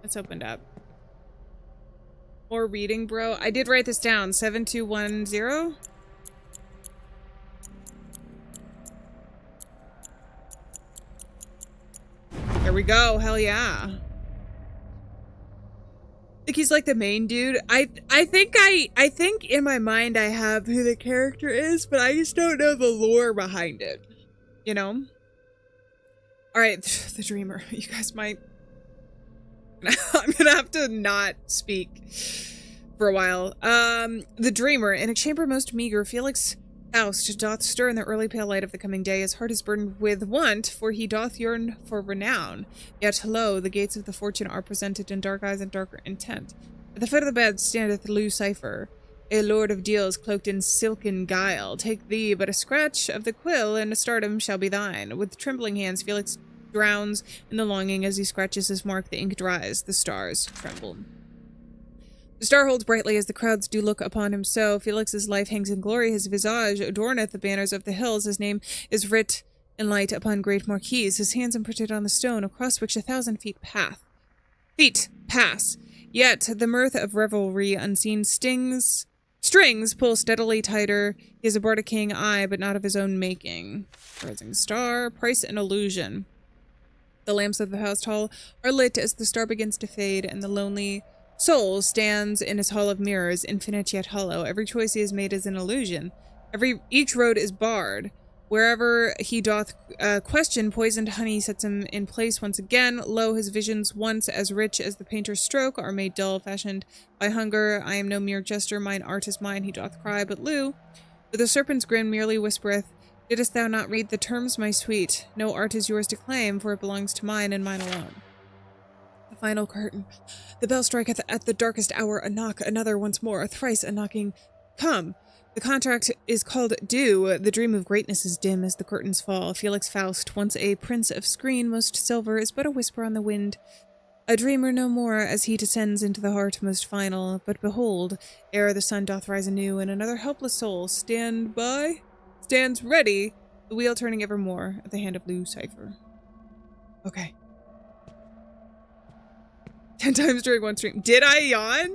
It's opened up. More reading, bro. I did write this down. 7210. There we go. Hell yeah. I think he's like the main dude. I think in my mind I have who the character is, but I just don't know the lore behind it. You know? Alright, the dreamer. You guys might... I'm gonna have to not speak for a while. The dreamer. In a chamber most meager, Felix Faust doth stir in the early pale light of the coming day. His heart is burdened with want, for he doth yearn for renown. Yet, lo, the gates of the fortune are presented in dark eyes and darker intent. At the foot of the bed standeth Lucifer, a lord of deals cloaked in silken guile. Take thee but a scratch of the quill, and a stardom shall be thine. With trembling hands, Felix drowns in the longing. As he scratches his mark, the ink dries, the stars tremble. The star holds brightly as the crowds do look upon him so. Felix's life hangs in glory, his visage adorneth the banners of the hills. His name is writ in light upon great marquees, his hands imprinted on the stone, across which 1,000 feet pass. Yet the mirth of revelry unseen strings pull steadily tighter. He is a bardic king, aye, but not of his own making. Rising star, price and illusion. The lamps of the house hall are lit as the star begins to fade, and the lonely soul stands in his hall of mirrors, infinite yet hollow. Every choice he has made is an illusion. Each road is barred. Wherever he doth question, poisoned honey sets him in place once again. Lo, his visions, once as rich as the painter's stroke, are made dull, fashioned by hunger. I am no mere jester, mine art is mine, he doth cry. But Lu, with a serpent's grin, merely whispereth, didst thou not read the terms, my sweet? No art is yours to claim, for it belongs to mine and mine alone. The final curtain. The bell striketh at the darkest hour, a knock, another, once more, a thrice a knocking. Come. The contract is called due. The dream of greatness is dim as the curtains fall. Felix Faust, once a prince of screen most silver, is but a whisper on the wind. A dreamer no more as he descends into the heart most final. But behold, ere the sun doth rise anew, and another helpless soul stands ready, the wheel turning evermore at the hand of Lucifer. Okay. 10 times during one stream. Did I yawn?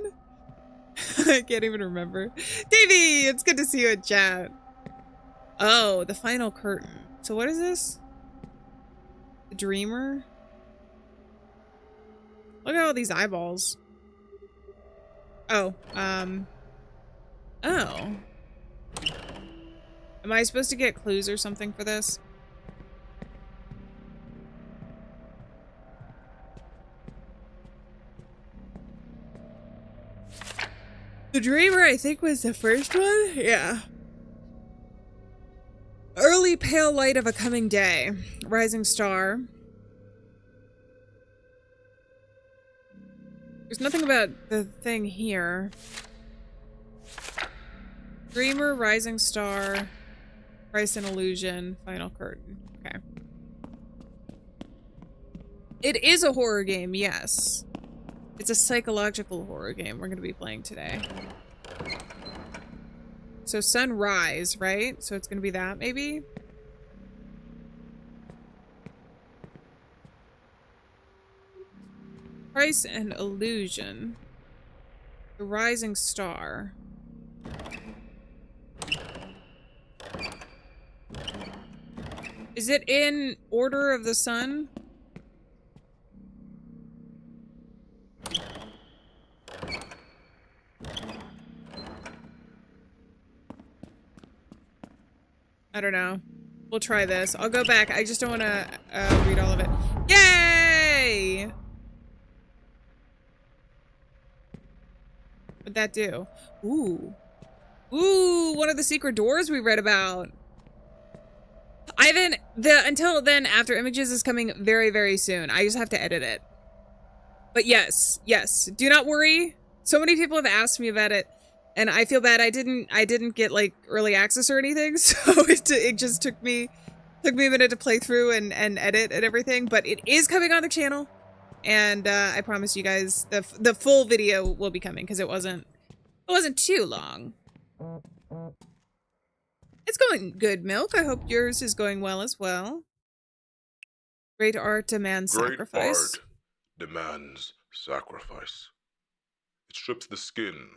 I can't even remember. Davey, it's good to see you in chat. Oh, the final curtain. So what is this? The dreamer? Look at all these eyeballs. Oh, oh. Am I supposed to get clues or something for this? The Dreamer, I think, was the first one? Yeah. Early pale light of a coming day. Rising star. There's nothing about the thing here. Dreamer, rising star, Christ and illusion, final curtain. Okay. It is a horror game, yes. It's a psychological horror game we're going to be playing today. So sunrise, right? So it's going to be that, maybe? Christ and illusion. The rising star. Is it in order of the sun? I don't know. We'll try this. I'll go back. I just don't want to read all of it. Yay! What'd that do? Ooh. Ooh, one of the secret doors we read about. Until then, After Images is coming very, very soon. I just have to edit it. But yes, yes. Do not worry. So many people have asked me about it, and I feel bad I didn't get like early access or anything, so it just took me a minute to play through and edit and everything. But it is coming on the channel, and I promise you guys the full video will be coming because it wasn't too long. It's going good, Milk. I hope yours is going well as well. Great art demands sacrifice. Great art demands sacrifice. It strips the skin,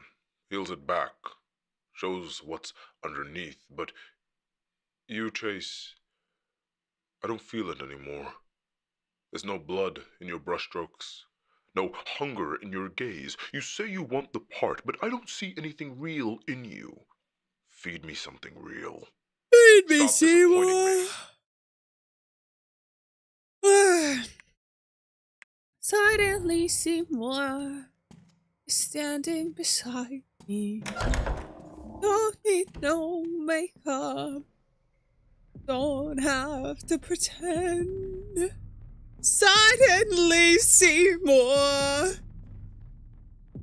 peels it back, shows what's underneath, but you, Chase, I don't feel it anymore. There's no blood in your brushstrokes, no hunger in your gaze. You say you want the part, but I don't see anything real in you. Feed me something real. Feed me, Seymour. Suddenly Seymour is standing beside me. Don't need no makeup. Don't have to pretend. Suddenly Seymour.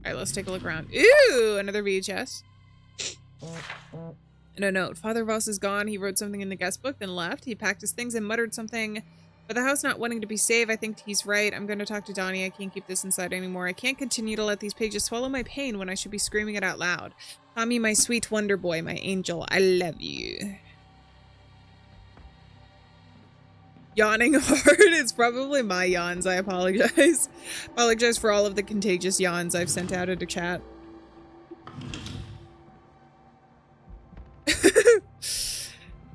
Alright, let's take a look around. Ooh, another VHS. And a note. Father Voss is gone. He wrote something in the guest book, then left. He packed his things and muttered something about the house not wanting to be saved. I think he's right. I'm going to talk to Donnie. I can't keep this inside anymore. I can't continue to let these pages swallow my pain when I should be screaming it out loud. Tommy, my sweet wonder boy, my angel, I love you. Yawning hard. It's probably my yawns. I apologize. Apologize for all of the contagious yawns I've sent out into chat.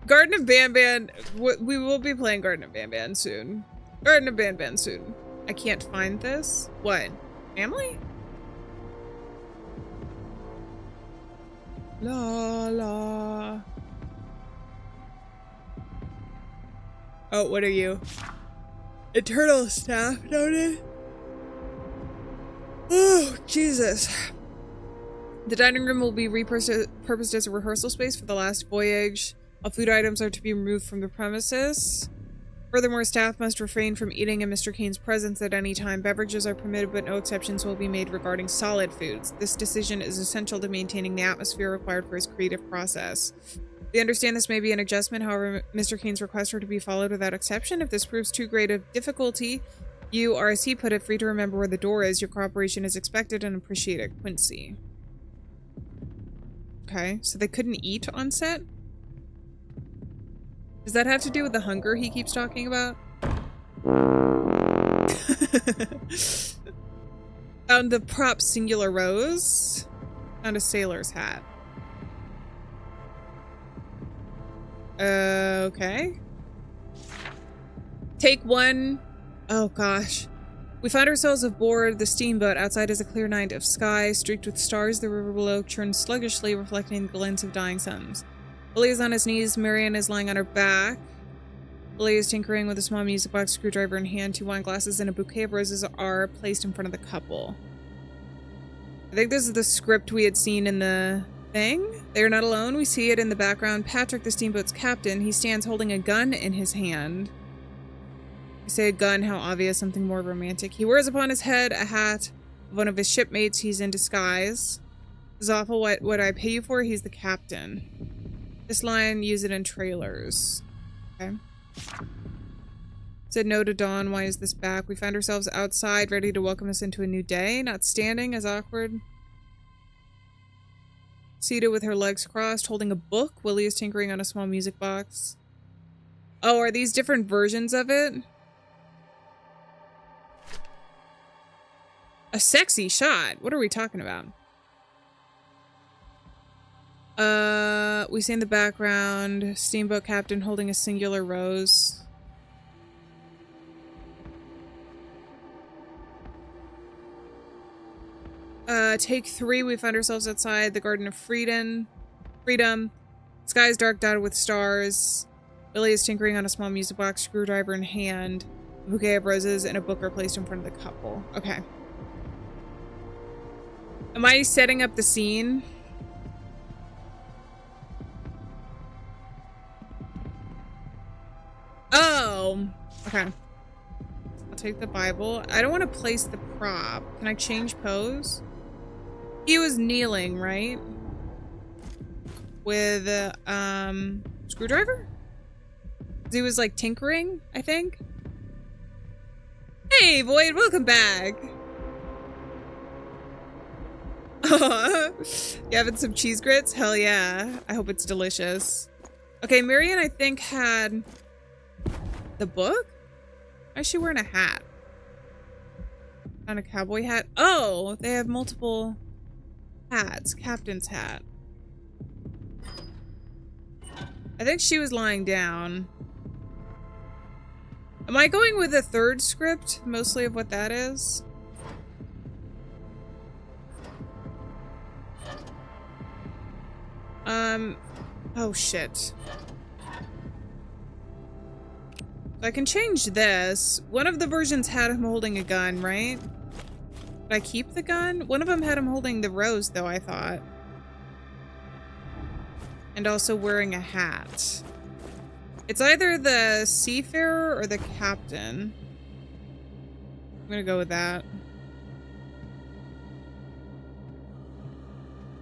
Garden of Banban. We will be playing Garden of Banban soon. Garden of Banban soon. I can't find this. What? Family? La la. Oh, what are you? Eternal staff noted? Oh, Jesus. The dining room will be repurposed as a rehearsal space for the last voyage. All food items are to be removed from the premises. Furthermore, staff must refrain from eating in Mr. Kane's presence at any time. Beverages are permitted, but no exceptions will be made regarding solid foods. This decision is essential to maintaining the atmosphere required for his creative process. We understand this may be an adjustment, however, Mr. Kane's requests are to be followed without exception. If this proves too great a difficulty, you are, as he put it, free to remember where the door is. Your cooperation is expected and appreciated. Quincy. Okay, so they couldn't eat on set? Does that have to do with the hunger he keeps talking about? Found the prop singular rose. Found a sailor's hat. Okay. Take one. Oh gosh. We find ourselves aboard the steamboat. Outside is a clear night of sky, streaked with stars. The river below churns sluggishly, reflecting the glints of dying suns. Willie is on his knees. Marianne is lying on her back. Willie is tinkering with a small music box, screwdriver in hand. 2 wine glasses and a bouquet of roses are placed in front of the couple. I think this is the script we had seen in the thing. They are not alone. We see it in the background. Patrick, the steamboat's captain, he stands holding a gun in his hand. I say a gun, how obvious, something more romantic. He wears upon his head a hat of one of his shipmates. He's in disguise. This is awful. What would I pay you for? He's the captain. This line, use it in trailers. Okay. Said no to dawn. Why is this back? We find ourselves outside, ready to welcome us into a new day. Not standing, as awkward. Seated with her legs crossed, holding a book. Willie is tinkering on a small music box. Oh, are these different versions of it? A sexy shot. What are we talking about? We see in the background steamboat captain holding a singular rose. Take 3. We find ourselves outside the Garden of Freedom. Sky is dark dotted with stars. Billy is tinkering on a small music box, screwdriver in hand. A bouquet of roses and a book are placed in front of the couple. Okay. Am I setting up the scene? Oh, okay. I'll take the Bible. I don't want to place the prop. Can I change pose? He was kneeling, right? With screwdriver? He was like tinkering, I think. Hey, Void, welcome back. You having some cheese grits? Hell yeah. I hope it's delicious. Okay, Marianne, I think, had the book? Why is she wearing a hat? On a cowboy hat? Oh, they have multiple hats. Captain's hat. I think she was lying down. Am I going with a third script? Mostly of what that is? Oh shit. I can change this. One of the versions had him holding a gun, right? Did I keep the gun? One of them had him holding the rose, though, I thought. And also wearing a hat. It's either the seafarer or the captain. I'm gonna go with that.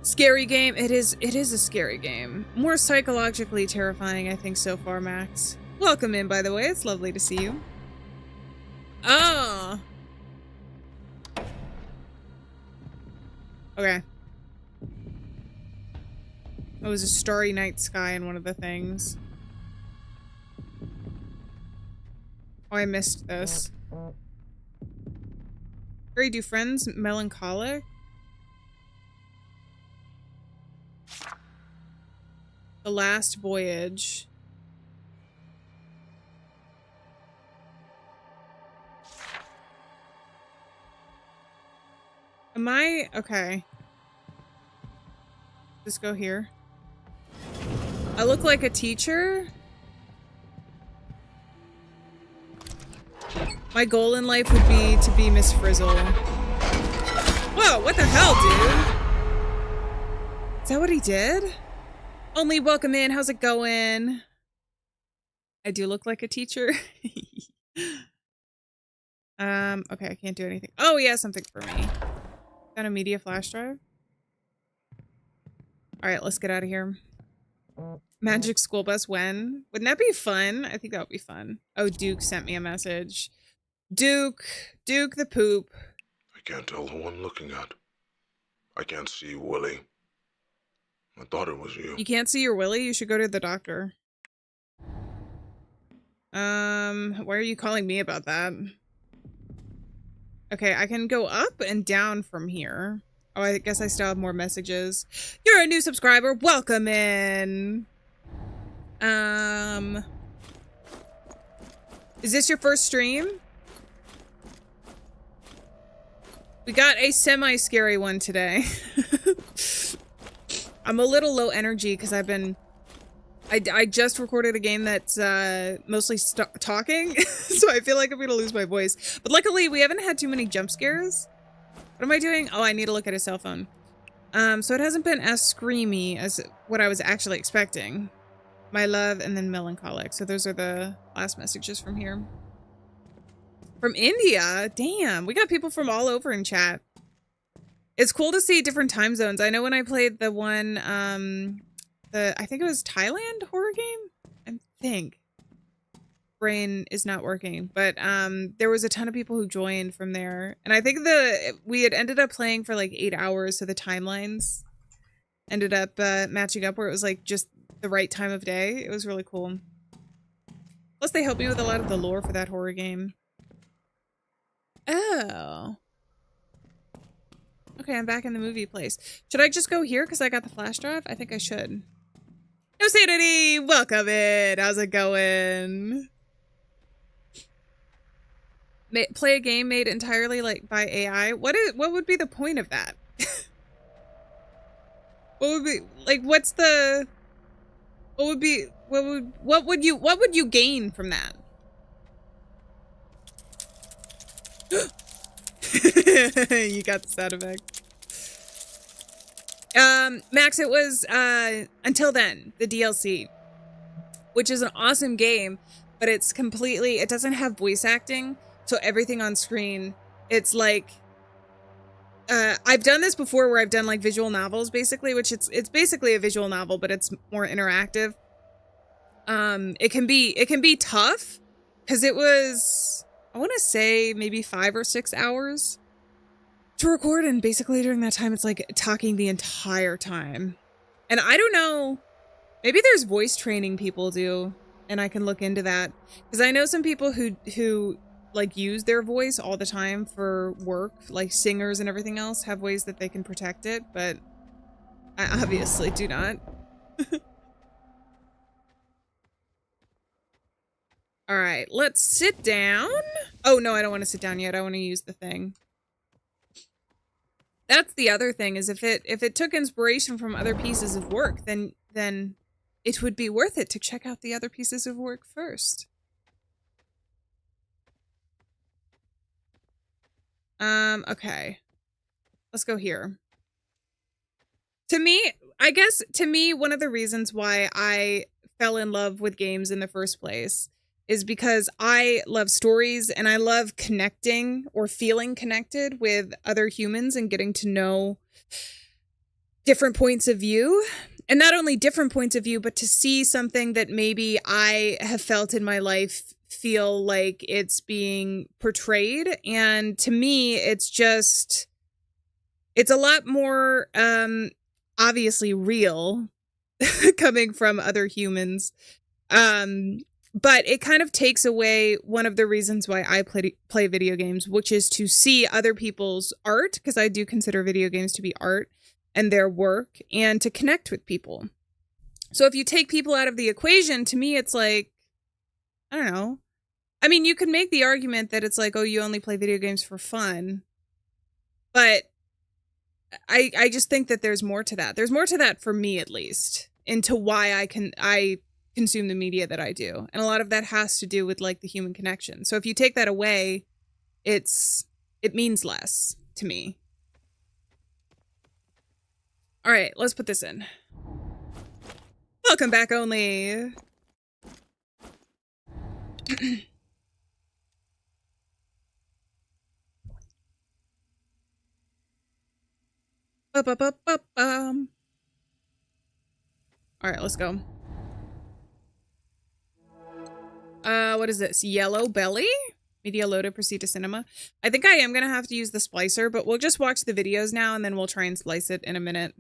Scary game. It is a scary game. More psychologically terrifying, I think, so far, Max. Welcome in, by the way. It's lovely to see you. Oh. Okay. It was a starry night sky in one of the things. Oh, I missed this. Harry, do friends melancholic? The Last Voyage. Am I? Okay. Just go here. I look like a teacher? My goal in life would be to be Miss Frizzle. Whoa, what the hell, dude? Is that what he did? Only welcome in. How's it going? I do look like a teacher. Okay, I can't do anything. Oh, yeah, something for me. Got a media flash drive? Alright, let's get out of here. Magic school bus when? Wouldn't that be fun? I think that would be fun. Oh, Duke sent me a message. Duke the poop. I can't tell who I'm looking at. I can't see Willie. I thought it was you. You can't see your Willie? You should go to the doctor. Why are you calling me about that? Okay, I can go up and down from here. Oh, I guess I still have more messages. You're a new subscriber. Welcome in. Is this your first stream? We got a semi-scary one today. I'm a little low energy because I just recorded a game that's mostly talking, so I feel like I'm gonna lose my voice. But luckily, we haven't had too many jump scares. What am I doing? Oh, I need to look at a cell phone. So it hasn't been as screamy as what I was actually expecting. My love and then melancholic. So those are the last messages from here. From India? Damn, we got people from all over in chat. It's cool to see different time zones. I know when I played the one, I think it was Thailand horror game? I think. Brain is not working. But there was a ton of people who joined from there. And I think we had ended up playing for like 8 hours, so the timelines ended up matching up where it was like just the right time of day. It was really cool. Plus they helped me with a lot of the lore for that horror game. Oh. Okay, I'm back in the movie place. Should I just go here because I got the flash drive? I think I should. No sanity! Welcome in! How's it going? Play a game made entirely like by AI? What would be the point of that? What would you gain from that? You got the sound effect. Max, it was Until Then, the DLC, which is an awesome game, but it doesn't have voice acting, so everything on screen, it's like I've done this before where I've done like visual novels basically, which it's basically a visual novel, but it's more interactive. It can be tough because it was, I want to say maybe 5 or 6 hours to record, and basically during that time it's like talking the entire time. And I don't know, maybe there's voice training people do, and I can look into that because I know some people who like use their voice all the time for work, like singers and everything else have ways that they can protect it, but I obviously do not. All right, let's sit down. Oh no, I don't want to sit down yet. I want to use the thing. That's the other thing, is if it took inspiration from other pieces of work, then it would be worth it to check out the other pieces of work first. Okay. Let's go here. To me, one of the reasons why I fell in love with games in the first place is because I love stories and I love connecting or feeling connected with other humans and getting to know different points of view. And not only different points of view, but to see something that maybe I have felt in my life feel like it's being portrayed. And to me, it's a lot more obviously real coming from other humans. But it kind of takes away one of the reasons why I play video games, which is to see other people's art, because I do consider video games to be art and their work, and to connect with people. So if you take people out of the equation, to me, it's like, I don't know. I mean, you can make the argument that it's like, oh, you only play video games for fun. But I just think that there's more to that. There's more to that for me, at least, into why I consume the media that I do. And a lot of that has to do with like the human connection. So if you take that away, it means less to me. All right, let's put this in. Welcome back only. All right, let's go. What is this? Yellow Belly? Media loaded, proceed to cinema. I think I am gonna have to use the splicer, but we'll just watch the videos now and then we'll try and splice it in a minute.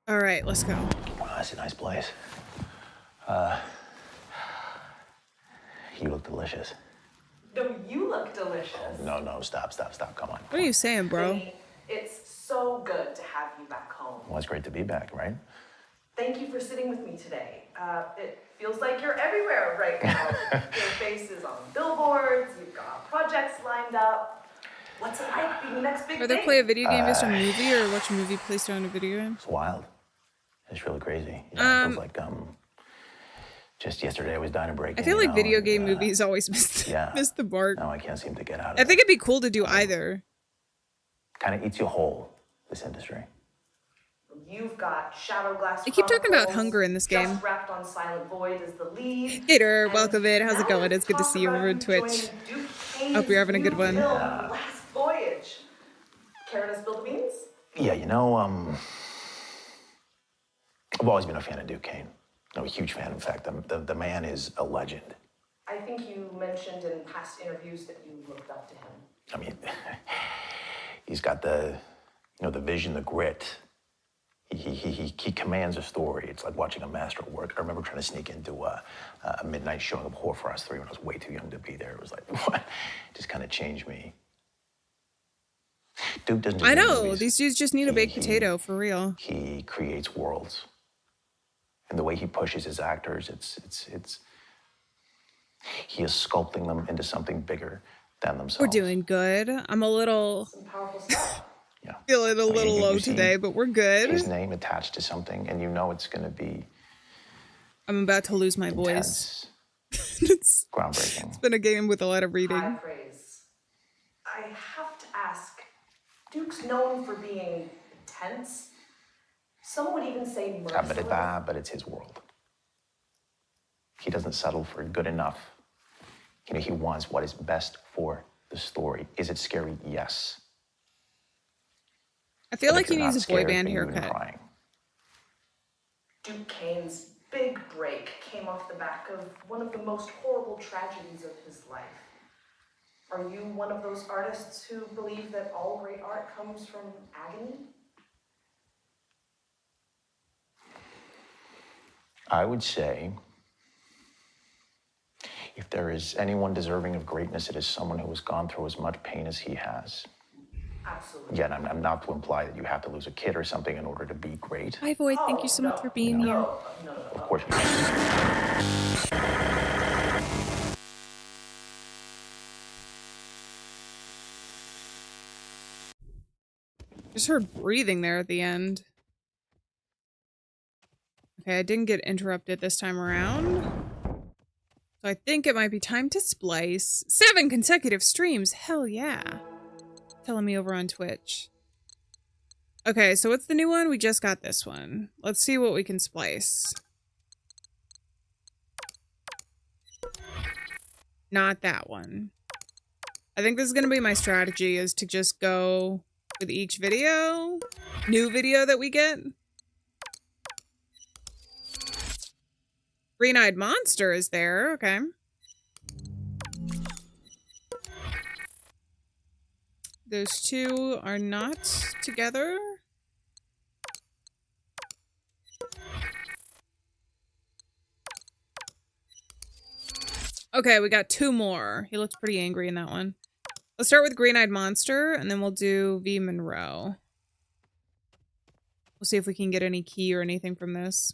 All right, let's go. Wow, that's a nice place. You look delicious. No, you look delicious. No, stop, come on. What are you saying, bro? Vinny, it's so good to have you back home. Well, it's great to be back, right? Thank you for sitting with me today. It feels like you're everywhere right now. Your face is on billboards, you've got projects lined up. What's it like being the next big thing? Rather play a video game based on a movie or watch a movie based on a video game? It's wild. It's really crazy. You know, it feels like, just yesterday I was dying to break. I feel like video game movies always miss the mark. No, I can't seem to get out of it. I think it'd be cool to do either. Kind of eats you whole, this industry. You've got Shadowglass. They keep talking about hunger in this game. Just wrapped on Silent Void as the lead. Hater, welcome in. How's it going? It's good to see you over on Twitch. Hope you're having a good one. Last Voyage. Care to spill the beans? Yeah, you know, I've always been a fan of Duke Kane. I'm a huge fan. In fact, the man is a legend. I think you mentioned in past interviews that you looked up to him. I mean, he's got the vision, the grit. He commands a story. It's like watching a master at work. I remember trying to sneak into a midnight showing of Horror for Us 3 when I was way too young to be there. It was like, what? It just kind of changed me. Duke doesn't just I make know. movies. These dudes just need a baked potato, for real. He creates worlds. And the way he pushes his actors, he is sculpting them into something bigger than themselves. We're doing good. I'm a little... Some powerful stuff. Yeah. Feeling a little low today, but we're good. His name attached to something, and you know it's going to be... I'm about to lose my voice. It's groundbreaking. It's been a game with a lot of reading. High praise. I have to ask, Duke's known for being intense. Some would even say merciless. But it's his world. He doesn't settle for good enough. You know, he wants what is best for the story. Is it scary? Yes. I feel But like if he you're needs not a boy scared, band then you're haircut. crying. Duke Kane's big break came off the back of one of the most horrible tragedies of his life. Are you one of those artists who believe that all great art comes from agony? I would say, if there is anyone deserving of greatness, it is someone who has gone through as much pain as he has. Absolutely. Yeah, and I'm not to imply that you have to lose a kid or something in order to be great. Hi, Void. Thank you so much for being here. Of course. Just heard breathing there at the end. Okay, I didn't get interrupted this time around. So I think it might be time to splice. 7 consecutive streams. Hell yeah. Telling me over on Twitch. Okay, so what's the new one? We just got this one. Let's see what we can splice. Not that one. I think this is going to be my strategy, is to just go with each video. New video that we get. Green-eyed monster is there. Okay. Those two are not together. Okay, we got 2 more. He looks pretty angry in that one. Let's start with Green-eyed monster, and then we'll do V. Monroe. We'll see if we can get any key or anything from this.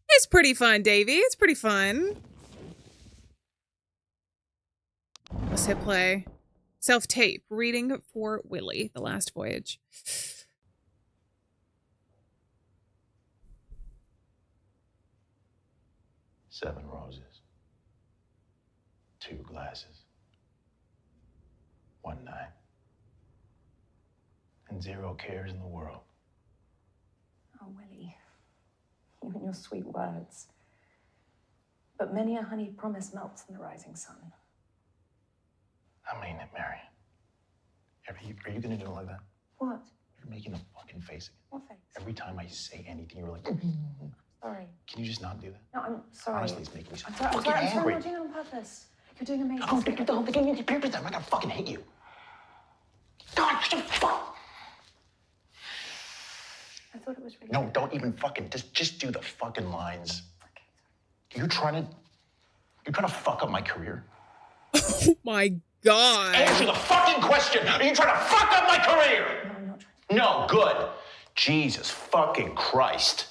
It's pretty fun, Davey. It's pretty fun. Let's hit play. Self-tape. Reading for Willie. The Last Voyage. Seven roses. 2 glasses. 1 night. And 0 cares in the world. Oh, Willie, you and your sweet words. But many a honeyed promise melts in the rising sun. I mean it, Mary. Are you gonna do it like that? What? You're making a fucking face again. What face? Every time I say anything, you're like, Sorry. can you just not do that? No, I'm sorry. Honestly, it's making me so I'm sorry. fucking I'm angry. not doing it on purpose. You're doing amazing. I don't think you're getting your papers down. I'm gonna fucking hit you. God, fuck. thought it was really. No, don't even fucking just do the fucking lines. Okay. You're trying to fuck up my career. Oh my god. Answer the fucking question. Are you trying to fuck up my career? No, I'm not trying. No, good. Jesus fucking Christ.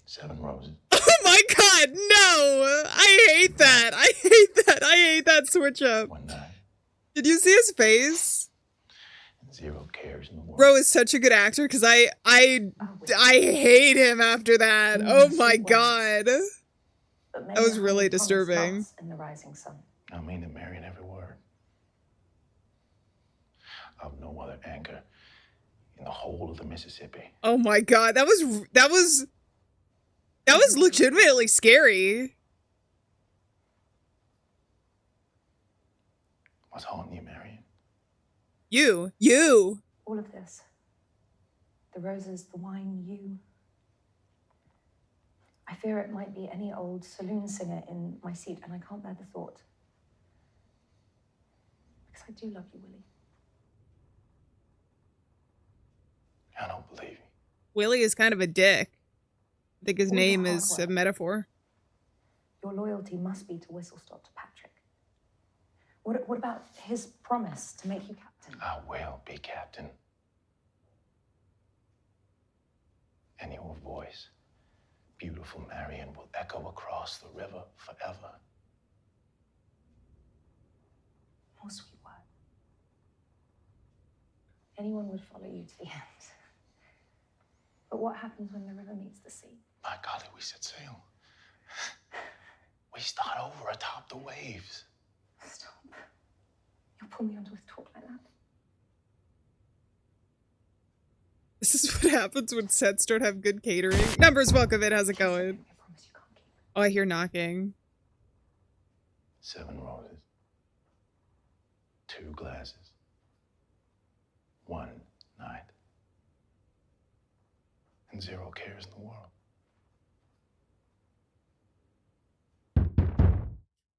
Seven roses. Oh my god, no! I hate that. I hate that. I hate that switch up. One night. Did you see his face? Zero cares in the world. Bro is such a good actor because I hate him after that. Oh my god. That was really disturbing. In the rising sun. I mean it, Marion, every word. I've no other anchor in the whole of the Mississippi. Oh my god, that was legitimately scary. What's haunting you, Marion? You. All of this. The roses, the wine, you. I fear it might be any old saloon singer in my seat, and I can't bear the thought. Because I do love you, Willie. I don't believe you. Willie is kind of a dick. I think his name is a metaphor. Your loyalty must be to Whistlestop, to Patrick. What about his promise to make you captain? I will be captain. And your voice, beautiful Marion, will echo across the river forever. More sweet word. Anyone would follow you to the end. But what happens when the river meets the sea? My golly, we set sail. We start over atop the waves. Stop. You'll pull me onto a talk like that. This is what happens when sets don't have good catering. Numbers, welcome in. How's it going? Oh, I hear knocking. 7 roses. 2 glasses. 1 night. And 0 cares in the world.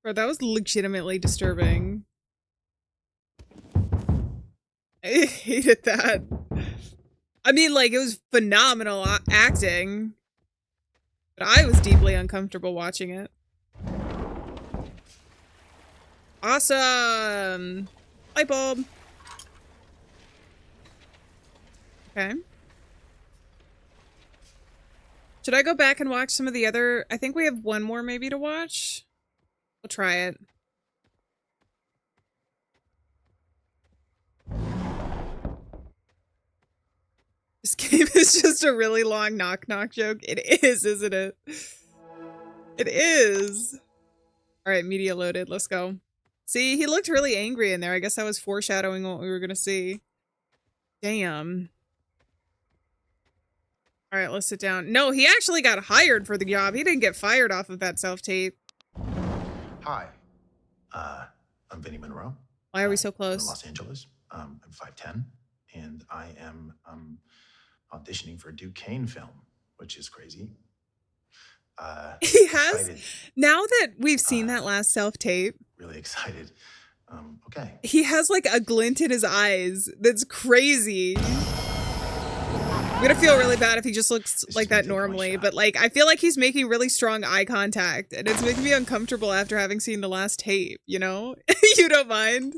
Bro, that was legitimately disturbing. I hated that. I mean, like, it was phenomenal acting. But I was deeply uncomfortable watching it. Awesome! Light bulb. Okay. Should I go back and watch some of the other... I think we have one more maybe to watch. We'll try it. This game is just a really long knock-knock joke. It is, isn't it? It is. All right, media loaded. Let's go. See, he looked really angry in there. I guess that was foreshadowing what we were going to see. Damn. All right, let's sit down. No, he actually got hired for the job. He didn't get fired off of that self-tape. Hi. I'm Vinny Monroe. Why are we so I'm close? in Los Angeles. I'm 5'10", and I am auditioning for a Duquesne film, which is crazy. He has, excited. now that we've seen that last self-tape, Really excited. Okay. he has like a glint in his eyes that's crazy. I'm gonna feel really bad if he just looks like that normally, but like I feel like he's making really strong eye contact and it's making me uncomfortable after having seen the last tape, you know? You don't mind?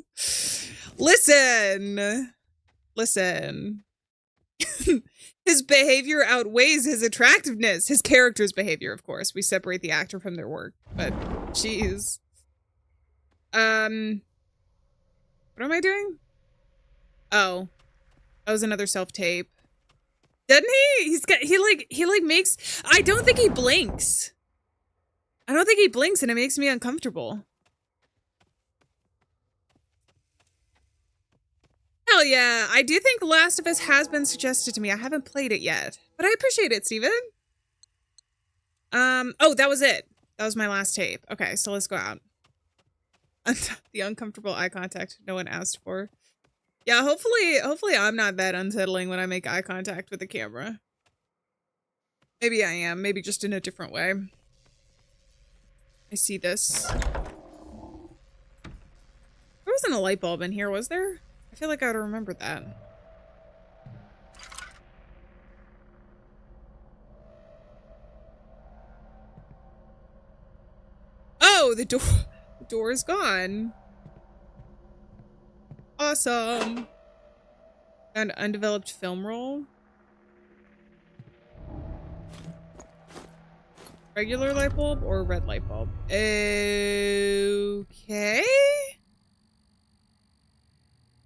Listen. His behavior outweighs his attractiveness. His character's behavior, of course. We separate the actor from their work, but jeez. What am I doing? Oh, that was another self-tape. Doesn't he? He like makes, I don't think he blinks. I don't think he blinks and it makes me uncomfortable. Hell yeah. I do think Last of Us has been suggested to me. I haven't played it yet, but I appreciate it, Steven. Oh, that was it. That was my last tape. Okay, so let's go out. The uncomfortable eye contact no one asked for. Yeah, hopefully I'm not that unsettling when I make eye contact with the camera. Maybe I am, maybe just in a different way. I see this. wasn't a light bulb in here, was there? I feel like I would remember that. Oh, the door is gone. Awesome. An undeveloped film roll. Regular light bulb or red light bulb? Okay.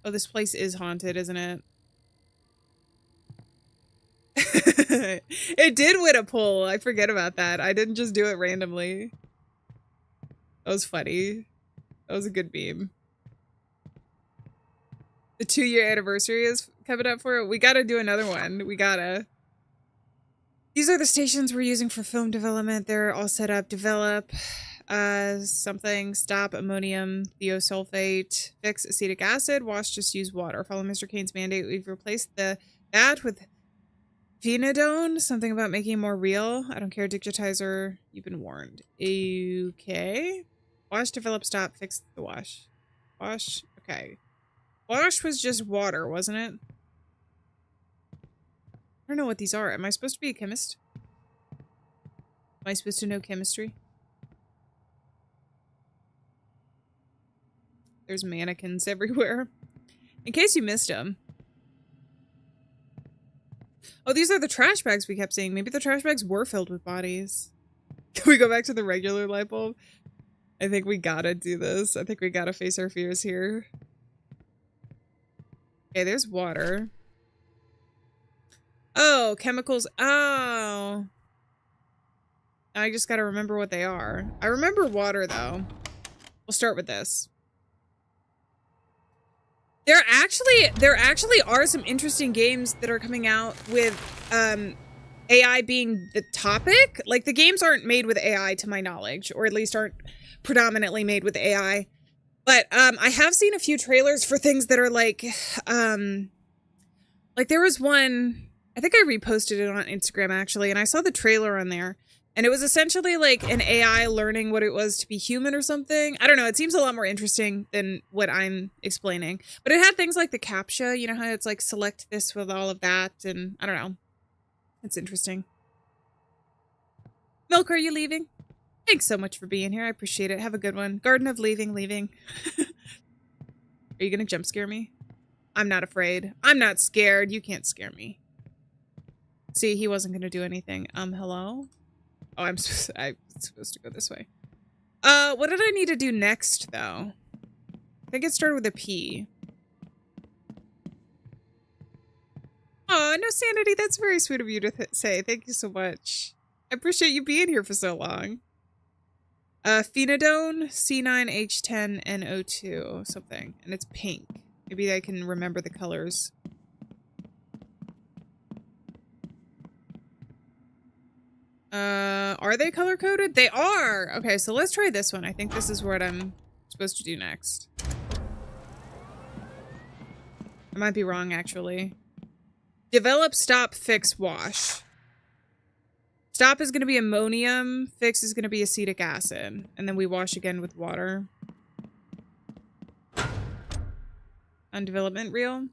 Oh, this place is haunted, isn't it? It did win a poll. I forget about that. I didn't just do it randomly. That was funny. That was a good meme. The 2-year anniversary is coming up for it. We gotta do another one. We gotta. These are the stations we're using for film development. They're all set up. Develop something. Stop ammonium thiosulfate. Fix acetic acid. Wash, just use water. Follow Mr. Kane's mandate. We've replaced that with phenidone. Something about making it more real. I don't care. Digitizer. You've been warned. Okay. Wash, develop, stop, fix the wash. Wash. Okay. Wash was just water, wasn't it? I don't know what these are. Am I supposed to be a chemist? Am I supposed to know chemistry? There's mannequins everywhere. In case you missed them. Oh, these are the trash bags we kept seeing. Maybe the trash bags were filled with bodies. Can we go back to the regular light bulb? I think we gotta do this. I think we gotta face our fears here. Okay, there's water. Oh, chemicals. Oh. I just gotta remember what they are. I remember water, though. We'll start with this. There actually are some interesting games that are coming out with AI being the topic. Like, the games aren't made with AI, to my knowledge, or at least aren't predominantly made with AI. But I have seen a few trailers for things that are like there was one, I think I reposted it on Instagram actually, and I saw the trailer on there, and it was essentially like an AI learning what it was to be human or something. I don't know, it seems a lot more interesting than what I'm explaining. But it had things like the CAPTCHA, you know how it's like select this with all of that, and I don't know. It's interesting. Milk, are you leaving? Thanks so much for being here. I appreciate it. Have a good one. Garden of leaving. Are you gonna jump scare me? I'm not afraid. I'm not scared. You can't scare me. See, he wasn't gonna do anything. Hello? Oh, I'm supposed to go this way. What did I need to do next, though? I think it started with a P. Oh, no sanity. That's very sweet of you to say. Thank you so much. I appreciate you being here for so long. Phenidone, C9H10NO2, something. And it's pink. Maybe I can remember the colors. Are they color-coded? They are! Okay, so let's try this one. I think this is what I'm supposed to do next. I might be wrong, actually. Develop, stop, fix, wash. Stop is going to be ammonium. Fix is going to be acetic acid. And then we wash again with water. On development reel.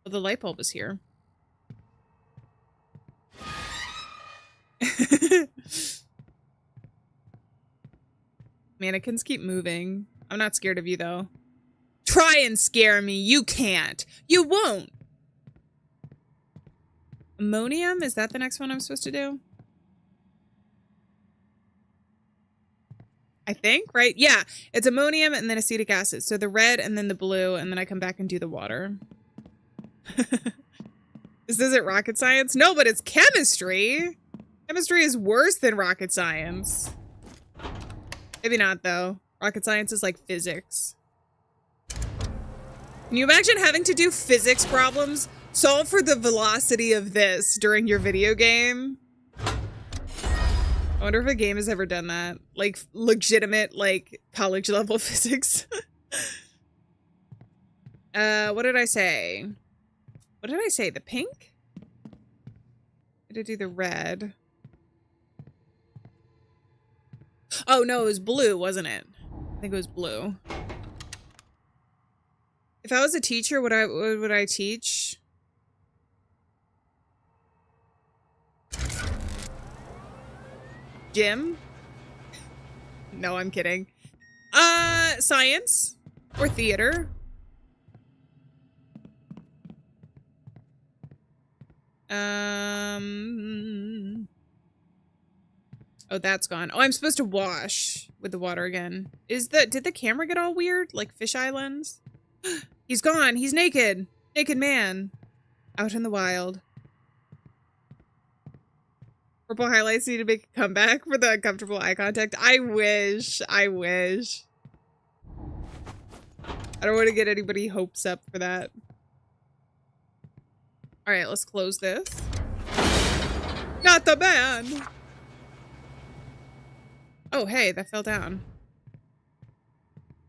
Oh, the light bulb is here. Mannequins keep moving. I'm not scared of you, though. Try and scare me. You can't. You won't. Ammonium? Is that the next one I'm supposed to do? I think, right? Yeah, it's ammonium and then acetic acid. So the red and then the blue, and then I come back and do the water. This isn't rocket science? No, but it's chemistry. Chemistry is worse than rocket science. Maybe not, though. Rocket science is like physics. Can you imagine having to do physics problems? Solve for the velocity of this during your video game? I wonder if a game has ever done that. Like, legitimate, like, college level physics. What did I say? What did I say? The pink? Did I do the red? Oh, no, it was blue, wasn't it? I think it was blue. If I was a teacher, what would I teach? Gym? No, I'm kidding. Science or theater. Oh, that's gone. Oh, I'm supposed to wash with the water again. Did the camera get all weird? Like fisheye lens? He's gone. He's naked. Naked man. Out in the wild. Purple highlights need to make a comeback for the uncomfortable eye contact. I wish. I wish. I don't want to get anybody hopes up for that. All right, let's close this. Not the man. Oh, hey, that fell down.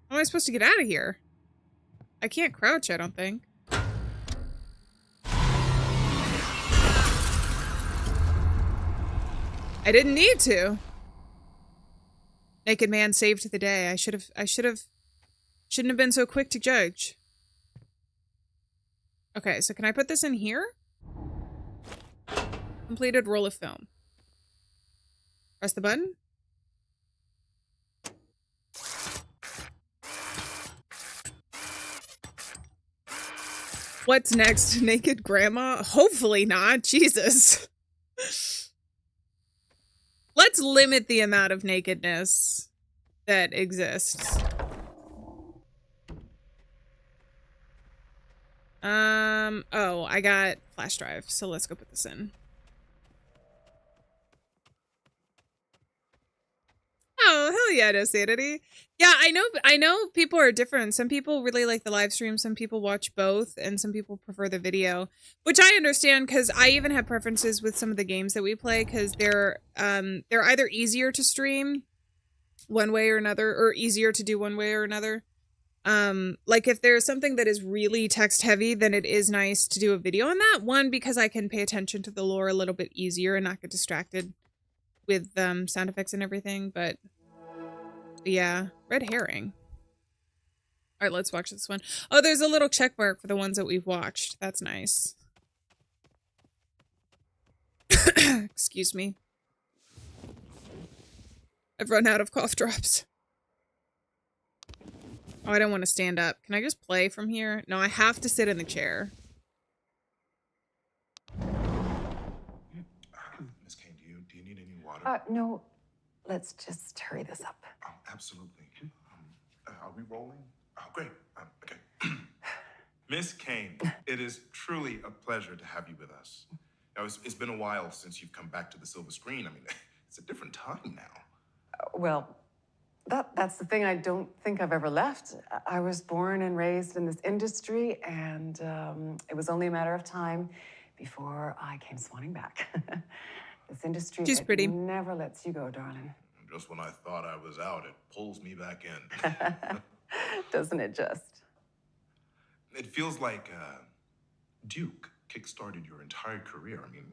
How am I supposed to get out of here? I can't crouch, I don't think. I didn't need to. Naked man saved the day. Shouldn't have been so quick to judge. Okay, so can I put this in here? Completed roll of film. Press the button. What's next? Naked grandma? Hopefully not. Jesus. Let's limit the amount of nakedness that exists. Oh, I got flash drive, so let's go put this in. Oh, hell yeah, no sanity. Yeah, I know people are different. Some people really like the live stream, some people watch both, and some people prefer the video, which I understand because I even have preferences with some of the games that we play because they're either easier to stream one way or another, or easier to do one way or another. Like if there's something that is really text heavy, then it is nice to do a video on that. One, because I can pay attention to the lore a little bit easier and not get distracted with sound effects and everything, but yeah, red herring. All right, let's watch this one. Oh, there's a little check mark for the ones that we've watched. That's nice. Excuse me. I've run out of cough drops. Oh, I don't want to stand up. Can I just play from here? No, I have to sit in the chair. Miss Kane, do you need any water? No. Let's just hurry this up. Oh, absolutely. Are we rolling? Oh, great. Okay. Miss Kane, it is truly a pleasure to have you with us. Now, it's been a while since you've come back to the silver screen. I mean, it's a different time now. Well, that's the thing. I don't think I've ever left. I was born and raised in this industry, and it was only a matter of time before I came swanning back. This industry She's pretty. Never lets you go, darling. Just when I thought I was out, it pulls me back in. Doesn't it just? It feels like Duke kickstarted your entire career. I mean,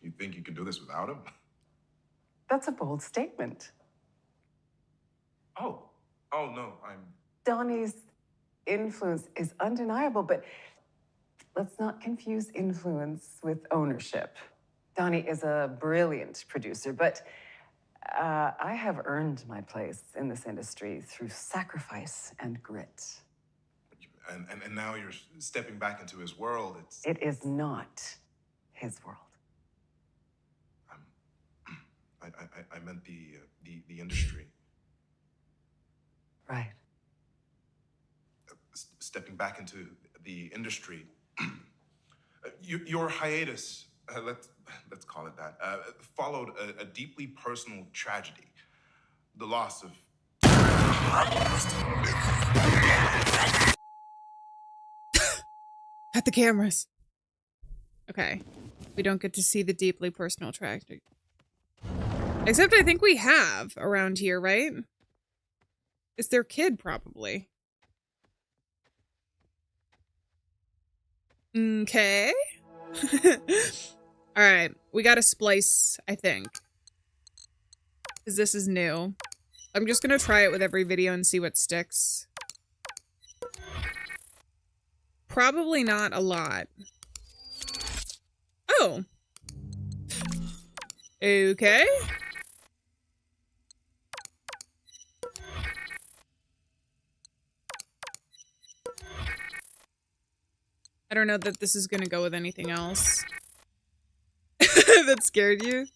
you think you can do this without him? That's a bold statement. Oh no, Donnie's influence is undeniable, but let's not confuse influence with ownership. Donnie is a brilliant producer, but I have earned my place in this industry through sacrifice and grit. And now you're stepping back into his world. It is not his world. I meant the industry. Right. Stepping back into the industry. Your hiatus, let's call it that, followed a deeply personal tragedy. The loss of... At the cameras. Okay. We don't get to see the deeply personal tragedy. Except I think we have around here, right? It's their kid, probably. Okay. All right. We got to splice, I think. Because this is new. I'm just going to try it with every video and see what sticks. probably not a lot. Oh. Okay. I don't know that this is gonna go with anything else. That scared you?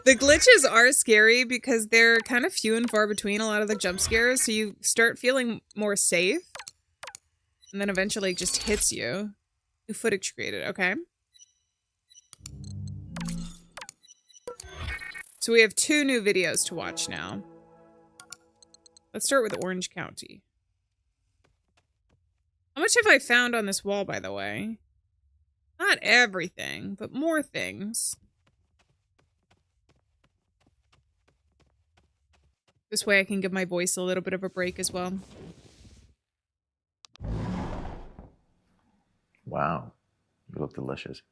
The glitches are scary because they're kind of few and far between, a lot of the jump scares, so you start feeling more safe. And then eventually it just hits you. New footage created, okay. So we have 2 new videos to watch now. Let's start with Orange County. How much have I found on this wall, by the way? Not everything, but more things. This way I can give my voice a little bit of a break as well. Wow, you look delicious.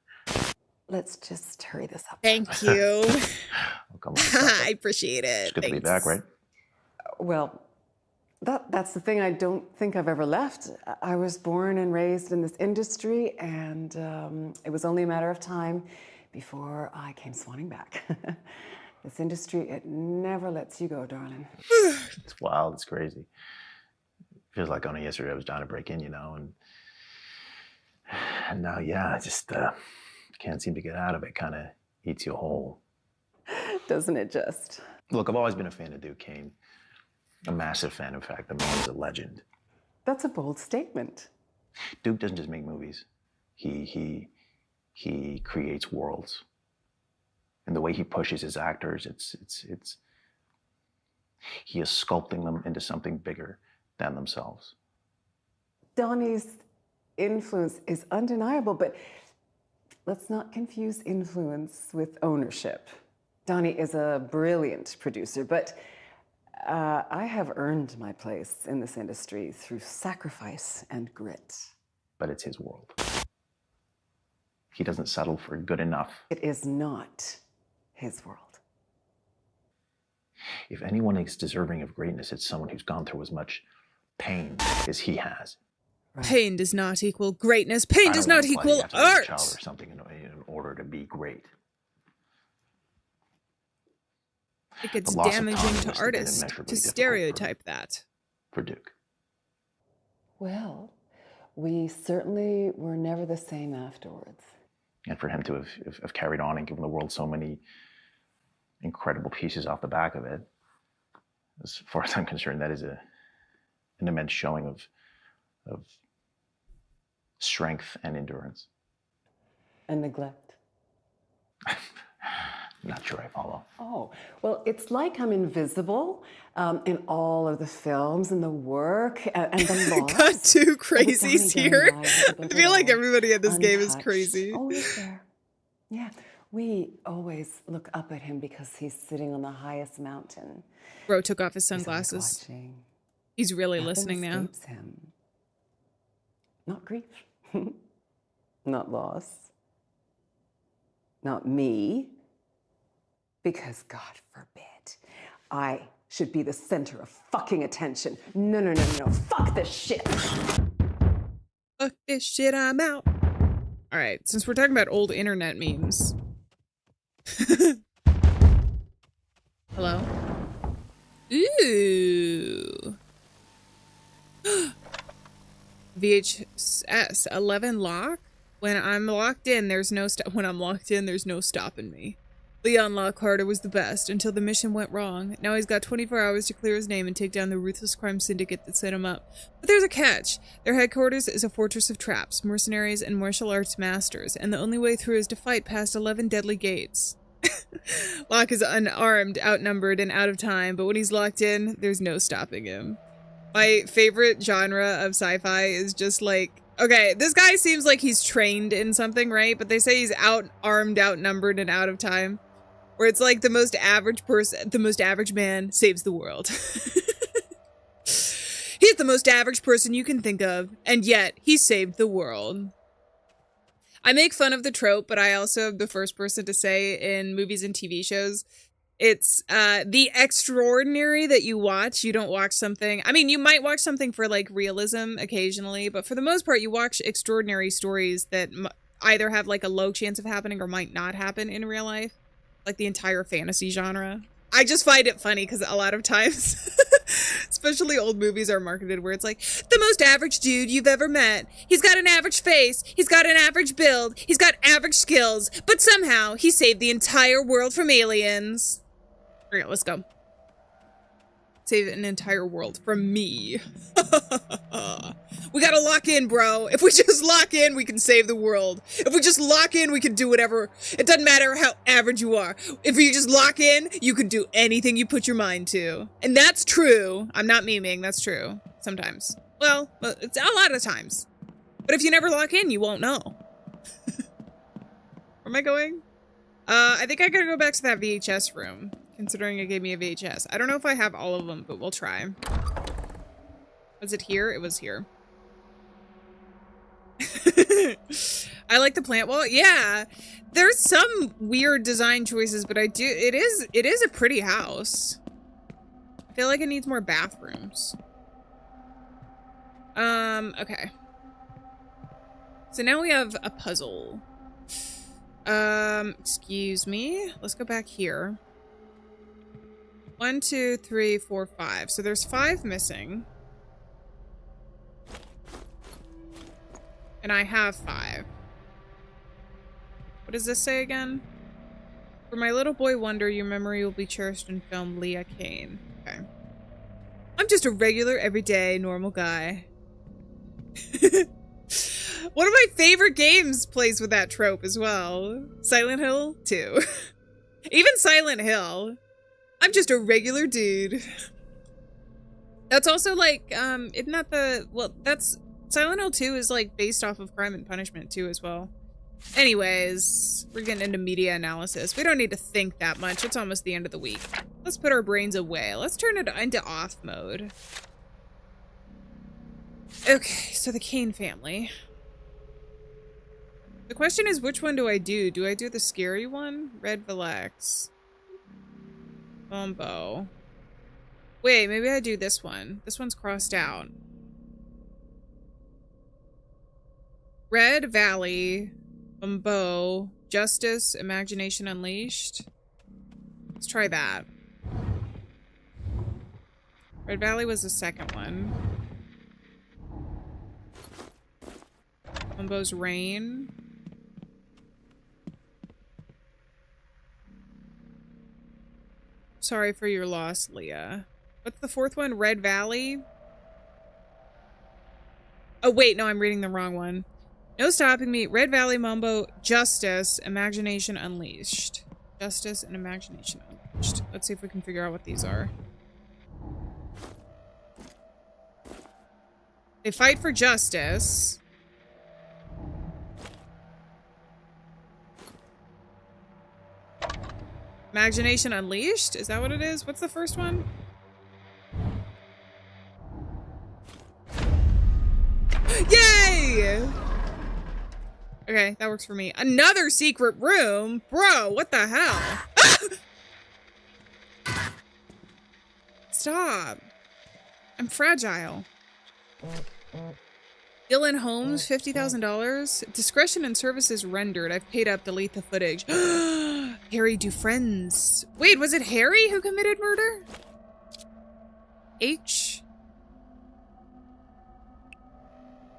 Let's just hurry this up. Thank you. Oh, come on. I appreciate it. It's good to be Thanks. back, right? Well, that's the thing I don't think I've ever left. I was born and raised in this industry, and it was only a matter of time before I came swanning back. This industry, it never lets you go, darling. It's wild. It's crazy. Feels like only yesterday I was trying to break in, you know, and now, yeah, I just can't seem to get out of it. Kind of eats you whole. Doesn't it just? Look, I've always been a fan of Duke Kane. A massive fan, in fact. The man is a legend. That's a bold statement. Duke doesn't just make movies. He creates worlds. And the way he pushes his actors, it's he is sculpting them into something bigger than themselves. Donnie's influence is undeniable, but let's not confuse influence with ownership. Donnie is a brilliant producer, but I have earned my place in this industry through sacrifice and grit. But it's his world. He doesn't settle for good enough. It is not his world. If anyone is deserving of greatness, it's someone who's gone through as much pain as he has. Right. Pain does not equal greatness. Pain does not equal art. A child or something in order to be great. It gets damaging to artists to stereotype that. For Duke. Well, we certainly were never the same afterwards. And for him to have carried on and given the world so many incredible pieces off the back of it, as far as I'm concerned, that is an immense showing of strength and endurance. And neglect. Not sure I follow. Oh, well, it's like I'm invisible in all of the films and the work and the loss. Got 2 crazies here. I feel like everybody in this game is crazy. Always there. Yeah, we always look up at him because he's sitting on the highest mountain. Bro took off his sunglasses. He's really listening now. Escapes him. Not grief. Not loss. Not me. Because, God forbid, I should be the center of fucking attention. No, no, no, no, no. Fuck this shit. Fuck this shit, I'm out. All right, since we're talking about old internet memes. Hello? Ooh. VHS 11 lock? When I'm locked in, there's no stopping me. Leon Lockharter was the best until the mission went wrong. Now he's got 24 hours to clear his name and take down the ruthless crime syndicate that set him up. But there's a catch. Their headquarters is a fortress of traps, mercenaries, and martial arts masters, and the only way through is to fight past 11 deadly gates. Locke is unarmed, outnumbered, and out of time, but when he's locked in, there's no stopping him. My favorite genre of sci-fi is just like, okay, this guy seems like he's trained in something, right? But they say he's armed, outnumbered, and out of time. Where it's like the most average man saves the world. He's the most average person you can think of, and yet he saved the world. I make fun of the trope, but I also am the first person to say in movies and TV shows, It's the extraordinary that you watch. You don't watch something. I mean, you might watch something for like realism occasionally, but for the most part, you watch extraordinary stories that either have like a low chance of happening or might not happen in real life, like the entire fantasy genre. I just find it funny because a lot of times, especially old movies are marketed where it's like, the most average dude you've ever met. He's got an average face. He's got an average build. He's got average skills. But somehow he saved the entire world from aliens. All right, let's go. Save an entire world from me. We gotta lock in, bro. If we just lock in, we can save the world. If we just lock in, we can do whatever. It doesn't matter how average you are. If you just lock in, you can do anything you put your mind to. And that's true. I'm not memeing. That's true. Sometimes. Well, it's a lot of times. But if you never lock in, you won't know. Where am I going? I think I gotta go back to that VHS room, considering it gave me a VHS. I don't know if I have all of them, but we'll try. Was it here? It was here. I like the plant wall. Yeah, there's some weird design choices, but it is a pretty house. I feel like it needs more bathrooms. Okay. So now we have a puzzle. Excuse me. Let's go back here. 1, 2, 3, 4, 5. So there's 5 missing. And I have 5. What does this say again? For my little boy wonder, your memory will be cherished in film, Leah Kane. Okay. I'm just a regular, everyday, normal guy. One of my favorite games plays with that trope as well. Silent Hill 2. Even Silent Hill. I'm just a regular dude. That's also like, isn't that the, well, that's, Silent Hill 2 is like based off of Crime and Punishment 2 as well. Anyways, we're getting into media analysis. We don't need to think that much. It's almost the end of the week. Let's put our brains away. Let's turn it into off mode. Okay, so the Kane family. The question is, which one do I do? Do I do the scary one? Red Vilex. Bombo. Wait, maybe I do this one. This one's crossed out. Red Valley. Bombo. Justice. Imagination Unleashed. Let's try that. Red Valley was the second one. Bombo's Rain. Sorry for your loss, Leah. What's the fourth one? Red Valley? Oh, wait. No, I'm reading the wrong one. No stopping me. Red Valley, Mambo, Justice, Imagination Unleashed. Justice and Imagination Unleashed. Let's see if we can figure out what these are. They fight for justice. Imagination Unleashed? Is that what it is? What's the first one? Yay! Okay, that works for me. Another secret room? Bro, what the hell? Ah! Stop. I'm fragile. Dylan Holmes, $50,000. Discretion and services rendered. I've paid up. Delete the footage. Harry Dufresne's. Wait, was it Harry who committed murder? H.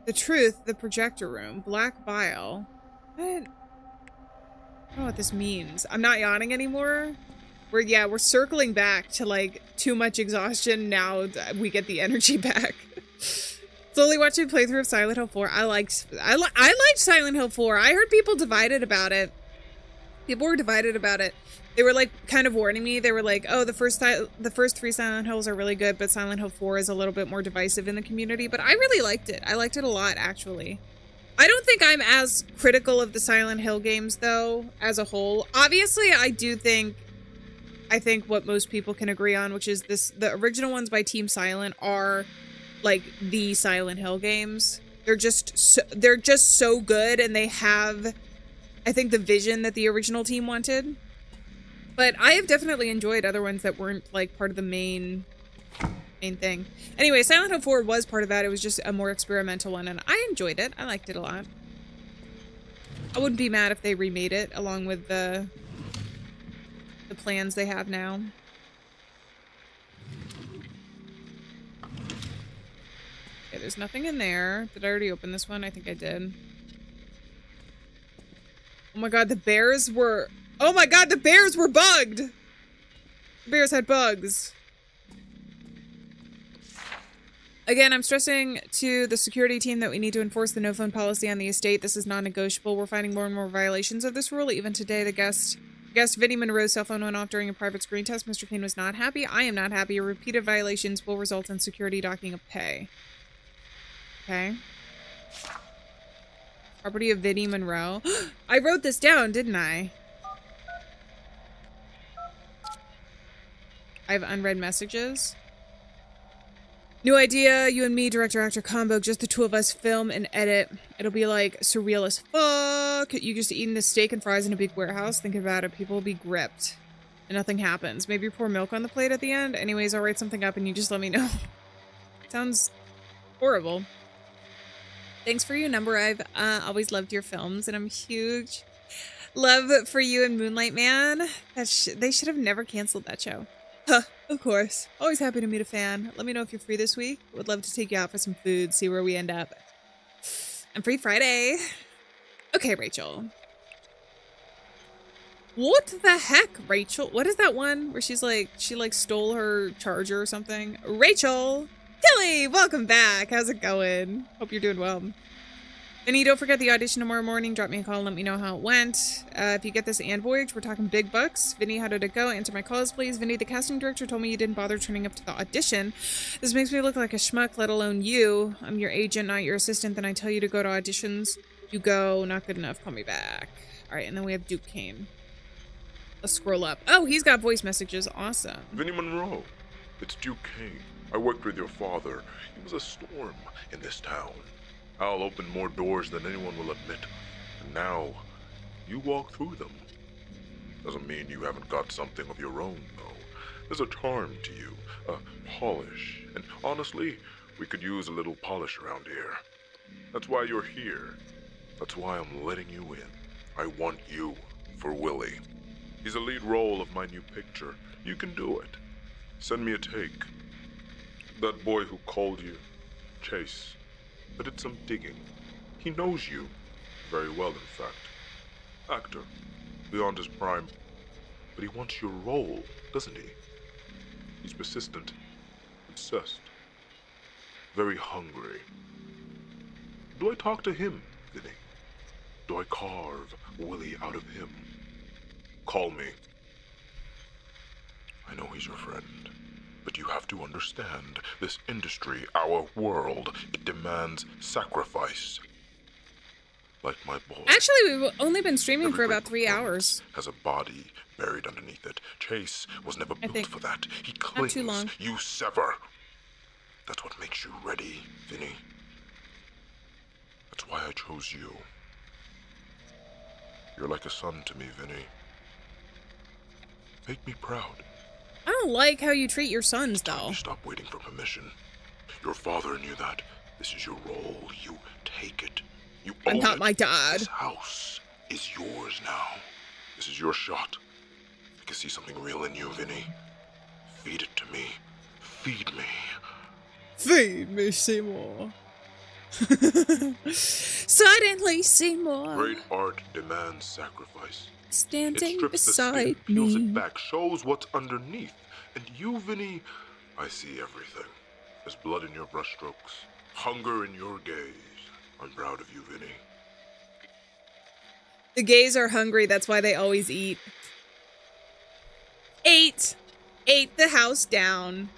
The Truth, the projector room. Black Bile. What? I don't know what this means. I'm not yawning anymore. We're circling back to like too much exhaustion. Now we get the energy back. Slowly watching a playthrough of Silent Hill 4. I liked Silent Hill 4. I heard people divided about it. People were divided about it. They were like kind of warning me. They were like, "Oh, the first 3 Silent Hills are really good, but Silent Hill 4 is a little bit more divisive in the community." But I really liked it. I liked it a lot, actually. I don't think I'm as critical of the Silent Hill games though, as a whole. Obviously, I think what most people can agree on, which is the original ones by Team Silent are like the Silent Hill games. They're just so good, and they have, I think, the vision that the original team wanted. But I have definitely enjoyed other ones that weren't like part of the main thing. Anyway, Silent Hill 4 was part of that. It was just a more experimental one, and I enjoyed it. I liked it a lot. I wouldn't be mad if they remade it along with the plans they have now. Okay, there's nothing in there. Did I already open this one? I think I did. Oh my god, the bears were... Oh my god, the bears were bugged! The bears had bugs. Again, I'm stressing to the security team that we need to enforce the no-phone policy on the estate. This is non-negotiable. We're finding more and more violations of this rule. Even today, the guest Vinnie Monroe's cell phone went off during a private screen test. Mr. Kane was not happy. I am not happy. Repeated violations will result in security docking of pay. Okay. Property of Vinnie Monroe. I wrote this down, didn't I? I have unread messages. New idea, you and me, director-actor combo, just the two of us, film and edit. It'll be like surreal as fuck. You just eating this steak and fries in a big warehouse. Think about it, people will be gripped. And nothing happens. Maybe pour milk on the plate at the end. Anyways, I'll write something up and you just let me know. Sounds horrible. Thanks for your number. I've always loved your films and I'm huge love for you and Moonlight Man. They should have never canceled that show. Huh, of course. Always happy to meet a fan. Let me know if you're free this week. Would love to take you out for some food, see where we end up. I'm free Friday. Okay, Rachel. What the heck, Rachel? What is that one where she's like, she like stole her charger or something? Rachel! Tilly, welcome back. How's it going? Hope you're doing well. Vinny, don't forget the audition tomorrow morning. Drop me a call and let me know how it went. If you get this and voyage, we're talking big bucks. Vinny, how did it go? Answer my calls, please. Vinny, the casting director told me you didn't bother turning up to the audition. This makes me look like a schmuck, let alone you. I'm your agent, not your assistant. Then I tell you to go to auditions. You go. Not good enough. Call me back. All right, and then we have Duke Kane. Let's scroll up. Oh, he's got voice messages. Awesome. Vinnie Monroe. It's Duke Kane. I worked with your father. He was a storm in this town. I'll open more doors than anyone will admit. And now, you walk through them. Doesn't mean you haven't got something of your own, though. There's a charm to you, a polish. And honestly, we could use a little polish around here. That's why you're here. That's why I'm letting you in. I want you for Willie. He's a lead role of my new picture. You can do it. Send me a take. That boy who called you, Chase. I did some digging. He knows you. Very well, in fact. Actor. Beyond his prime. But he wants your role, doesn't he? He's persistent. Obsessed. Very hungry. Do I talk to him, Vinny? Do I carve Willie out of him? Call me. I know he's your friend. But you have to understand, this industry, our world, it demands sacrifice. Like my boy. Actually, we've only been streaming for about 3 hours. Has a body buried underneath it. Chase was never built for that. He clings. Not too long. You sever. That's what makes you ready, Vinny. That's why I chose you. You're like a son to me, Vinny. Make me proud. I don't like how you treat your sons, though. Stop waiting for permission. Your father knew that. This is your role. You take it. You own I'm not it. my dad. This house is yours now. This is your shot. I can see something real in you, Vinny. Feed it to me. Feed me. Feed me, Seymour. Suddenly, Seymour. Great art demands sacrifice. Standing it strips beside the skin, peels me. it back, shows what's underneath. And you, Vinny, I see everything. There's blood in your brushstrokes, hunger in your gaze. I'm proud of you, Vinny. The gays are hungry, that's why they always eat. Ate the house down.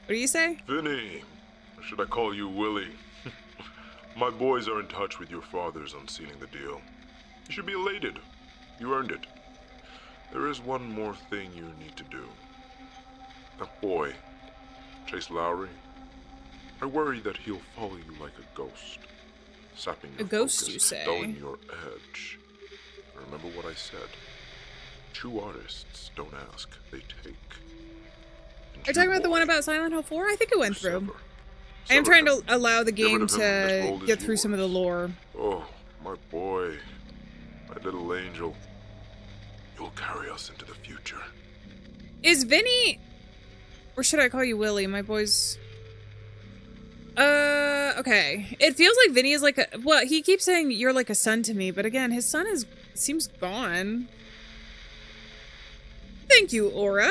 What do you say? Vinny, or should I call you Willie? My boys are in touch with your fathers on sealing the deal. You should be elated. You earned it. There is one more thing you need to do. That boy, Chase Lowry, I worry that he'll follow you like a ghost, sapping your ghost, focus, you say? dulling your edge. Remember what I said. True artists don't ask, they take. Are you talking about the one about Silent Hill 4? I think it went through. I am trying to allow the game to get through some of the lore. Oh, my boy. My little angel. You'll carry us into the future. Is Vinny... Or should I call you Willie? My boy's... Okay. It feels like Vinny is like a... Well, he keeps saying you're like a son to me, but again, his son seems gone. Thank you, Aura.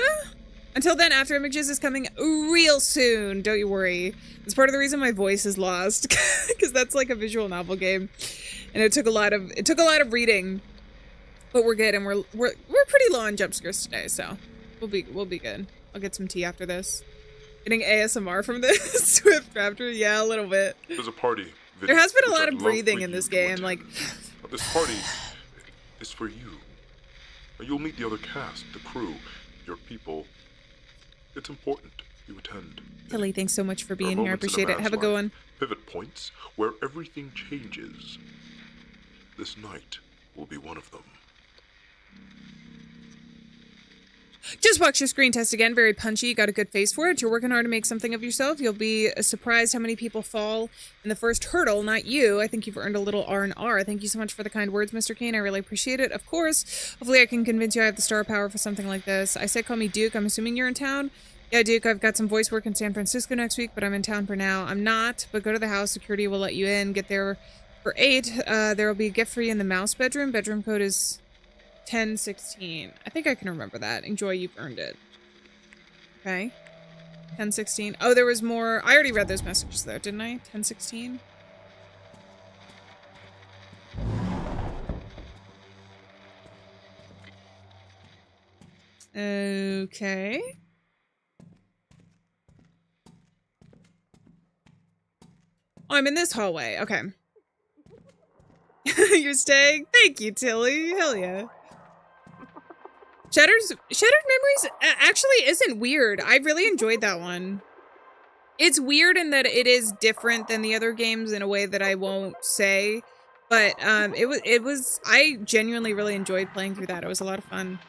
Until then, After Images is coming real soon. Don't you worry. It's part of the reason my voice is lost, because that's like a visual novel game, and it took a lot of reading, but we're good, and we're pretty low on jump scares today, so we'll be good. I'll get some tea after this. Getting ASMR from this Swift Raptor, yeah, a little bit. There's a party. There has been a lot of breathing in this game, like. This party is for you. You'll meet the other cast, the crew, your people. It's important you attend. Tilly, thanks so much for being here. I appreciate it. Have a good one. Pivot points where everything changes. This night will be one of them. Just watch your screen test again. Very punchy. You got a good face for it. You're working hard to make something of yourself. You'll be surprised how many people fall in the first hurdle, not you. I think you've earned a little R&R. Thank you so much for the kind words, Mr. Kane. I really appreciate it. Of course. Hopefully I can convince you I have the star power for something like this. I said call me Duke. I'm assuming you're in town. Yeah, Duke, I've got some voice work in San Francisco next week, but I'm in town for now. I'm not, but go to the house. Security will let you in. Get there for 8. There will be a gift for you in the mouse bedroom. Bedroom code is 1016. I think I can remember that. Enjoy, you've earned it. Okay. 1016. Oh, there was more. I already read those messages though, didn't I? 1016. Okay. Oh, I'm in this hallway. Okay. You're staying? Thank you, Tilly. Hell yeah. Shattered Memories actually isn't weird. I really enjoyed that one. It's weird in that it is different than the other games in a way that I won't say, but it was I genuinely really enjoyed playing through that. It was a lot of fun.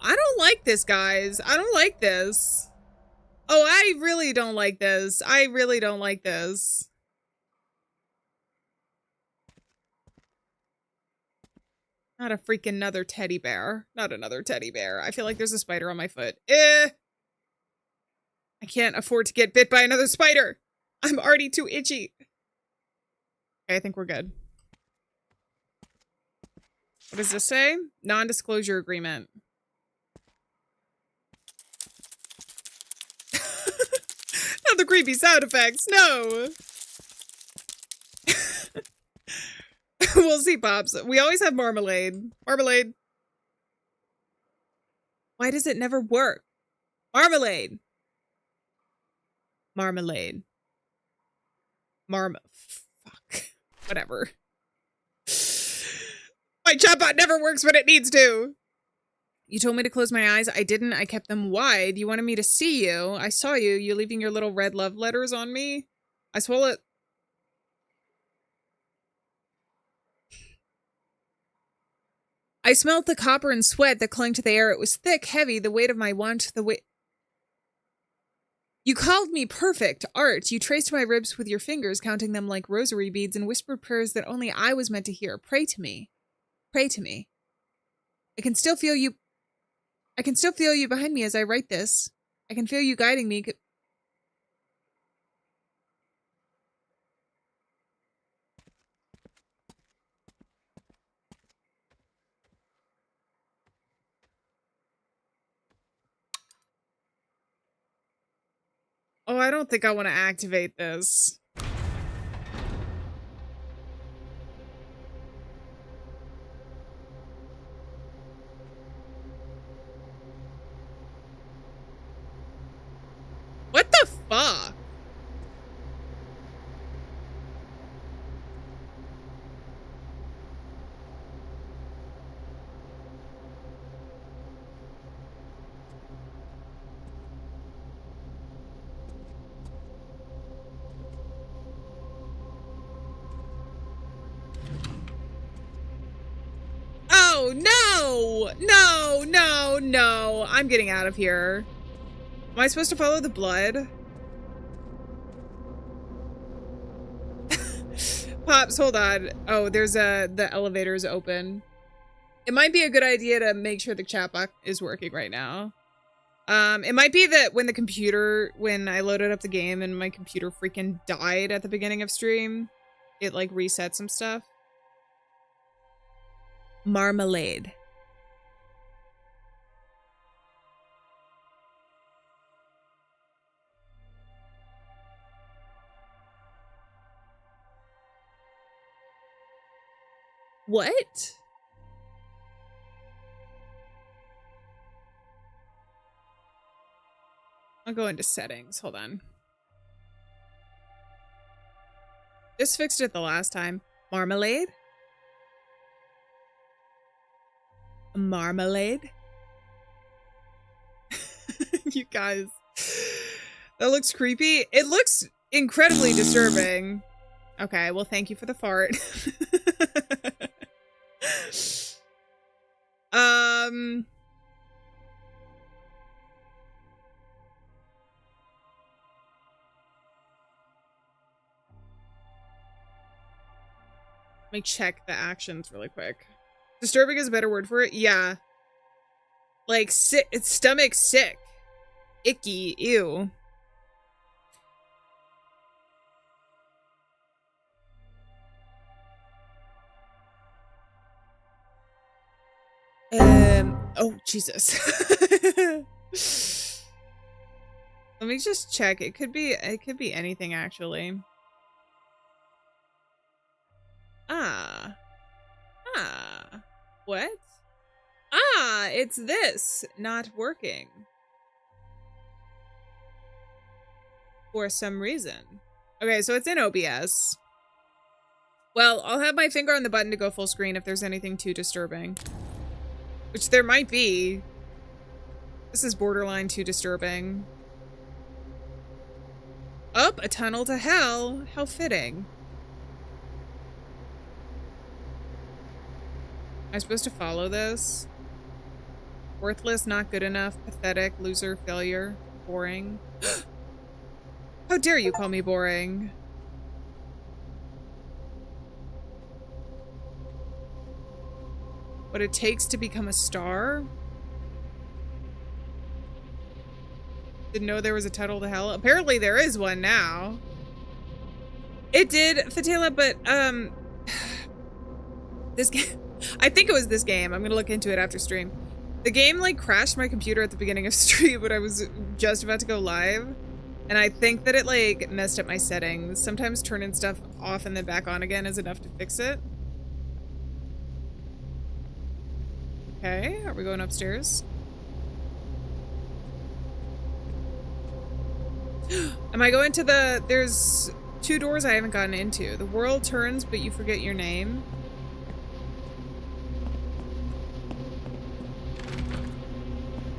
I don't like this, guys. I don't like this. Oh, I really don't like this. I really don't like this. Not a freaking another teddy bear. Not another teddy bear. I feel like there's a spider on my foot. I can't afford to get bit by another spider. I'm already too itchy. Okay, I think we're good. What does this say? Non-disclosure agreement. Not the creepy sound effects, no! We'll see, Pops. We always have marmalade. Marmalade. Why does it never work? Marmalade. Marmalade. Fuck. Whatever. My chatbot never works when it needs to. You told me to close my eyes. I didn't. I kept them wide. You wanted me to see you. I saw you. You leaving your little red love letters on me. I swallow it. I smelled the copper and sweat that clung to the air. It was thick, heavy, the weight of my want, the weight. You called me perfect, art. You traced my ribs with your fingers, counting them like rosary beads, and whispered prayers that only I was meant to hear. Pray to me. Pray to me. I can still feel you behind me as I write this. I can feel you guiding me. Oh, I don't think I want to activate this. What the fuck? No, no, no, no, no. I'm getting out of here. Am I supposed to follow the blood? Pops, hold on. Oh, there's the elevator's open. It might be a good idea to make sure the chat box is working right now. It might be that when I loaded up the game and my computer freaking died at the beginning of stream, it like reset some stuff. Marmalade. What? I'll go into settings. Hold on. Just fixed it the last time. Marmalade? Marmalade? You guys. That looks creepy. It looks incredibly disturbing. Okay, well, thank you for the fart. Let me check the actions really quick. Disturbing is a better word for it. Yeah. Like, it's stomach sick. Icky. Ew. Oh, Jesus. Let me just check. It could be anything, actually. What? It's this not working. For some reason. Okay, so it's in OBS. Well, I'll have my finger on the button to go full screen if there's anything too disturbing. Which there might be. This is borderline too disturbing. Up a tunnel to hell. How fitting. Am I supposed to follow this? Worthless, not good enough, pathetic, loser, failure, boring. How dare you call me boring? What it takes to become a star? Didn't know there was a tunnel to hell. Apparently there is one now. It did, Fatila, but this game, I think it was this game. I'm gonna look into it after stream. The game like crashed my computer at the beginning of stream when I was just about to go live. And I think that it like messed up my settings. Sometimes turning stuff off and then back on again is enough to fix it. Okay, are we going upstairs? Am I going to the... There's 2 doors I haven't gotten into. The world turns, but you forget your name.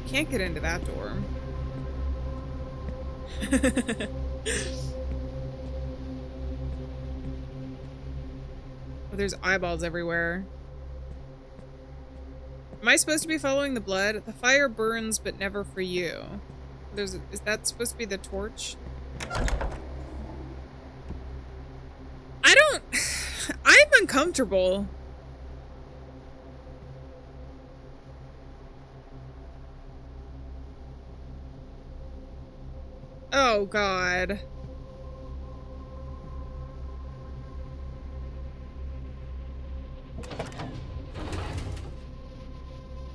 Can't get into that door. Oh, there's eyeballs everywhere. Am I supposed to be following the blood? The fire burns, but never for you. Is that supposed to be the torch? I'm uncomfortable. Oh, God.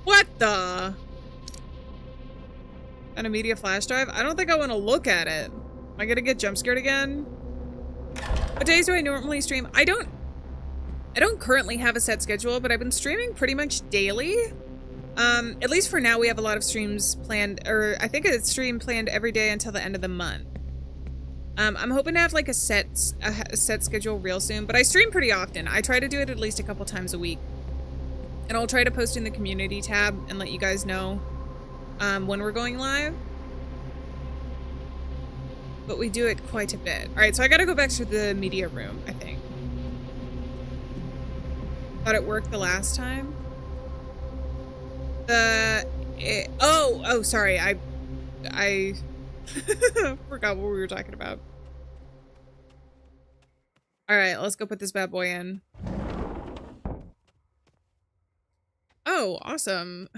What the? And a media flash drive? I don't think I want to look at it. Am I gonna get jump scared again? What days do I normally stream? I don't currently have a set schedule, but I've been streaming pretty much daily. At least for now, we have a lot of streams planned, or I think a stream planned every day until the end of the month. I'm hoping to have like a set schedule real soon, but I stream pretty often. I try to do it at least a couple times a week. And I'll try to post in the community tab and let you guys know when we're going live. But we do it quite a bit. Alright, so I gotta go back to the media room, I think. Thought it worked the last time. Oh, sorry. I forgot what we were talking about. All right, let's go put this bad boy in. Oh, awesome.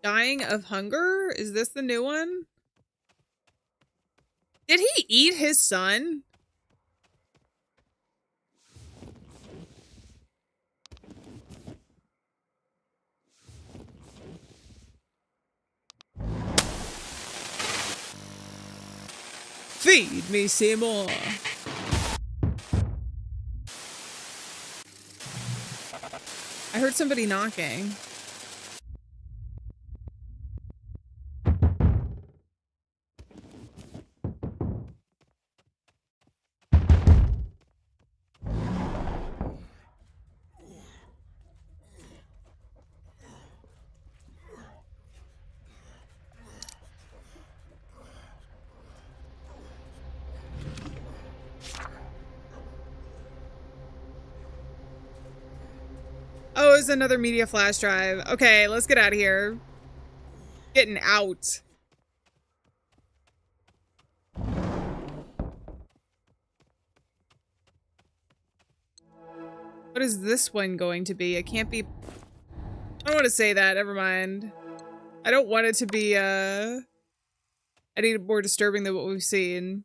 Dying of hunger? Is this the new one? Did he eat his son? Feed me, Seymour. I heard somebody knocking. Oh, it's another media flash drive. Okay, let's get out of here. Getting out. What is this one going to be? It can't be... I don't want to say that. Never mind. I don't want it to be, any more disturbing than what we've seen.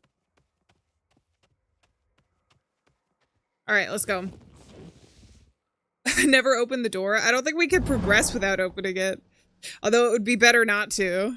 Alright, let's go. Never open the door. I don't think we could progress without opening it. Although it would be better not to.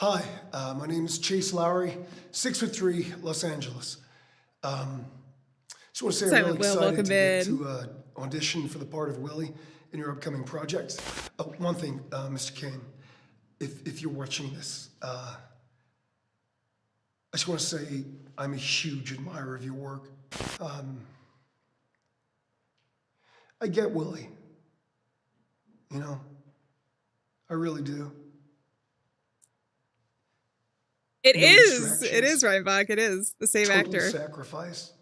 Hi, my name is Chase Lowry, 6'3", Los Angeles. Just want to say I'm really excited to get to audition for the part of Willie in your upcoming project. Oh, one thing, Mr. Kane, if you're watching this, I just want to say I'm a huge admirer of your work. I get Willie, you know, I really do. It is Ryan Bach. It is the same actor. Sacrifice.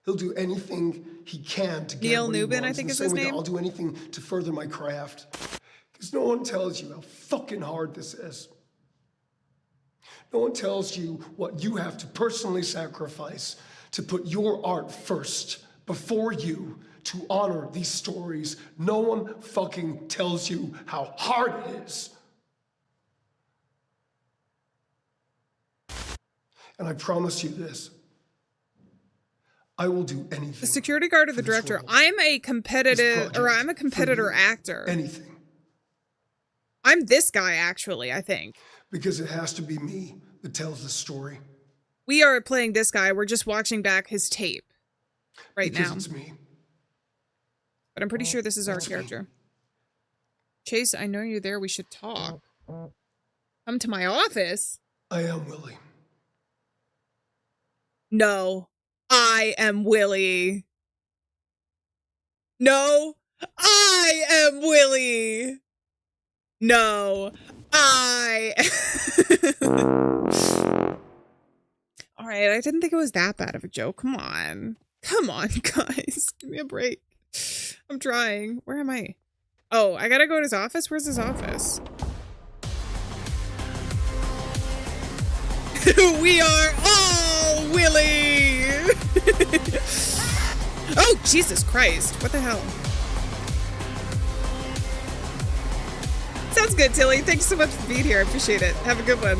He'll do anything he can to get Neil what he Newbin, wants. I think And is the his same way name. I'll do anything to further my craft. Because no one tells you how fucking hard this is. No one tells you what you have to personally sacrifice to put your art first before you to honor these stories. No one fucking tells you how hard it is. And I promise you this. I will do anything. The security guard or the director. I'm a competitor actor. Anything. I'm this guy, actually, I think. Because it has to be me that tells the story. We are playing this guy. We're just watching back his tape right because now. It's me. But I'm pretty sure this is our character. Me. Chase, I know you're there. We should talk. Come to my office. I am Willie. No, I am Willie. No, I am Willie. No, I... All right, I didn't think it was that bad of a joke. Come on. Come on, guys. Give me a break. I'm trying. Where am I? Oh, I gotta go to his office? Where's his office? We are all Willie! Oh, Jesus Christ. What the hell? Sounds good, Tilly. Thanks so much for being here. I appreciate it. Have a good one.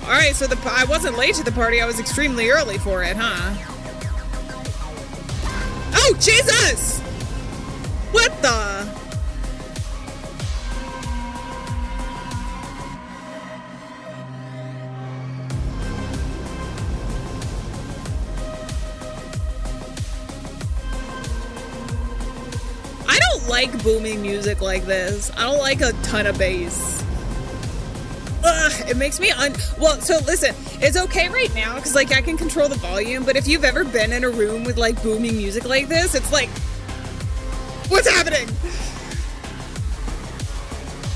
All right, so I wasn't late to the party. I was extremely early for it, huh? Oh, Jesus! What the? like booming music like this. I don't like a ton of bass. Ugh, it makes me well, so listen, it's okay right now because like I can control the volume, but if you've ever been in a room with like booming music like this, it's like, what's happening?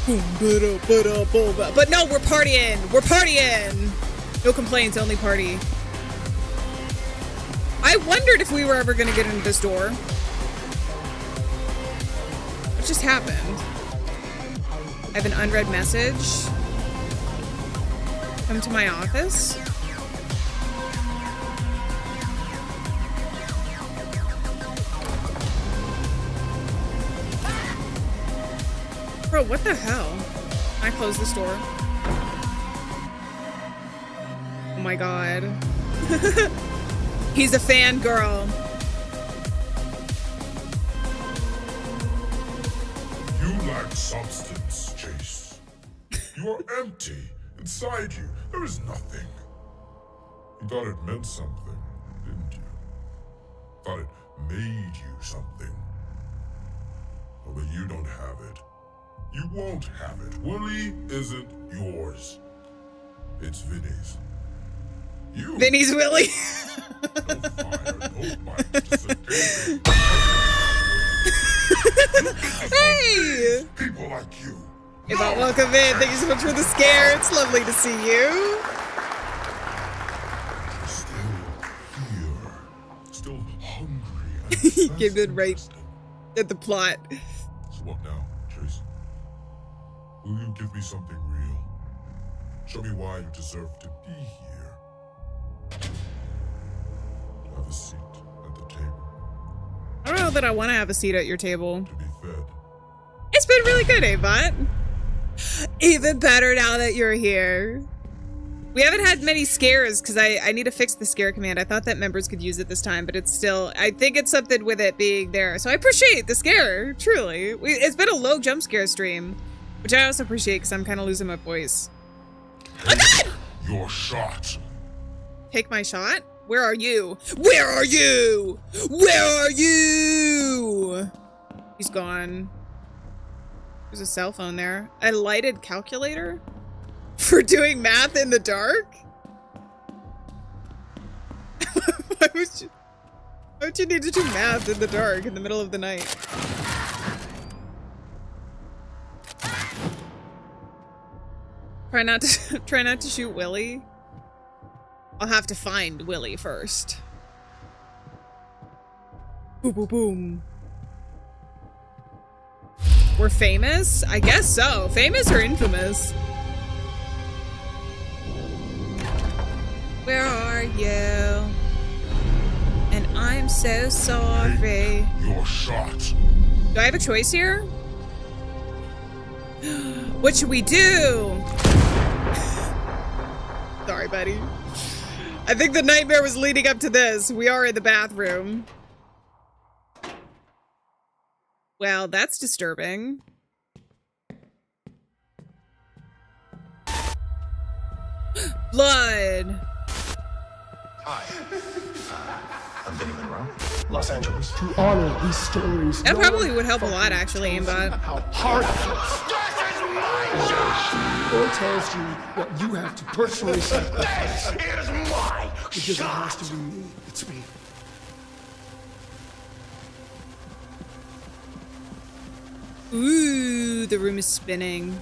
But no, we're partying. We're partying. No complaints, only party. I wondered if we were ever gonna get into this door. What just happened? I have an unread message. Come to my office. Bro, what the hell? Can I close this door? Oh my god. He's a fangirl. You lack substance, Chase. You are empty. Inside you, there is nothing. You thought it meant something, didn't you? Thought it made you something. Well, but you don't have it. You won't have it. Willie isn't yours. It's Vinny's. You. Vinny's Willie. No fire, no bite, just a game. Hey! People like you. Ava, welcome in. Thank you so much for the scare. It's lovely to see you. Still hungry. He came in right at the plot. So what now, Chase? Will you give me something real? Show me why you deserve to be here. Have a seat at the table. I don't know that I want to have a seat at your table. To be fed. It's been really good, Avot. Even better now that you're here. We haven't had many scares because I need to fix the scare command. I thought that members could use it this time, but it's still, I think it's something with it being there. So I appreciate the scare, truly. It's been a low jump scare stream, which I also appreciate because I'm kind of losing my voice. Oh God! Your shot. Take my shot? Where are you? Where are you? Where are you? He's gone. There's a cell phone there. A lighted calculator? For doing math in the dark? Why would you need to do math in the dark in the middle of the night? Try not to shoot Willie. I'll have to find Willie first. Boom, boom, boom. We're famous? I guess so. Famous or infamous? Where are you? And I'm so sorry. Your shot. Do I have a choice here? What should we do? Sorry, buddy. I think the nightmare was leading up to this. We are in the bathroom. Well, that's disturbing. Blood. Hi. I'm Vinny Monroe, Los Angeles. To honor these stories. That probably would help a lot, actually, Aimbot. How hard it is. Or tells you what you have to personally sacrifice. This is my Because it has to be me. It's me. Ooh, the room is spinning.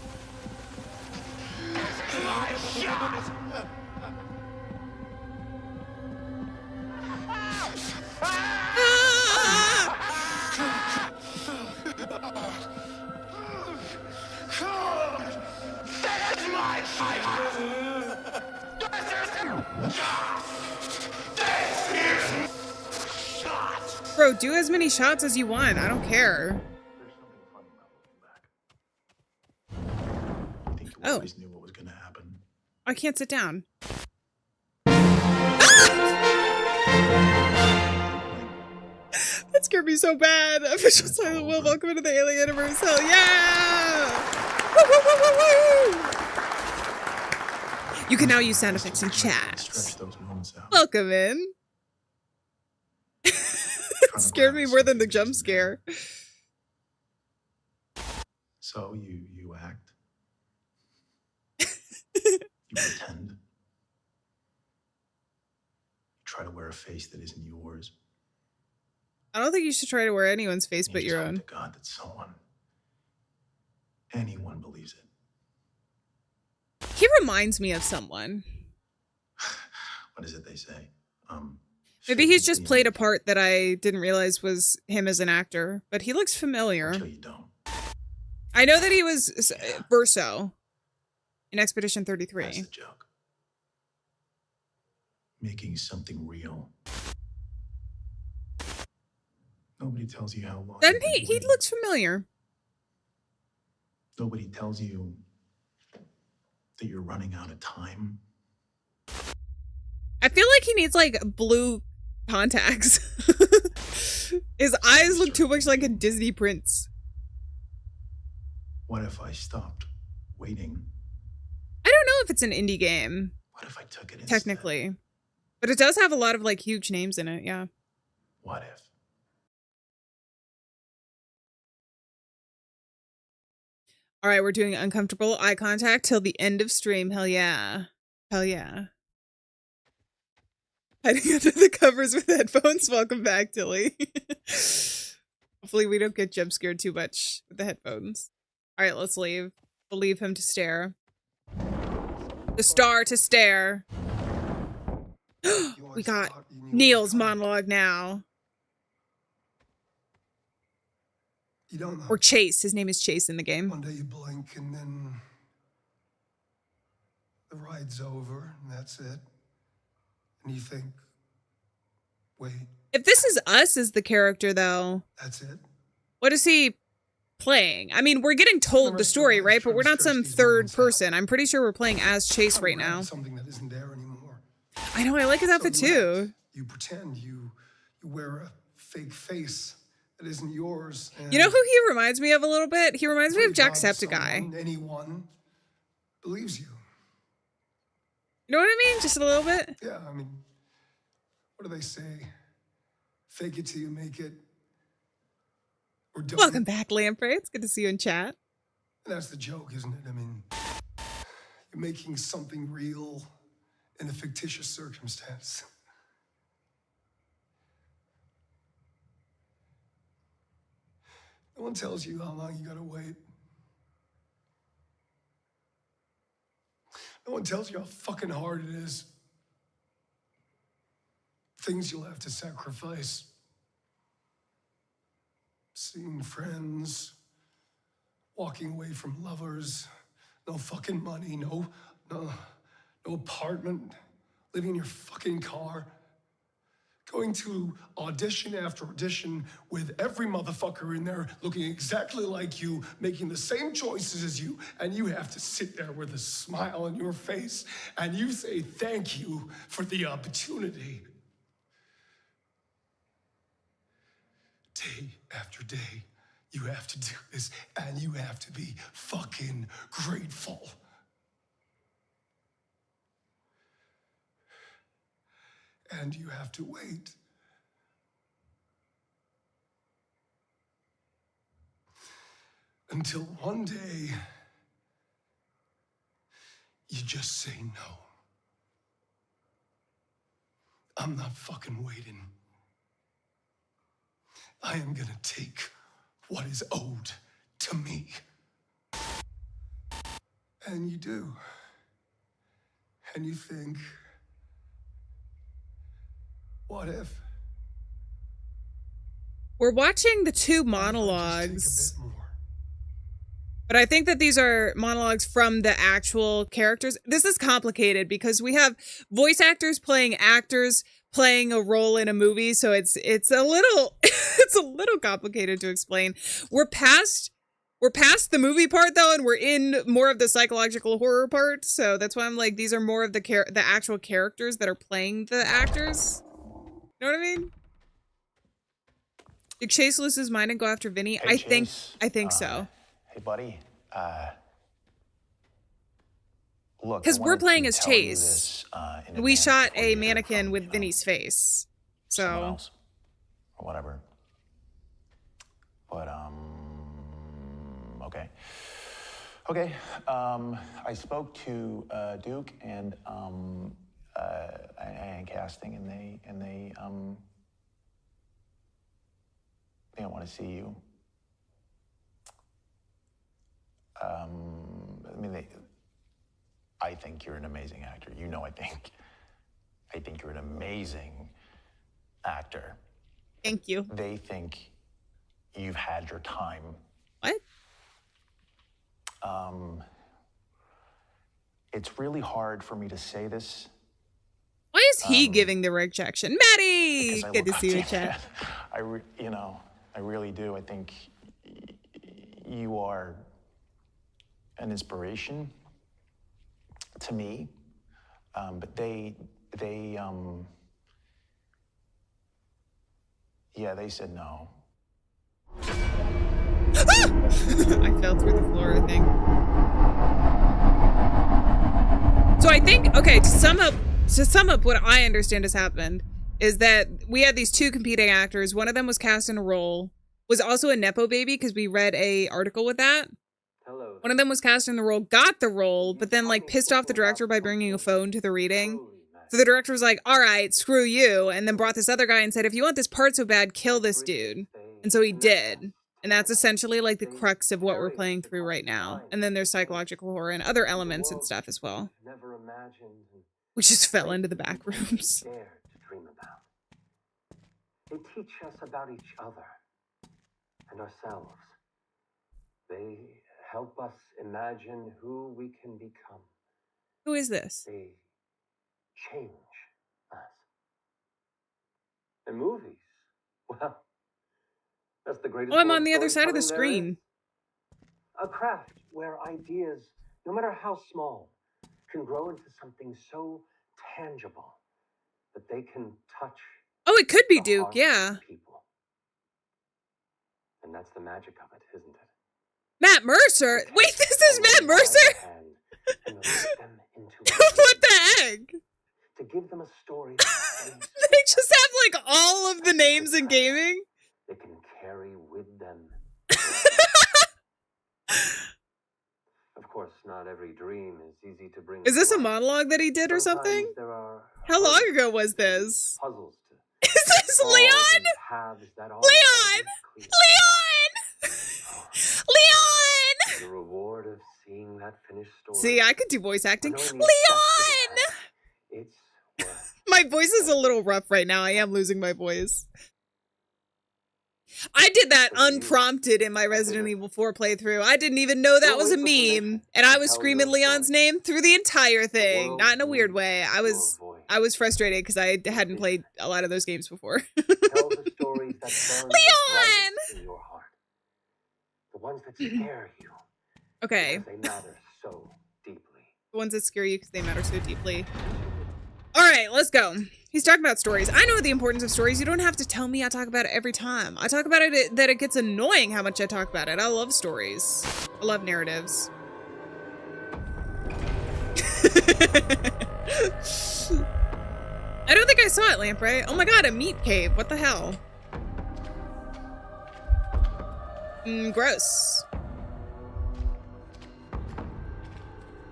my shot. That is my fight. This is shot. Bro, do as many shots as you want. I don't care. Oh. Always knew what was gonna happen. I can't sit down. That scared me so bad. Official Silent Will, welcome into the Alien universe. Hell yeah! Woo, woo, woo, woo, woo! You can now use sound effects in chat. Stretch those moments out. Welcome in. It scared me more than the jump scare. So you act. You pretend. You try to wear a face that isn't yours. I don't think you should try to wear anyone's face You but just your hope own. to God that anyone believes it. He reminds me of someone. What is it they say? Maybe he's just played a part that I didn't realize was him as an actor, but he looks familiar. Until you don't. I know that he was Verso in Expedition 33. That's the joke. Making something real. Nobody tells you how long. Doesn't he? He looks familiar. Nobody tells you that you're running out of time. I feel like he needs like blue contacts. His eyes look too much like a Disney prince. What if I stopped waiting? I don't know if it's an indie game. What if I took it technically? But it does have a lot of like huge names in it, yeah. What if? All right, we're doing uncomfortable eye contact till the end of stream. Hell yeah. Hell yeah. Hiding under the covers with headphones. Welcome back, Tilly. Hopefully we don't get jump scared too much with the headphones. All right, let's leave. We'll leave him to stare. The star to stare. We got Neil's monologue now. You don't know. Or Chase. His name is Chase in the game. One day you blink and then the ride's over and that's it. And you think, wait. If this is us as the character, though. That's it? What is he playing? I mean, we're getting told the story, right? But we're not some third person. I'm pretty sure we're playing as Chase right now. Something that isn't there anymore. I know, I like his outfit too. You pretend, you wear a fake face that isn't yours. And you know who he reminds me of a little bit? He reminds me of Jacksepticeye. Anyone believes you. You know what I mean? Just a little bit? Yeah, I mean, what do they say? Fake it till you make it. Or don't. Welcome back, Lamprey. It's good to see you in chat. And that's the joke, isn't it? I mean, you're making something real in a fictitious circumstance. No one tells you how long you gotta wait. No one tells you how fucking hard it is. Things you'll have to sacrifice. Seeing friends, walking away from lovers, no fucking money, no apartment, living in your fucking car, going to audition after audition with every motherfucker in there looking exactly like you, making the same choices as you, and you have to sit there with a smile on your face and you say thank you for the opportunity. Day after day, you have to do this, and you have to be fucking grateful. And you have to wait. Until one day, you just say no. I'm not fucking waiting. I am gonna take what is owed to me. And you do. And you think, what if? We're watching the two monologues. But I think that these are monologues from the actual characters. This is complicated because we have voice actors playing actors playing a role in a movie, so it's a little it's a little complicated to explain. We're past the movie part though, and we're in more of the psychological horror part. So that's why I'm like, these are more of the actual characters that are playing the actors. You know what I mean? Did Chase lose his mind and go after Vinny? Hey, I think so. Hey, buddy. Look, Because we're playing as Chase. This, We shot a mannequin with Vinny's face. Someone So else, or whatever. But Okay. Okay. I spoke to Duke and casting, and they don't want to see you. I think you're an amazing actor. You know, I think you're an amazing actor. Thank you. They think you've had your time. What? It's really hard for me to say this. Why is he giving the rejection? Maddie! Good to see you, chat. I really do. I think you are an inspiration to me. But they said no. I fell through the floor, I think. So I think, okay, to sum up what I understand has happened is that we had these two competing actors. One of them was cast in a role, was also a Nepo baby because we read a article with that. One of them was cast in the role, got the role, but then like pissed off the director by bringing a phone to the reading. So the director was like, all right, screw you. And then brought this other guy and said, if you want this part so bad, kill this dude. And so he did. And that's essentially like the crux of what we're playing through right now. And then there's psychological horror and other elements and stuff as well. We just fell into the back rooms. They teach us about each other and ourselves. They help us imagine who we can become. Who is this? They change us. And movies, well, that's the greatest. Oh, I'm on the other side of the screen. A craft where ideas, no matter how small, can grow into something so tangible that they can touch. Oh, it could be Duke, yeah. People. And that's the magic of it, isn't it? Matt Mercer? Wait, this is Matt Mercer? What the heck? To give them a story. They just have like all of the names in gaming. They can carry with them. Of course, not every dream is easy to bring. Is this a monologue that he did or something? How long ago was this? Puzzles is this Leon? Leon! Leon! The reward of seeing that finished story. See, I could do voice acting. Leon! My voice is a little rough right now. I am losing my voice. I did that unprompted in my Resident Evil 4 playthrough. I didn't even know that was a meme. And I was screaming Leon's name through the entire thing. Not in a weird way. I was frustrated because I hadn't played a lot of those games before. Leon! In your heart. The ones that scare you. Okay. They matter so deeply. The ones that scare you because they matter so deeply. All right, let's go. He's talking about stories. I know the importance of stories. You don't have to tell me I talk about it every time. I talk about it that it gets annoying how much I talk about it. I love stories. I love narratives. I don't think I saw it, Lamprey. Oh my god, a meat cave. What the hell? Gross.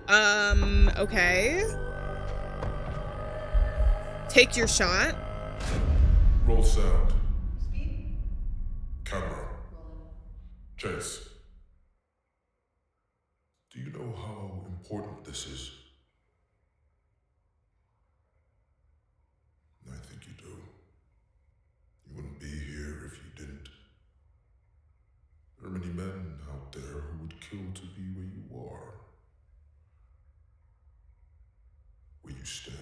Okay. Take your shot. Roll sound. Camera. Chase. Do you know how important this is? I think you do. You wouldn't be here if you didn't. There are many men out there who would kill to be where you are. Where you stand.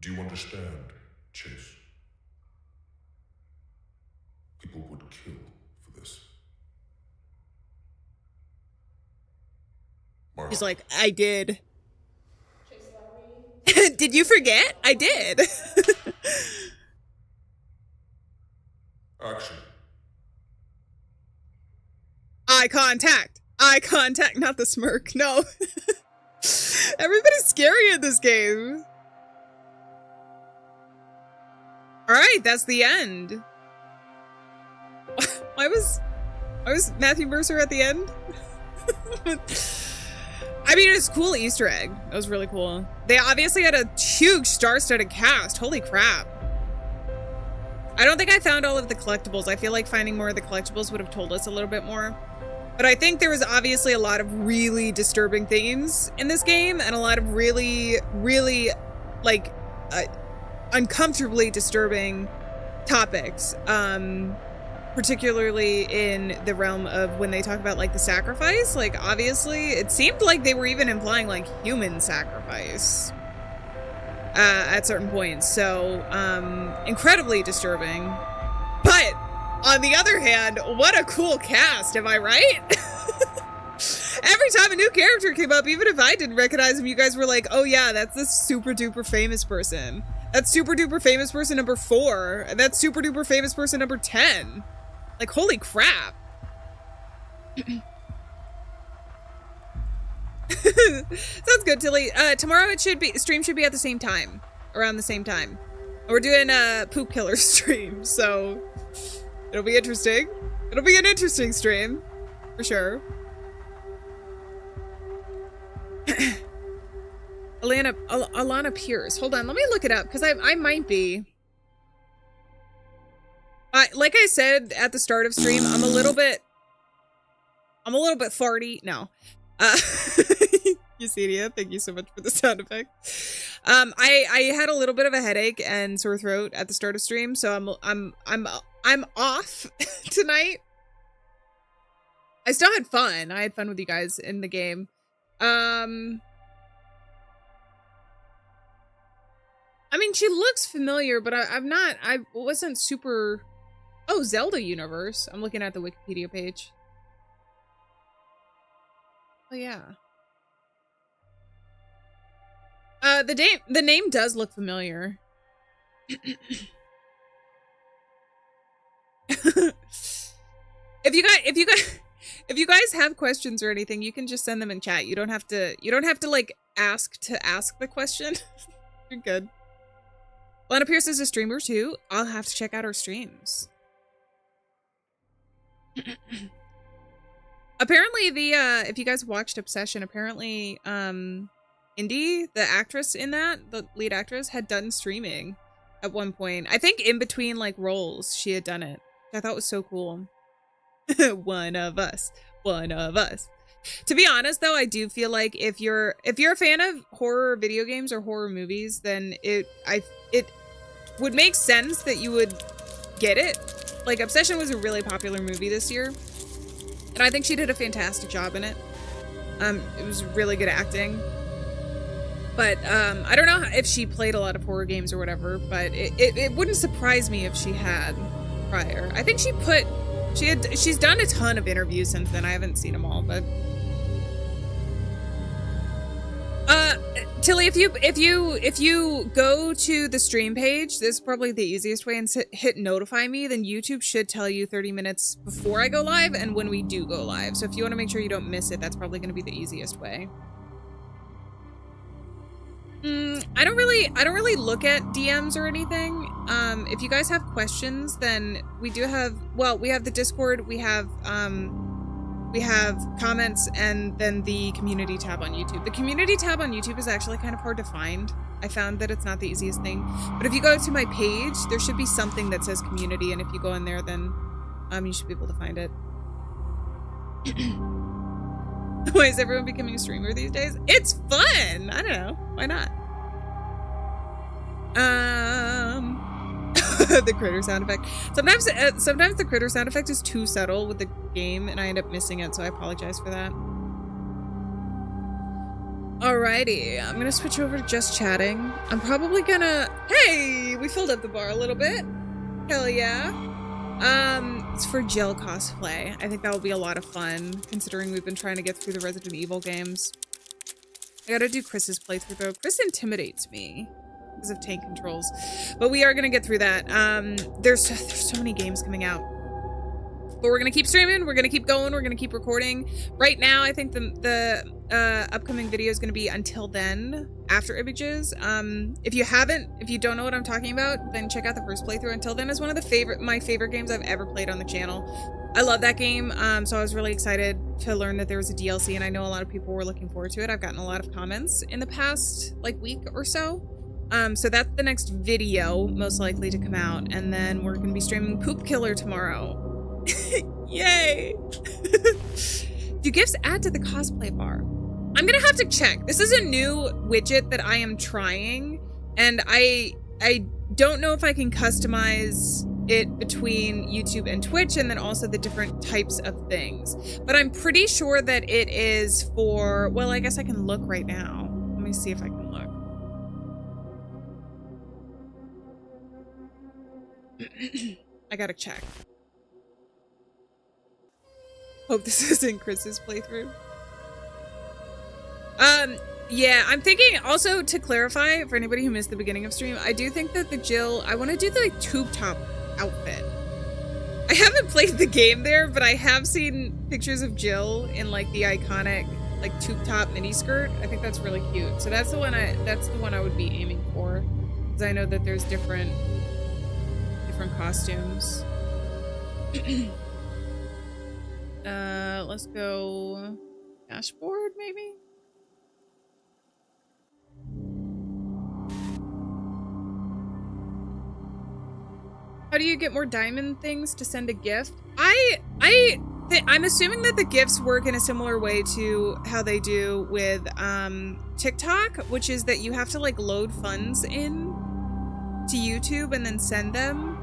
Do you understand, Chase? People would kill for this. Mark. He's like, I did. Did you forget? I did. Action. Eye contact. Eye contact, not the smirk. No. Everybody's scary in this game. All right, that's the end. I was Matthew Mercer at the end. I mean, it was a cool Easter egg. That was really cool. They obviously had a huge star-studded cast. Holy crap. I don't think I found all of the collectibles. I feel like finding more of the collectibles would have told us a little bit more. But I think there was obviously a lot of really disturbing themes in this game and a lot of really, really, like, uncomfortably disturbing topics. Particularly in the realm of when they talk about, like, the sacrifice. Like, obviously, it seemed like they were even implying, like, human sacrifice at certain points. So, incredibly disturbing. But, on the other hand, what a cool cast, am I right? Every time a new character came up, even if I didn't recognize him, you guys were like, oh yeah, that's this super duper famous person. That's super duper famous person number 4. And that's super duper famous person number 10. Like, holy crap. Sounds good, Tilly. Tomorrow stream should be at the same time. Around the same time. We're doing a poop killer stream, so it'll be interesting. It'll be an interesting stream. For sure. Alana Pierce. Hold on, let me look it up, because I might be. Like I said at the start of stream, I'm a little bit farty. No. Yesenia, thank you so much for the sound effect. I had a little bit of a headache and sore throat at the start of stream, so I'm off tonight. I still had fun. I had fun with you guys in the game. I mean, she looks familiar, but I wasn't super. Oh, Zelda universe. I'm looking at the Wikipedia page. Oh yeah. The name does look familiar. If you guys have questions or anything, you can just send them in chat. You don't have to like ask the question. You're good. Lana Pierce is a streamer too. I'll have to check out her streams. Apparently if you guys watched Obsession, apparently Indy, the actress in that, the lead actress, had done streaming at one point. I think in between like roles she had done it. I thought was so cool. One of us. To be honest though, I do feel like if you're a fan of horror video games or horror movies, then it would make sense that you would get it. Like, Obsession was a really popular movie this year, and I think she did a fantastic job in it. It was really good acting. But I don't know if she played a lot of horror games or whatever, but it wouldn't surprise me if she had prior. I think she's done a ton of interviews since then. I haven't seen them all, but Tilly, if you go to the stream page, this is probably the easiest way, and hit notify me, then YouTube should tell you 30 minutes before I go live and when we do go live. So if you want to make sure you don't miss it, that's probably going to be the easiest way. I don't really look at DMs or anything. If you guys have questions, then we do have, well, we have the Discord, we have comments, and then the community tab on YouTube. The community tab on YouTube is actually kind of hard to find. I found that it's not the easiest thing. But if you go to my page, there should be something that says community, and if you go in there, then you should be able to find it. Why is everyone becoming a streamer these days? It's fun! I don't know. Why not? The critter sound effect. Sometimes the critter sound effect is too subtle with the game, and I end up missing it, so I apologize for that. Alrighty, I'm gonna switch over to just chatting. I'm probably gonna... Hey! We filled up the bar a little bit. Hell yeah. It's for Jill cosplay. I think that will be a lot of fun, considering we've been trying to get through the Resident Evil games. I gotta do Chris's playthrough, though. Chris intimidates me because of tank controls, but we are gonna get through that. There's so many games coming out, but we're gonna keep streaming, we're gonna keep going, we're gonna keep recording. Right now, I think the upcoming video is going to be Until Then, after Images. If you don't know what I'm talking about, then check out the first playthrough. Until Then is one of my favorite games I've ever played on the channel. I love that game, so I was really excited to learn that there was a DLC, and I know a lot of people were looking forward to it. I've gotten a lot of comments in the past, like, week or so. So that's the next video, most likely to come out, and then we're going to be streaming Poop Killer tomorrow. Yay! Do gifts add to the cosplay bar? I'm gonna have to check. This is a new widget that I am trying, and I don't know if I can customize it between YouTube and Twitch, and then also the different types of things. But I'm pretty sure that it is for, well, I guess I can look right now. Let me see if I can look. I gotta check. Hope this isn't Chris's playthrough. Yeah, I'm thinking also, to clarify for anybody who missed the beginning of stream, I do think that the Jill, I want to do the like tube top outfit. I haven't played the game there, but I have seen pictures of Jill in like the iconic like tube top mini skirt. I think that's really cute. So that's the one I would be aiming for, because I know that there's different costumes. Let's go dashboard, maybe? How do you get more diamond things to send a gift? I'm assuming that the gifts work in a similar way to how they do with TikTok, which is that you have to like load funds in to YouTube and then send them.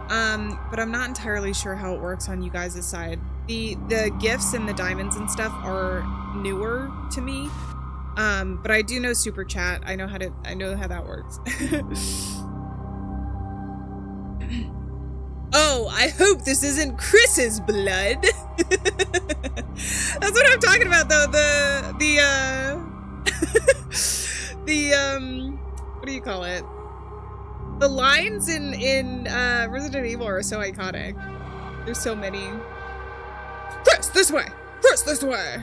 But I'm not entirely sure how it works on you guys' side. The gifts and the diamonds and stuff are newer to me. But I do know Super Chat. I know how that works. Oh, I hope this isn't Chris's blood. That's what I'm talking about, though. What do you call it? The lines in Resident Evil are so iconic. There's so many. Chris, this way! Chris, this way!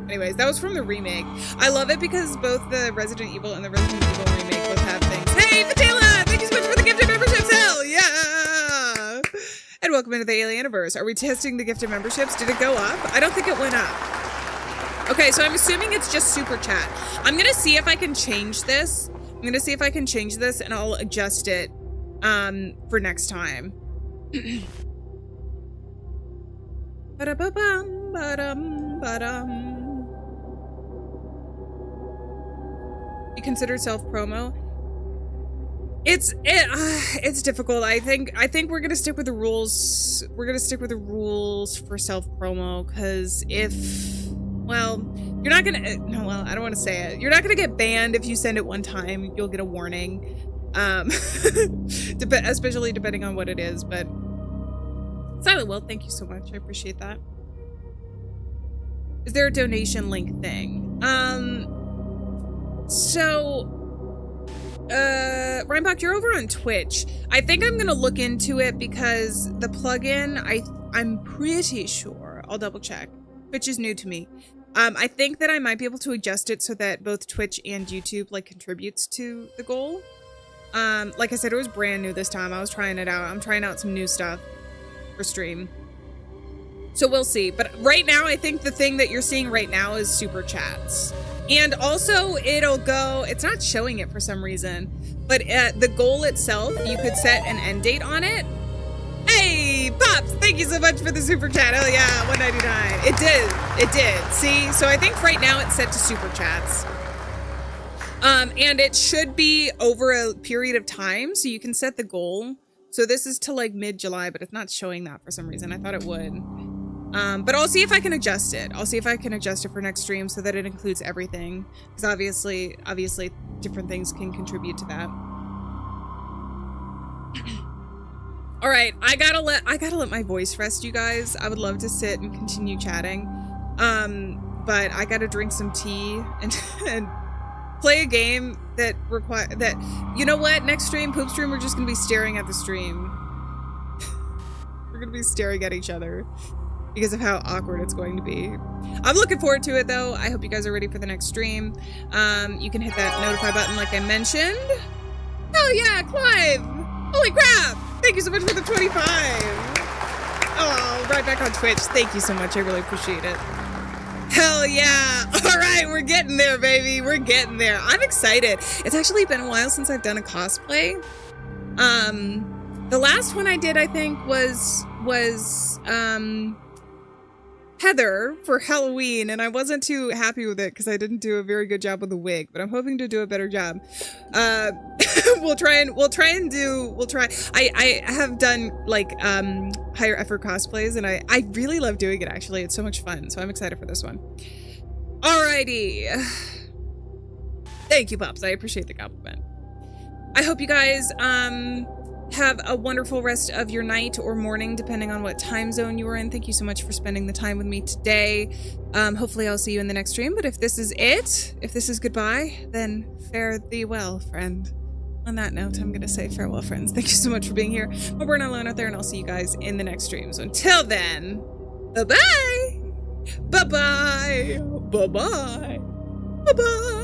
Anyways, that was from the remake. I love it because both the Resident Evil and the Resident Evil remake both have things. Hey, Fatela! Thank you so much for the gifted memberships! Hell yeah! And welcome into the Alieaniverse. Are we testing the gifted memberships? Did it go up? I don't think it went up. Okay, so I'm assuming it's just Super Chat. I'm gonna see if I can change this. And I'll adjust it for next time. Ba-da-ba-bum, ba-dum, ba-dum. You consider self-promo? It's difficult. I think we're gonna stick with the rules. We're gonna stick with the rules for self-promo, because you're not gonna, no, well, I don't want to say it. You're not gonna get banned if you send it one time. You'll get a warning. Especially depending on what it is, but Silent Will, thank you so much. I appreciate that. Is there a donation link thing? Reinbach, you're over on Twitch. I think I'm gonna look into it because the plugin, I'm pretty sure, I'll double check. Twitch is new to me. I think that I might be able to adjust it so that both Twitch and YouTube like contributes to the goal. Like I said, it was brand new this time. I was trying it out. I'm trying out some new stuff for stream. So we'll see. But right now, I think the thing that you're seeing right now is Super Chats. And also it'll go, it's not showing it for some reason, but the goal itself, you could set an end date on it. Hey, Pops, thank you so much for the Super Chat. Oh yeah, $1.99. It did. See, so I think right now it's set to Super Chats. And it should be over a period of time, so you can set the goal. So this is to like mid-July, but it's not showing that for some reason. I thought it would. But I'll see if I can adjust it. I'll see if I can adjust it for next stream so that it includes everything. Because obviously different things can contribute to that. All right, I gotta let my voice rest, you guys. I would love to sit and continue chatting. But I gotta drink some tea and play a game that you know what? Next stream, Poop Stream, we're just gonna be staring at the stream. We're gonna be staring at each other. because of how awkward it's going to be. I'm looking forward to it, though. I hope you guys are ready for the next stream. You can hit that notify button like I mentioned. Oh, yeah, Clive! Holy crap! Thank you so much for the 25! Oh, right back on Twitch. Thank you so much. I really appreciate it. Hell yeah! All right, we're getting there, baby. We're getting there. I'm excited. It's actually been a while since I've done a cosplay. The last one I did, I think, was Heather for Halloween, and I wasn't too happy with it because I didn't do a very good job with the wig, but I'm hoping to do a better job. We'll try. I have done like higher effort cosplays, and I really love doing it. Actually, it's so much fun. So I'm excited for this one. Alrighty. Thank you, Pops. I appreciate the compliment. I hope you guys have a wonderful rest of your night or morning, depending on what time zone you are in. Thank you so much for spending the time with me today. Hopefully I'll see you in the next stream, but if this is it, if this is goodbye, then fare thee well, friend. On that note, I'm going to say farewell, friends. Thank you so much for being here. Well, we're not alone out there, and I'll see you guys in the next stream. So until then, bye-bye! Bye-bye! Bye-bye! Bye-bye!